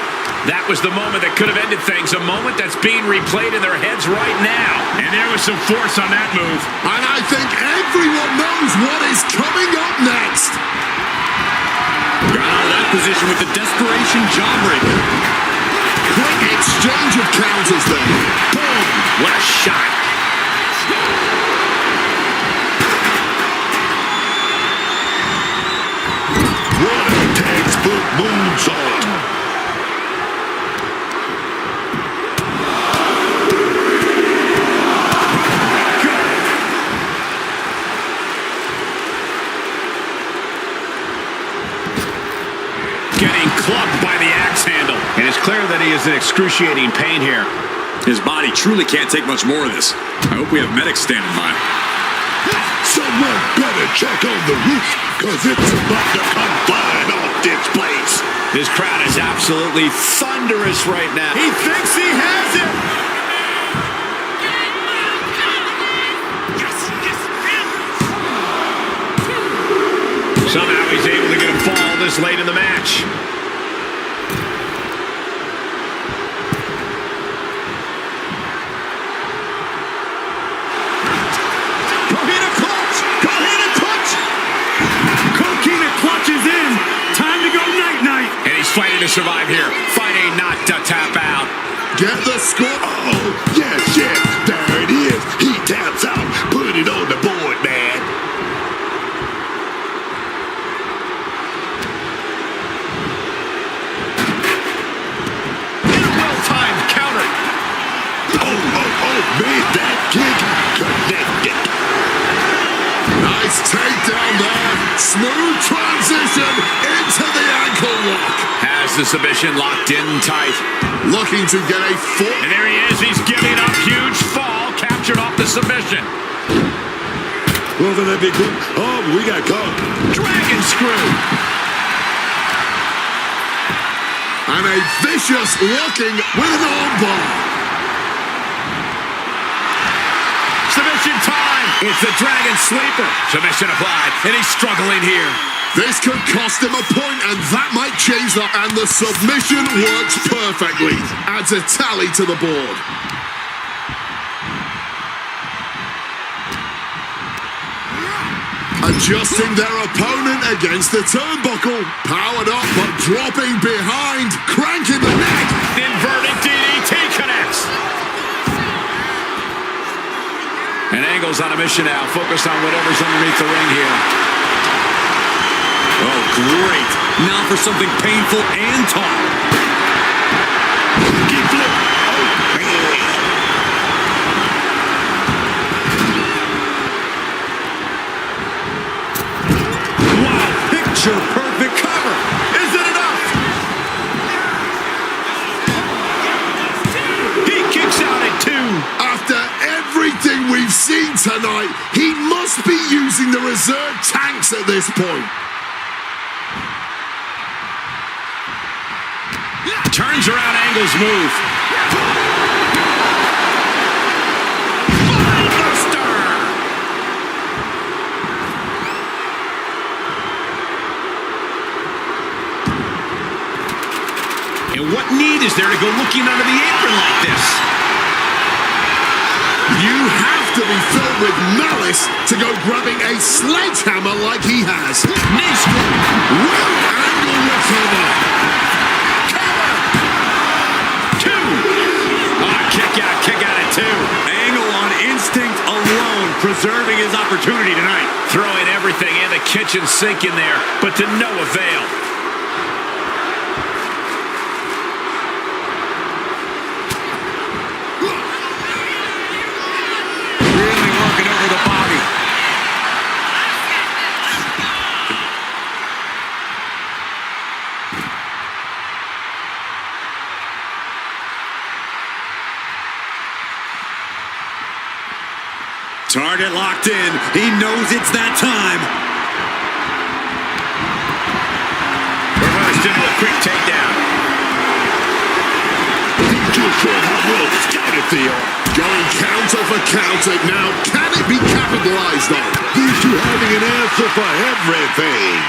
Speaker 1: That was the moment that could have ended things. A moment that's being replayed in their heads right now. And there was some force on that move.
Speaker 3: And I think everyone knows what is coming up next.
Speaker 8: Got out of that position with the desperation jawbreaker.
Speaker 3: Quick exchange of counters there.
Speaker 1: Boom! What a shot.
Speaker 5: What a textbook moonsault.
Speaker 1: Getting clubbed by the axe handle. And it's clear that he is in excruciating pain here.
Speaker 8: His body truly can't take much more of this. I hope we have medics standing by.
Speaker 5: Someone better check on the roof, cause it's about to come flying off this place.
Speaker 1: This crowd is absolutely thunderous right now.
Speaker 8: He thinks he has it.
Speaker 1: Somehow he's able to get a fall this late in the match.
Speaker 8: Coquina clutch! Coquina clutch! Coquina clutch is in. Time to go night-night.
Speaker 1: And he's fighting to survive here. Fighting not to tap out.
Speaker 3: Get the score.
Speaker 5: Oh, yes, there it is. He taps out, put it on the board, man.
Speaker 1: Well-timed counter.
Speaker 5: Oh, made that kick connected.
Speaker 3: Nice takedown there. Smooth transition into the ankle lock.
Speaker 1: Has the submission locked in tight.
Speaker 3: Looking to get a foot.
Speaker 1: And there he is. He's giving up. Huge fall. Captured off the submission.
Speaker 5: Well, then that'd be good. Oh, we got caught.
Speaker 1: Dragon screw.
Speaker 3: And a vicious looking with an armbar.
Speaker 1: Submission time. It's the Dragon Sleeper. Submission applied. And he's struggling here.
Speaker 3: This could cost him a point, and that might change that. And the submission works perfectly. Adds a tally to the board. Adjusting their opponent against the turnbuckle. Powered up, but dropping behind. Cranking the neck.
Speaker 1: Inverted DDT connects. And Angle's on a mission now. Focused on whatever's underneath the ring here.
Speaker 8: Oh, great. Now for something painful and taut.
Speaker 5: Keep flip. Oh, man.
Speaker 8: Picture-perfect cover. Is it enough?
Speaker 1: He kicks out at 2.
Speaker 3: After everything we've seen tonight, he must be using the reserve tanks at this point.
Speaker 7: Turns around Angle's move.
Speaker 1: And what need is there to go looking under the apron like this?
Speaker 3: You have to be filled with malice to go grabbing a sledgehammer like he has.
Speaker 1: Knee strike.
Speaker 3: Will Angle recover?
Speaker 1: Kick out at 2.
Speaker 8: Angle on instinct alone, preserving his opportunity tonight.
Speaker 7: Throwing everything in the kitchen sink in there, but to no avail.
Speaker 8: Really working over the body. Target locked in. He knows it's that time.
Speaker 7: Reversed into a quick takedown.
Speaker 5: He's just showing how well scouted they are.
Speaker 3: Going counter for counter now. Can it be capitalized on?
Speaker 5: These two having an answer for everything.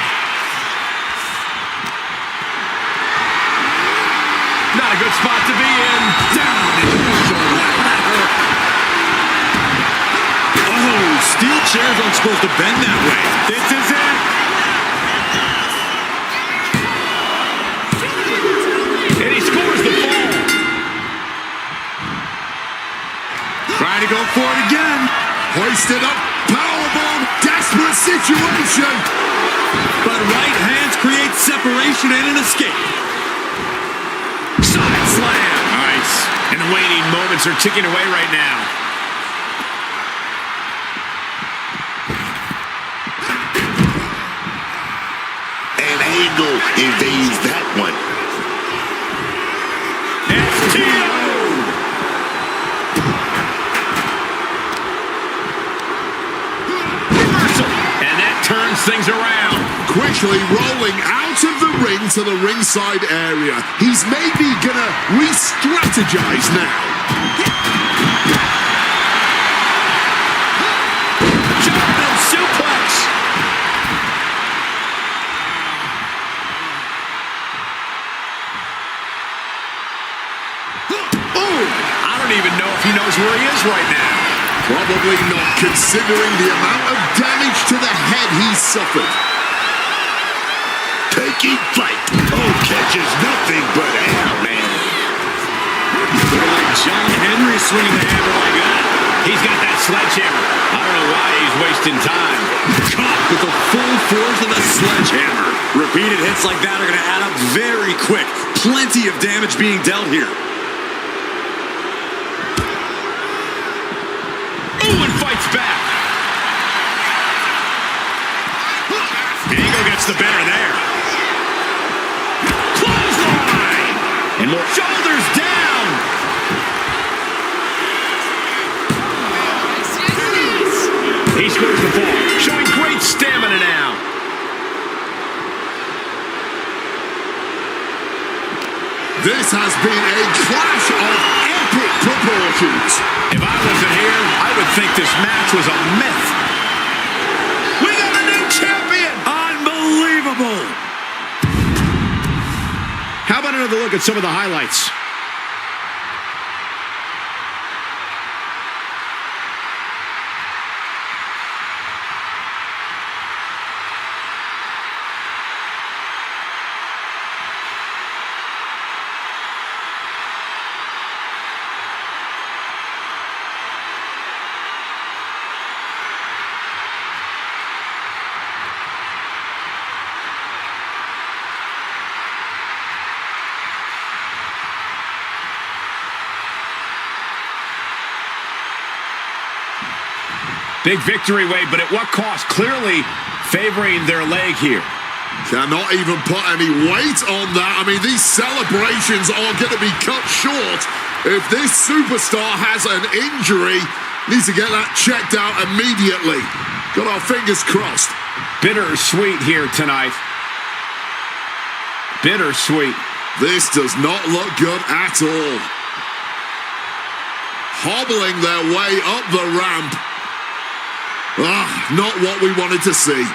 Speaker 7: Not a good spot to be in.
Speaker 8: Down into the shoulder. That hurt. Oh, steel chairs aren't supposed to bend that way. This is it.
Speaker 7: And he scores the fall.
Speaker 8: Trying to go for it again.
Speaker 3: Hoisted up. Powerbomb. Desperate situation.
Speaker 8: But right hands create separation and an escape.
Speaker 7: Side slam. Nice. And the waning moments are ticking away right now.
Speaker 5: And Angle evades that one.
Speaker 7: And that turns things around.
Speaker 3: Quickly rolling out of the ring to the ringside area. He's maybe gonna re-strategize now.
Speaker 7: Jumping suplex.
Speaker 3: Oh,
Speaker 7: I don't even know if he knows where he is right now.
Speaker 3: probably not, considering the amount of damage to the head he's suffered.
Speaker 5: Taking flight. Oh, catches nothing but air, man.
Speaker 8: Like John Henry swinging the hammer like that.
Speaker 7: He's got that sledgehammer. I don't know why he's wasting time.
Speaker 8: Caught with the full force of the sledgehammer. Repeated hits like that are going to add up very quick. Plenty of damage being dealt here.
Speaker 7: Owen fights back.
Speaker 8: Angle gets the better there.
Speaker 7: Clothesline. And more.
Speaker 8: Shoulders down.
Speaker 7: He scores the fall, showing great stamina now.
Speaker 3: This has been a clash of epic proportions.
Speaker 7: If I wasn't here, I would think this match was a myth. We got a new champion!
Speaker 8: Unbelievable.
Speaker 7: How about another look at some of the highlights? Big victory, Wade, but at what cost? Clearly favoring their leg here.
Speaker 3: Cannot even put any weight on that. I mean, these celebrations are going to be cut short. If this superstar has an injury, needs to get that checked out immediately. Got our fingers crossed.
Speaker 7: Bittersweet here tonight. Bittersweet.
Speaker 3: This does not look good at all. Hobbling their way up the ramp. Not what we wanted to see.